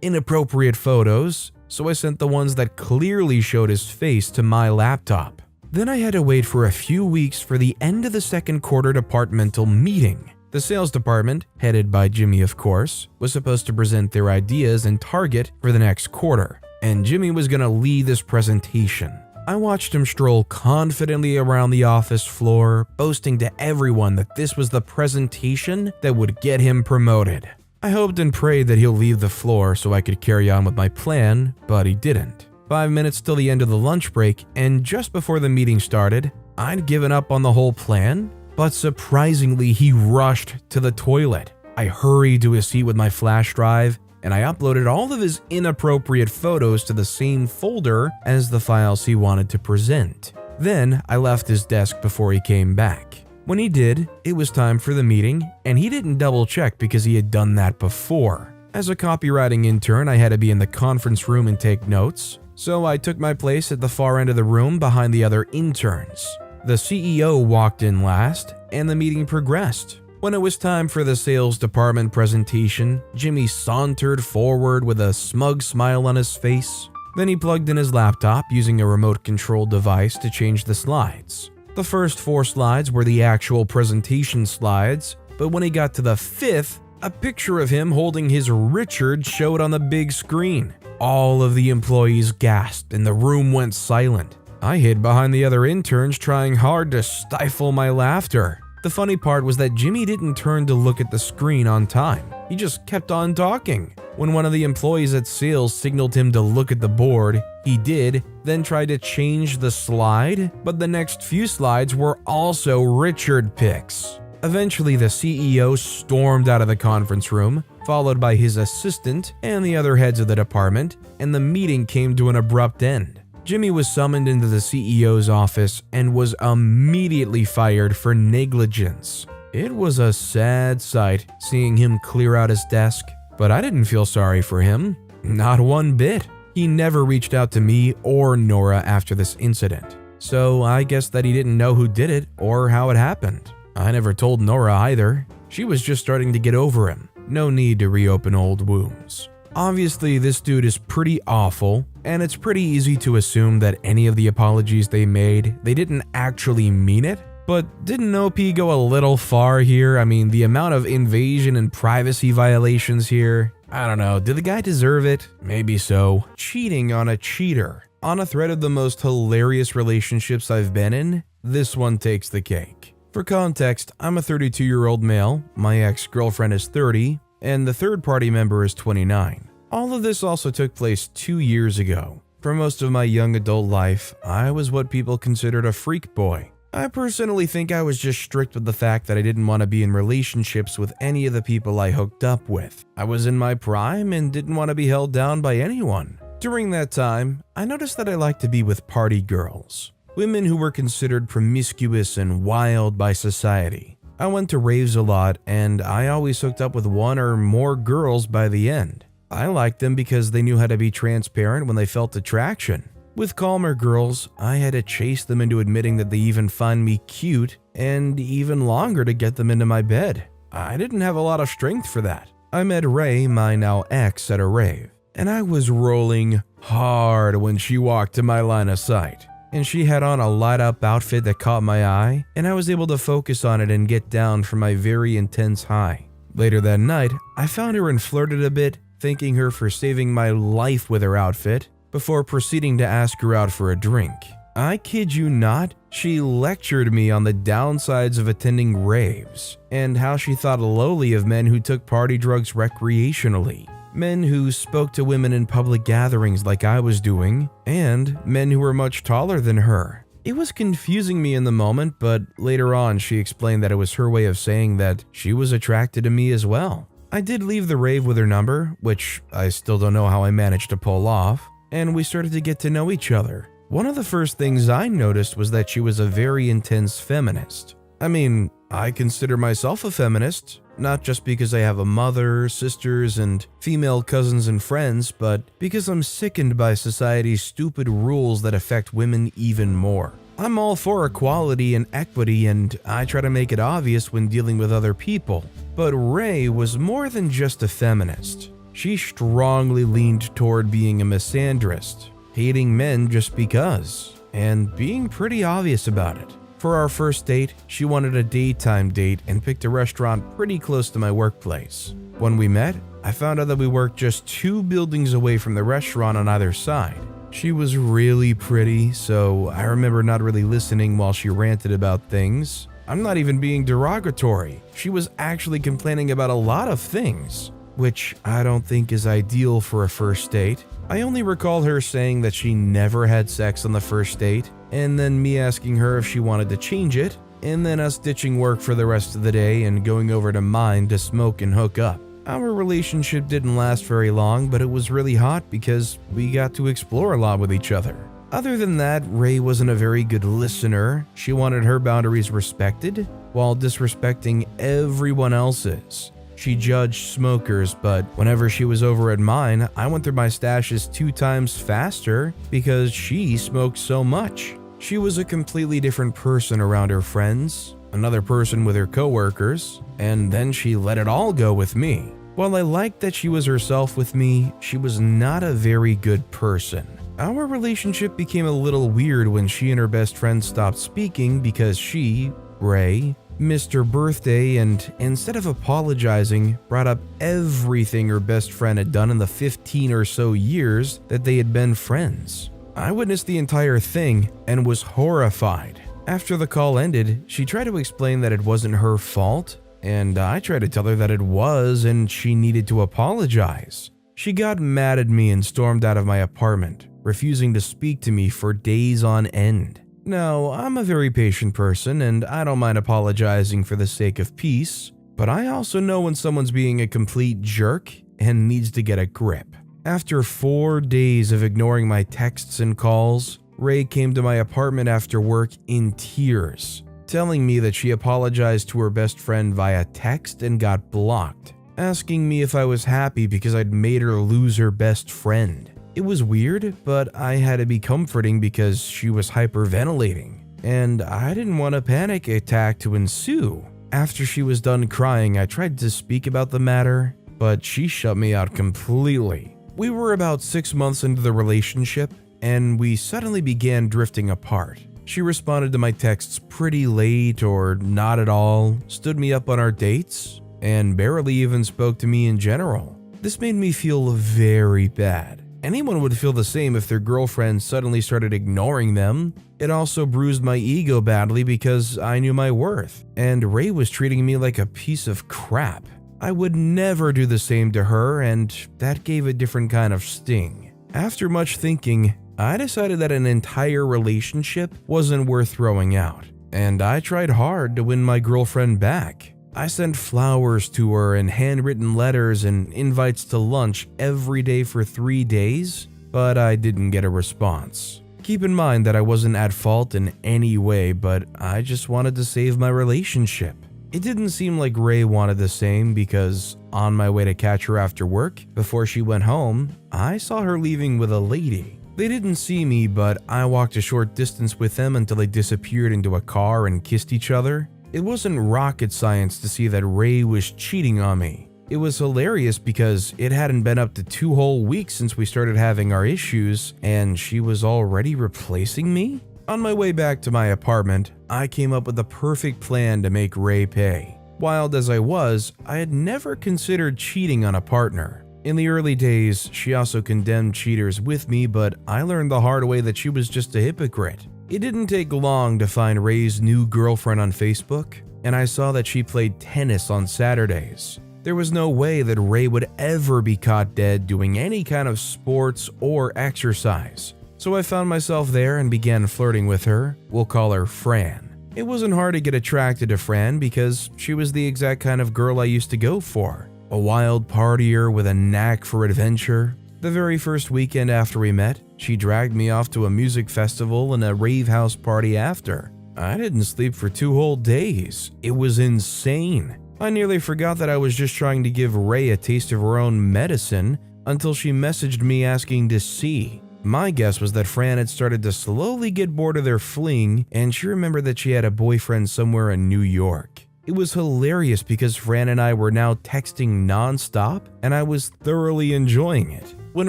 inappropriate photos, so I sent the ones that clearly showed his face to my laptop. Then I had to wait for a few weeks for the end of the second quarter departmental meeting. The sales department, headed by Jimmy of course, was supposed to present their ideas and target for the next quarter, and Jimmy was gonna lead this presentation. I watched him stroll confidently around the office floor, boasting to everyone that this was the presentation that would get him promoted. I hoped and prayed that he'll leave the floor so I could carry on with my plan, but he didn't. 5 minutes till the end of the lunch break, and just before the meeting started, I'd given up on the whole plan, but surprisingly, he rushed to the toilet. I hurried to his seat with my flash drive, and I uploaded all of his inappropriate photos to the same folder as the files he wanted to present. Then I left his desk before he came back. When he did, it was time for the meeting, and he didn't double check because he had done that before. As a copywriting intern, I had to be in the conference room and take notes, so I took my place at the far end of the room behind the other interns. The CEO walked in last, and the meeting progressed. When it was time for the sales department presentation, Jimmy sauntered forward with a smug smile on his face. Then he plugged in his laptop using a remote-controlled device to change the slides. The first 4 slides were the actual presentation slides, but when he got to the 5th, a picture of him holding his Richard showed on the big screen. All of the employees gasped and the room went silent. I hid behind the other interns trying hard to stifle my laughter. The funny part was that Jimmy didn't turn to look at the screen on time. He just kept on talking. When one of the employees at sales signaled him to look at the board, he did, then tried to change the slide, but the next few slides were also Richard pics. Eventually, the CEO stormed out of the conference room, followed by his assistant and the other heads of the department, and the meeting came to an abrupt end. Jimmy was summoned into the CEO's office and was immediately fired for negligence. It was a sad sight seeing him clear out his desk, but I didn't feel sorry for him. Not one bit. He never reached out to me or Nora after this incident, so I guess that he didn't know who did it or how it happened. I never told Nora either. She was just starting to get over him. No need to reopen old wounds. Obviously, this dude is pretty awful, and it's pretty easy to assume that any of the apologies they made, they didn't actually mean it. But didn't OP go a little far here? I mean, the amount of invasion and privacy violations here. I don't know, did the guy deserve it? Maybe so. Cheating on a cheater. On a thread of the most hilarious relationships I've been in, this one takes the cake. For context, I'm a 32-year-old male, my ex-girlfriend is 30, and the third party member is 29. All of this also took place 2 years ago. For most of my young adult life, I was what people considered a freak boy. I personally think I was just strict with the fact that I didn't want to be in relationships with any of the people I hooked up with. I was in my prime and didn't want to be held down by anyone. During that time, I noticed that I liked to be with party girls, women who were considered promiscuous and wild by society. I went to raves a lot, and I always hooked up with one or more girls by the end. I liked them because they knew how to be transparent when they felt attraction. With calmer girls, I had to chase them into admitting that they even find me cute, and even longer to get them into my bed. I didn't have a lot of strength for that. I met Ray, my now ex, at a rave, and I was rolling hard when she walked to my line of sight. And she had on a light-up outfit that caught my eye, and I was able to focus on it and get down from my very intense high. Later that night, I found her and flirted a bit, thanking her for saving my life with her outfit, before proceeding to ask her out for a drink. I kid you not, she lectured me on the downsides of attending raves, and how she thought lowly of men who took party drugs recreationally. Men who spoke to women in public gatherings like I was doing, and men who were much taller than her. It was confusing me in the moment, but later on she explained that it was her way of saying that she was attracted to me as well. I did leave the rave with her number, which I still don't know how I managed to pull off, and we started to get to know each other. One of the first things I noticed was that she was a very intense feminist. I mean, I consider myself a feminist, not just because I have a mother, sisters, and female cousins and friends, but because I'm sickened by society's stupid rules that affect women even more. I'm all for equality and equity, and I try to make it obvious when dealing with other people. But Ray was more than just a feminist. She strongly leaned toward being a misandrist, hating men just because, and being pretty obvious about it. For our first date, she wanted a daytime date and picked a restaurant pretty close to my workplace. When we met, I found out that we worked just 2 buildings away from the restaurant on either side. She was really pretty, so I remember not really listening while she ranted about things. I'm not even being derogatory. She was actually complaining about a lot of things, which I don't think is ideal for a first date. I only recall her saying that she never had sex on the first date, and then me asking her if she wanted to change it, and then us ditching work for the rest of the day and going over to mine to smoke and hook up. Our relationship didn't last very long, but it was really hot because we got to explore a lot with each other. Other than that, Ray wasn't a very good listener. She wanted her boundaries respected, while disrespecting everyone else's. She judged smokers, but whenever she was over at mine, I went through my stashes 2 times faster because she smoked so much. She was a completely different person around her friends, another person with her coworkers, and then she let it all go with me. While I liked that she was herself with me, she was not a very good person. Our relationship became a little weird when she and her best friend stopped speaking because she, Ray, missed her birthday and instead of apologizing, brought up everything her best friend had done in the 15 or so years that they had been friends. I witnessed the entire thing and was horrified. After the call ended, she tried to explain that it wasn't her fault, and I tried to tell her that it was and she needed to apologize. She got mad at me and stormed out of my apartment, refusing to speak to me for days on end. Now, I'm a very patient person and I don't mind apologizing for the sake of peace, but I also know when someone's being a complete jerk and needs to get a grip. After 4 days of ignoring my texts and calls, Ray came to my apartment after work in tears, telling me that she apologized to her best friend via text and got blocked, asking me if I was happy because I'd made her lose her best friend. It was weird, but I had to be comforting because she was hyperventilating, and I didn't want a panic attack to ensue. After she was done crying, I tried to speak about the matter, but she shut me out completely. We were about 6 months into the relationship, and we suddenly began drifting apart. She responded to my texts pretty late or not at all, stood me up on our dates, and barely even spoke to me in general. This made me feel very bad. Anyone would feel the same if their girlfriend suddenly started ignoring them. It also bruised my ego badly because I knew my worth, and Ray was treating me like a piece of crap. I would never do the same to her, and that gave a different kind of sting. After much thinking, I decided that an entire relationship wasn't worth throwing out, and I tried hard to win my girlfriend back. I sent flowers to her and handwritten letters and invites to lunch every day for 3 days, but I didn't get a response. Keep in mind that I wasn't at fault in any way, but I just wanted to save my relationship. It didn't seem like Ray wanted the same because on my way to catch her after work, before she went home, I saw her leaving with a lady. They didn't see me, but I walked a short distance with them until they disappeared into a car and kissed each other. It wasn't rocket science to see that Ray was cheating on me. It was hilarious because it hadn't been up to 2 whole weeks since we started having our issues, and she was already replacing me? On my way back to my apartment, I came up with the perfect plan to make Ray pay. Wild as I was, I had never considered cheating on a partner. In the early days, she also condemned cheaters with me, but I learned the hard way that she was just a hypocrite. It didn't take long to find Ray's new girlfriend on Facebook, and I saw that she played tennis on Saturdays. There was no way that Ray would ever be caught dead doing any kind of sports or exercise. So I found myself there and began flirting with her. We'll call her Fran. It wasn't hard to get attracted to Fran because she was the exact kind of girl I used to go for. A wild partier with a knack for adventure. The very first weekend after we met, she dragged me off to a music festival and a rave house party after. I didn't sleep for 2 whole days. It was insane. I nearly forgot that I was just trying to give Ray a taste of her own medicine until she messaged me asking to see. My guess was that Fran had started to slowly get bored of their fling, and she remembered that she had a boyfriend somewhere in New York. It was hilarious because Fran and I were now texting nonstop, and I was thoroughly enjoying it. When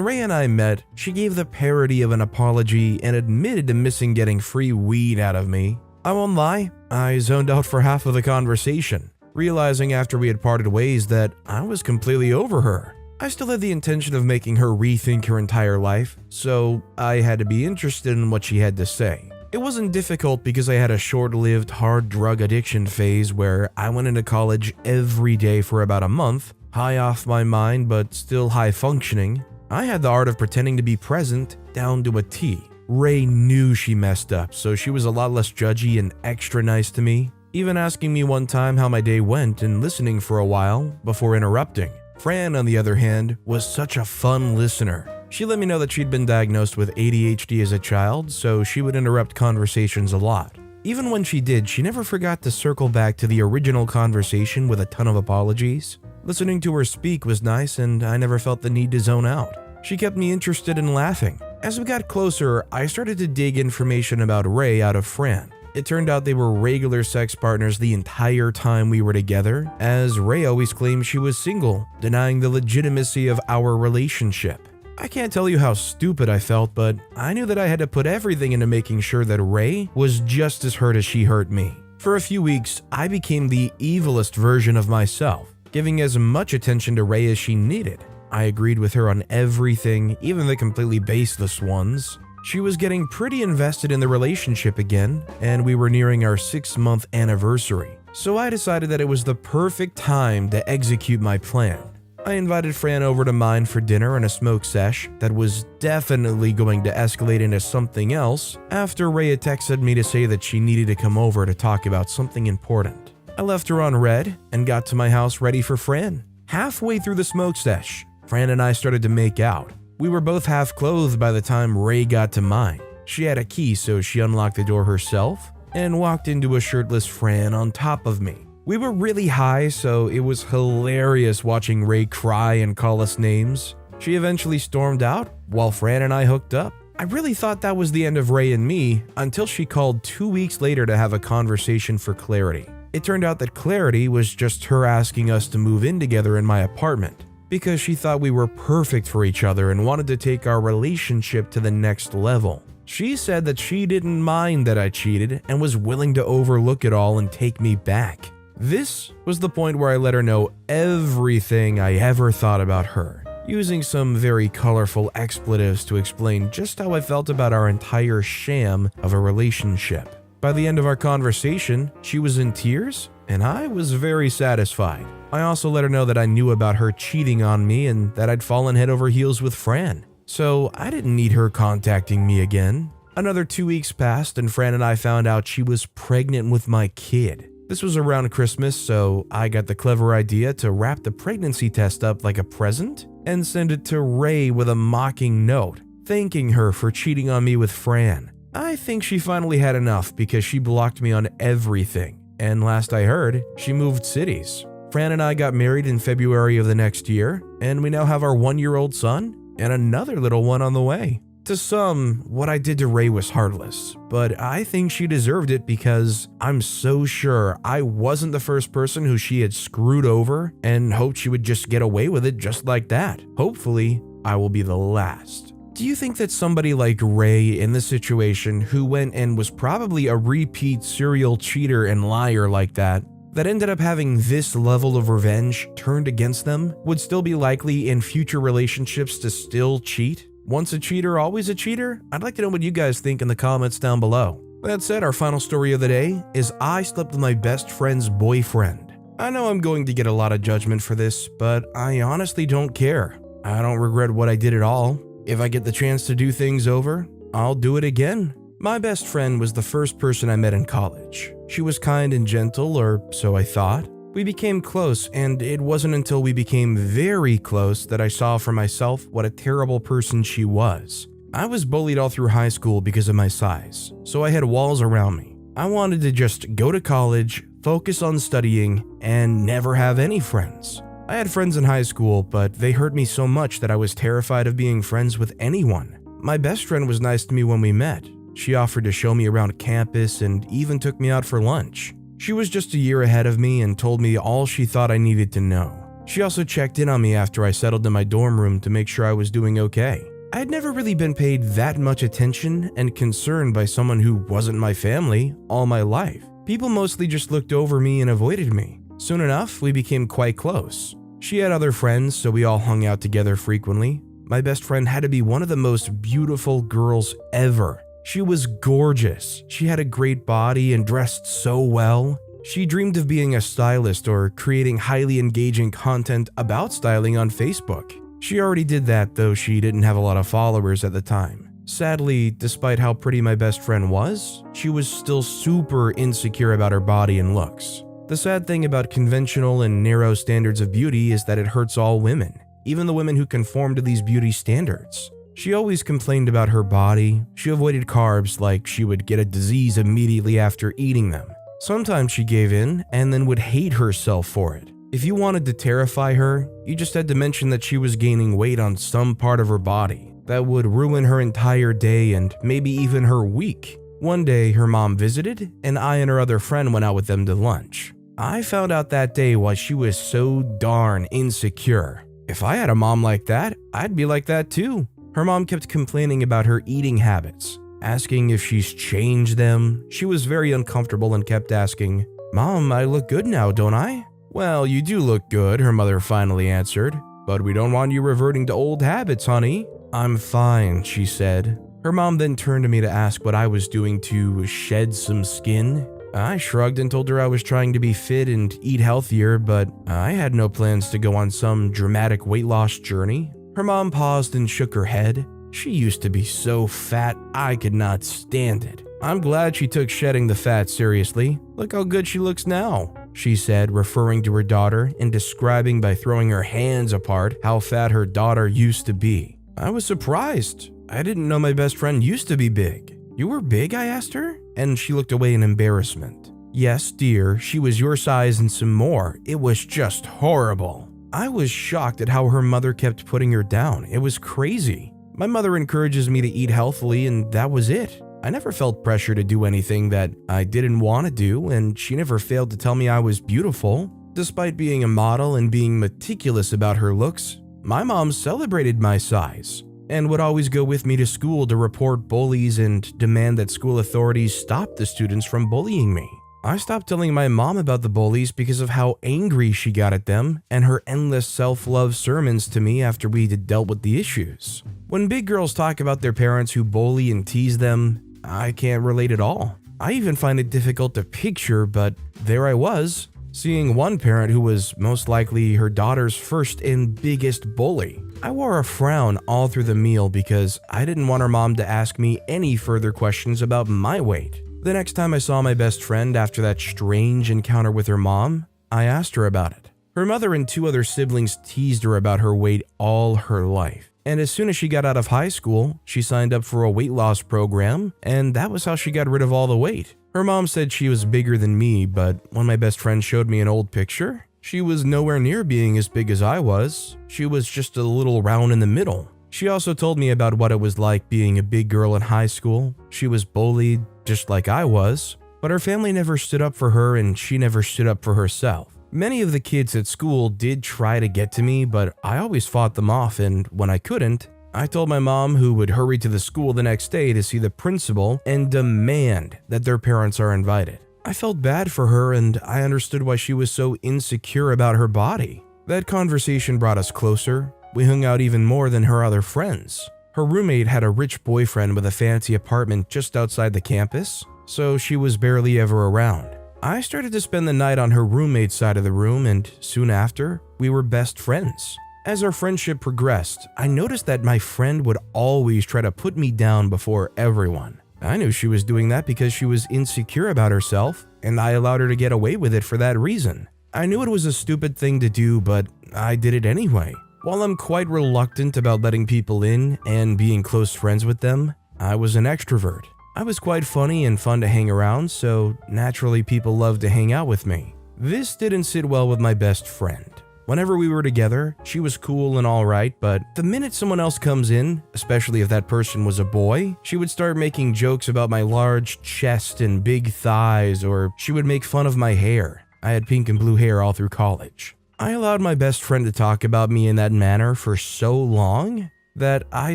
Ray and I met, she gave the parody of an apology and admitted to missing getting free weed out of me. I won't lie, I zoned out for half of the conversation, realizing after we had parted ways that I was completely over her. I still had the intention of making her rethink her entire life, so I had to be interested in what she had to say. It wasn't difficult because I had a short-lived hard drug addiction phase where I went into college every day for about a month, high off my mind but still high functioning. I had the art of pretending to be present down to a T. Ray knew she messed up, so she was a lot less judgy and extra nice to me, even asking me one time how my day went and listening for a while before interrupting. Fran, on the other hand, was such a fun listener. She let me know that she'd been diagnosed with ADHD as a child, so she would interrupt conversations a lot. Even when she did, she never forgot to circle back to the original conversation with a ton of apologies. Listening to her speak was nice, and I never felt the need to zone out. She kept me interested in laughing. As we got closer, I started to dig information about Ray out of Fran. It turned out they were regular sex partners the entire time we were together, as Ray always claimed she was single, denying the legitimacy of our relationship. I can't tell you how stupid I felt, but I knew that I had to put everything into making sure that Ray was just as hurt as she hurt me. For a few weeks, I became the evilest version of myself, giving as much attention to Ray as she needed. I agreed with her on everything, even the completely baseless ones. She was getting pretty invested in the relationship again, and we were nearing our 6-month anniversary. So I decided that it was the perfect time to execute my plan. I invited Fran over to mine for dinner and a smoke sesh that was definitely going to escalate into something else after Ray had texted me to say that she needed to come over to talk about something important. I left her on red and got to my house ready for Fran. Halfway through the smoke sesh, Fran and I started to make out. We were both half clothed by the time Ray got to mine. She had a key, so she unlocked the door herself and walked into a shirtless Fran on top of me. We were really high, so it was hilarious watching Ray cry and call us names. She eventually stormed out while Fran and I hooked up. I really thought that was the end of Ray and me until she called 2 weeks later to have a conversation for clarity. It turned out that clarity was just her asking us to move in together in my apartment because she thought we were perfect for each other and wanted to take our relationship to the next level. She said that she didn't mind that I cheated and was willing to overlook it all and take me back. This was the point where I let her know everything I ever thought about her, using some very colorful expletives to explain just how I felt about our entire sham of a relationship. By the end of our conversation, she was in tears, and I was very satisfied. I also let her know that I knew about her cheating on me and that I'd fallen head over heels with Fran, so I didn't need her contacting me again. Another 2 weeks passed, and Fran and I found out she was pregnant with my kid. This was around Christmas, so I got the clever idea to wrap the pregnancy test up like a present and send it to Ray with a mocking note, thanking her for cheating on me with Fran. I think she finally had enough because she blocked me on everything, and last I heard, she moved cities. Fran and I got married in February of the next year, and we now have our 1-year-old son and another little one on the way. To some, what I did to Ray was heartless, but I think she deserved it because I'm so sure I wasn't the first person who she had screwed over and hoped she would just get away with it just like that. Hopefully, I will be the last. Do you think that somebody like Ray in this situation, who went and was probably a repeat serial cheater and liar like that ended up having this level of revenge turned against them, would still be likely in future relationships to still cheat? Once a cheater, always a cheater? I'd like to know what you guys think in the comments down below. That said, our final story of the day is I slept with my best friend's boyfriend. I know I'm going to get a lot of judgment for this, but I honestly don't care. I don't regret what I did at all. If I get the chance to do things over, I'll do it again. My best friend was the first person I met in college. She was kind and gentle, or so I thought. We became close, and it wasn't until we became very close that I saw for myself what a terrible person she was. I was bullied all through high school because of my size, so I had walls around me. I wanted to just go to college, focus on studying, and never have any friends. I had friends in high school, but they hurt me so much that I was terrified of being friends with anyone. My best friend was nice to me when we met. She offered to show me around campus and even took me out for lunch. She was just a year ahead of me and told me all she thought I needed to know. She also checked in on me after I settled in my dorm room to make sure I was doing okay. I had never really been paid that much attention and concern by someone who wasn't my family all my life. People mostly just looked over me and avoided me. Soon enough, we became quite close. She had other friends, so we all hung out together frequently. My best friend had to be one of the most beautiful girls ever. She was gorgeous. She had a great body and dressed so well. She dreamed of being a stylist or creating highly engaging content about styling on Facebook. She already did that, though she didn't have a lot of followers at the time. Sadly, despite how pretty my best friend was, she was still super insecure about her body and looks. The sad thing about conventional and narrow standards of beauty is that it hurts all women, even the women who conform to these beauty standards. She always complained about her body. She avoided carbs like she would get a disease immediately after eating them. Sometimes she gave in and then would hate herself for it. If you wanted to terrify her, you just had to mention that she was gaining weight on some part of her body. That would ruin her entire day and maybe even her week. One day, her mom visited, and I and her other friend went out with them to lunch. I found out that day why she was so darn insecure. If I had a mom like that, I'd be like that too. Her mom kept complaining about her eating habits, asking if she's changed them. She was very uncomfortable and kept asking, "Mom, I look good now, don't I?" "Well, you do look good," her mother finally answered, "but we don't want you reverting to old habits, honey." "I'm fine," she said. Her mom then turned to me to ask what I was doing to shed some skin. I shrugged and told her I was trying to be fit and eat healthier, but I had no plans to go on some dramatic weight loss journey. Her mom paused and shook her head. "She used to be so fat, I could not stand it. I'm glad she took shedding the fat seriously. Look how good she looks now," she said, referring to her daughter and describing by throwing her hands apart how fat her daughter used to be. I was surprised. I didn't know my best friend used to be big. "You were big?" I asked her, and she looked away in embarrassment. "Yes, dear, she was your size and some more. It was just horrible." I was shocked at how her mother kept putting her down. It was crazy. My mother encourages me to eat healthily, and that was it. I never felt pressure to do anything that I didn't want to do, and she never failed to tell me I was beautiful. Despite being a model and being meticulous about her looks, my mom celebrated my size and would always go with me to school to report bullies and demand that school authorities stop the students from bullying me. I stopped telling my mom about the bullies because of how angry she got at them and her endless self-love sermons to me after we had dealt with the issues. When big girls talk about their parents who bully and tease them, I can't relate at all. I even find it difficult to picture, but there I was, seeing one parent who was most likely her daughter's first and biggest bully. I wore a frown all through the meal because I didn't want her mom to ask me any further questions about my weight. The next time I saw my best friend after that strange encounter with her mom, I asked her about it. Her mother and 2 other siblings teased her about her weight all her life. And as soon as she got out of high school, she signed up for a weight loss program, and that was how she got rid of all the weight. Her mom said she was bigger than me, but when my best friend showed me an old picture, she was nowhere near being as big as I was. She was just a little round in the middle. She also told me about what it was like being a big girl in high school. She was bullied, just like I was, but her family never stood up for her and she never stood up for herself. Many of the kids at school did try to get to me, but I always fought them off, and when I couldn't, I told my mom, who would hurry to the school the next day to see the principal and demand that their parents are invited. I felt bad for her and I understood why she was so insecure about her body. That conversation brought us closer. We hung out even more than her other friends. Her roommate had a rich boyfriend with a fancy apartment just outside the campus, so she was barely ever around. I started to spend the night on her roommate's side of the room, and soon after, we were best friends. As our friendship progressed, I noticed that my friend would always try to put me down before everyone. I knew she was doing that because she was insecure about herself, and I allowed her to get away with it for that reason. I knew it was a stupid thing to do, but I did it anyway. While I'm quite reluctant about letting people in and being close friends with them, I was an extrovert. I was quite funny and fun to hang around, so naturally people loved to hang out with me. This didn't sit well with my best friend. Whenever we were together, she was cool and alright, but the minute someone else comes in, especially if that person was a boy, she would start making jokes about my large chest and big thighs, or she would make fun of my hair. I had pink and blue hair all through college. I allowed my best friend to talk about me in that manner for so long that I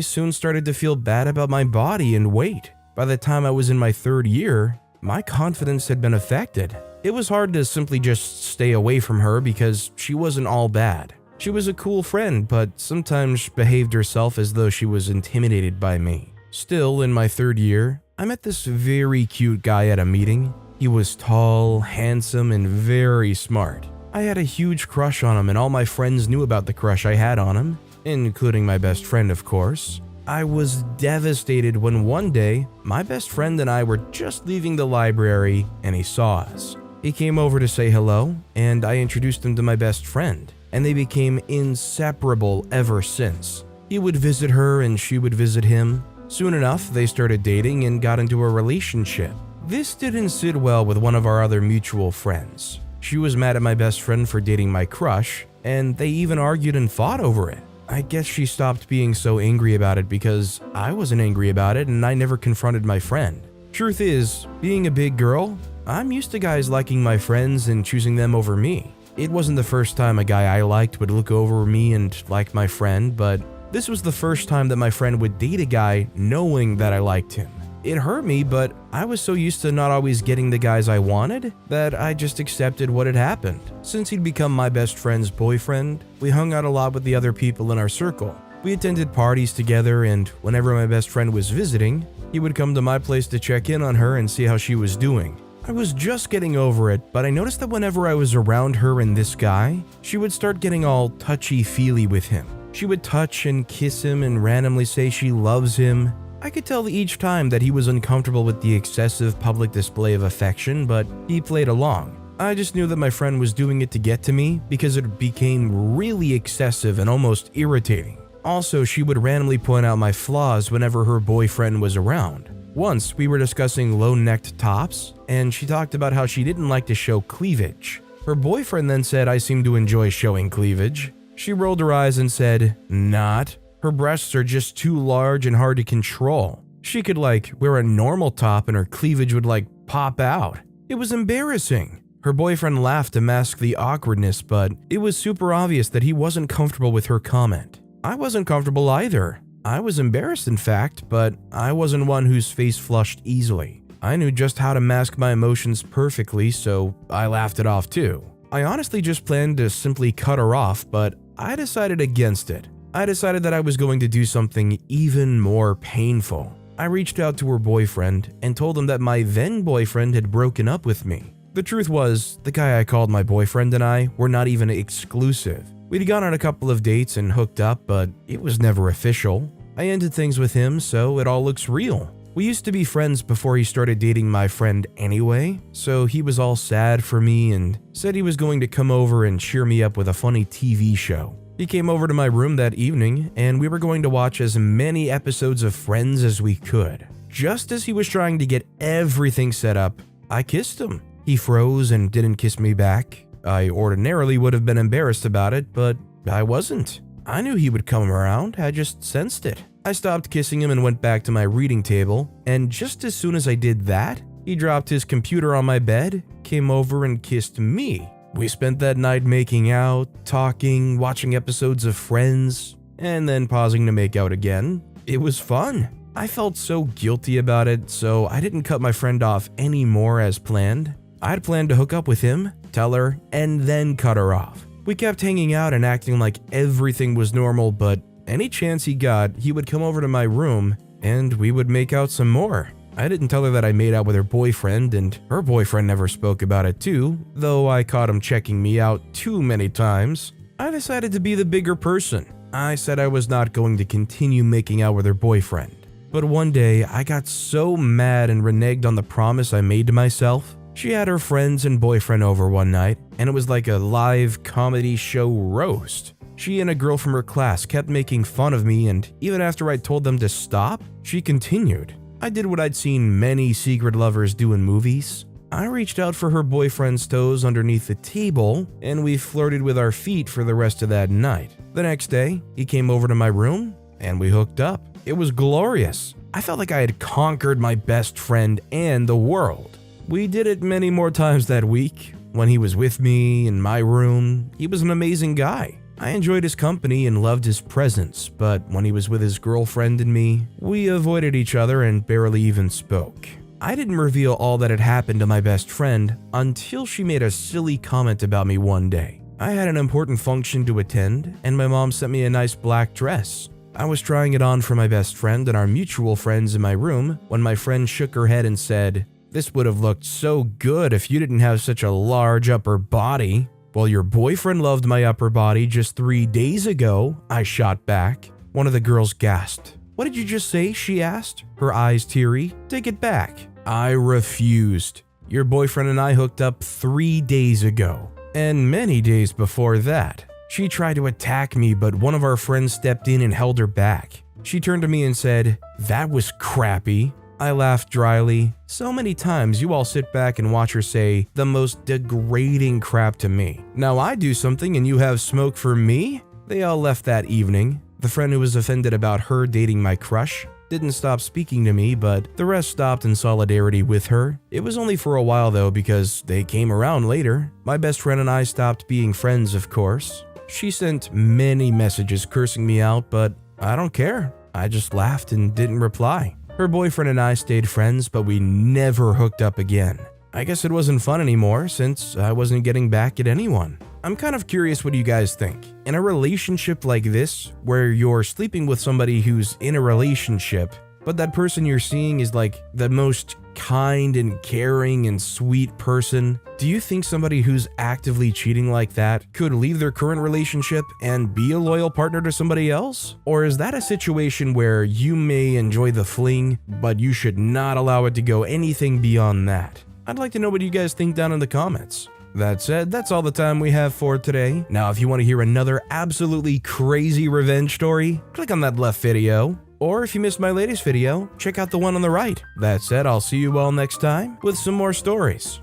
soon started to feel bad about my body and weight. By the time I was in my 3rd year, my confidence had been affected. It was hard to simply just stay away from her because she wasn't all bad. She was a cool friend, but sometimes behaved herself as though she was intimidated by me. Still, in my 3rd year, I met this very cute guy at a meeting. He was tall, handsome, and very smart. I had a huge crush on him, and all my friends knew about the crush I had on him. including my best friend, of course. I was devastated when one day, my best friend and I were just leaving the library and he saw us. He came over to say hello, and I introduced him to my best friend, and they became inseparable ever since. He would visit her and she would visit him. Soon enough, they started dating and got into a relationship. This didn't sit well with one of our other mutual friends. She was mad at my best friend for dating my crush, and they even argued and fought over it. I guess she stopped being so angry about it because I wasn't angry about it and I never confronted my friend. Truth is, being a big girl, I'm used to guys liking my friends and choosing them over me. It wasn't the first time a guy I liked would look over me and like my friend, but this was the first time that my friend would date a guy knowing that I liked him. It hurt me, but I was so used to not always getting the guys I wanted that I just accepted what had happened. Since he'd become my best friend's boyfriend, we hung out a lot with the other people in our circle. We attended parties together, and whenever my best friend was visiting, he would come to my place to check in on her and see how she was doing. I was just getting over it, but I noticed that whenever I was around her and this guy, she would start getting all touchy-feely with him. She would touch and kiss him and randomly say she loves him. I could tell each time that he was uncomfortable with the excessive public display of affection, but he played along. I just knew that my friend was doing it to get to me because it became really excessive and almost irritating. Also, she would randomly point out my flaws whenever her boyfriend was around. Once, we were discussing low-necked tops, and she talked about how she didn't like to show cleavage. Her boyfriend then said I seemed to enjoy showing cleavage. She rolled her eyes and said, "Not. Her breasts are just too large and hard to control. She could wear a normal top and her cleavage would pop out." It was embarrassing. Her boyfriend laughed to mask the awkwardness, but it was super obvious that he wasn't comfortable with her comment. I wasn't comfortable either. I was embarrassed, in fact, but I wasn't one whose face flushed easily. I knew just how to mask my emotions perfectly, so I laughed it off too. I honestly just planned to simply cut her off, but I decided against it. I decided that I was going to do something even more painful. I reached out to her boyfriend and told him that my then boyfriend had broken up with me. The truth was, the guy I called my boyfriend and I were not even exclusive. We'd gone on a couple of dates and hooked up, but it was never official. I ended things with him, so it all looks real. We used to be friends before he started dating my friend anyway, so he was all sad for me and said he was going to come over and cheer me up with a funny TV show. He came over to my room that evening, and we were going to watch as many episodes of Friends as we could. Just as he was trying to get everything set up, I kissed him. He froze and didn't kiss me back. I ordinarily would have been embarrassed about it, but I wasn't. I knew he would come around, I just sensed it. I stopped kissing him and went back to my reading table, and just as soon as I did that, he dropped his computer on my bed, came over and kissed me. We spent that night making out, talking, watching episodes of Friends, and then pausing to make out again. It was fun. I felt so guilty about it, so I didn't cut my friend off anymore as planned. I'd planned to hook up with him, tell her, and then cut her off. We kept hanging out and acting like everything was normal, but any chance he got, he would come over to my room, and we would make out some more. I didn't tell her that I made out with her boyfriend, and her boyfriend never spoke about it too, though I caught him checking me out too many times. I decided to be the bigger person. I said I was not going to continue making out with her boyfriend. But one day, I got so mad and reneged on the promise I made to myself. She had her friends and boyfriend over one night, and it was like a live comedy show roast. She and a girl from her class kept making fun of me, and even after I told them to stop, she continued. I did what I'd seen many secret lovers do in movies. I reached out for her boyfriend's toes underneath the table, and we flirted with our feet for the rest of that night. The next day, he came over to my room, and we hooked up. It was glorious. I felt like I had conquered my best friend and the world. We did it many more times that week. When he was with me in my room, he was an amazing guy. I enjoyed his company and loved his presence, but when he was with his girlfriend and me, we avoided each other and barely even spoke. I didn't reveal all that had happened to my best friend until she made a silly comment about me one day. I had an important function to attend, and my mom sent me a nice black dress. I was trying it on for my best friend and our mutual friends in my room when my friend shook her head and said, "This would have looked so good if you didn't have such a large upper body." Well, your boyfriend loved my upper body just 3 days ago, I shot back. One of the girls gasped. What did you just say? She asked, her eyes teary. Take it back. I refused. Your boyfriend and I hooked up 3 days ago, and many days before that. She tried to attack me, but one of our friends stepped in and held her back. She turned to me and said, "That was crappy." I laughed dryly. So many times you all sit back and watch her say the most degrading crap to me. Now I do something and you have smoke for me? They all left that evening. The friend who was offended about her dating my crush didn't stop speaking to me, but the rest stopped in solidarity with her. It was only for a while though, because they came around later. My best friend and I stopped being friends, of course. She sent many messages cursing me out, but I don't care. I just laughed and didn't reply. Her boyfriend and I stayed friends, but we never hooked up again. I guess it wasn't fun anymore since I wasn't getting back at anyone. I'm kind of curious what you guys think. In a relationship like this, where you're sleeping with somebody who's in a relationship, but that person you're seeing is like the most kind and caring and sweet person, do you think somebody who's actively cheating like that could leave their current relationship and be a loyal partner to somebody else? Or is that a situation where you may enjoy the fling, but you should not allow it to go anything beyond that? I'd like to know what you guys think down in the comments. That said, that's all the time we have for today. Now, if you want to hear another absolutely crazy revenge story, click on that left video. Or if you missed my latest video, check out the one on the right. That said, I'll see you all next time with some more stories.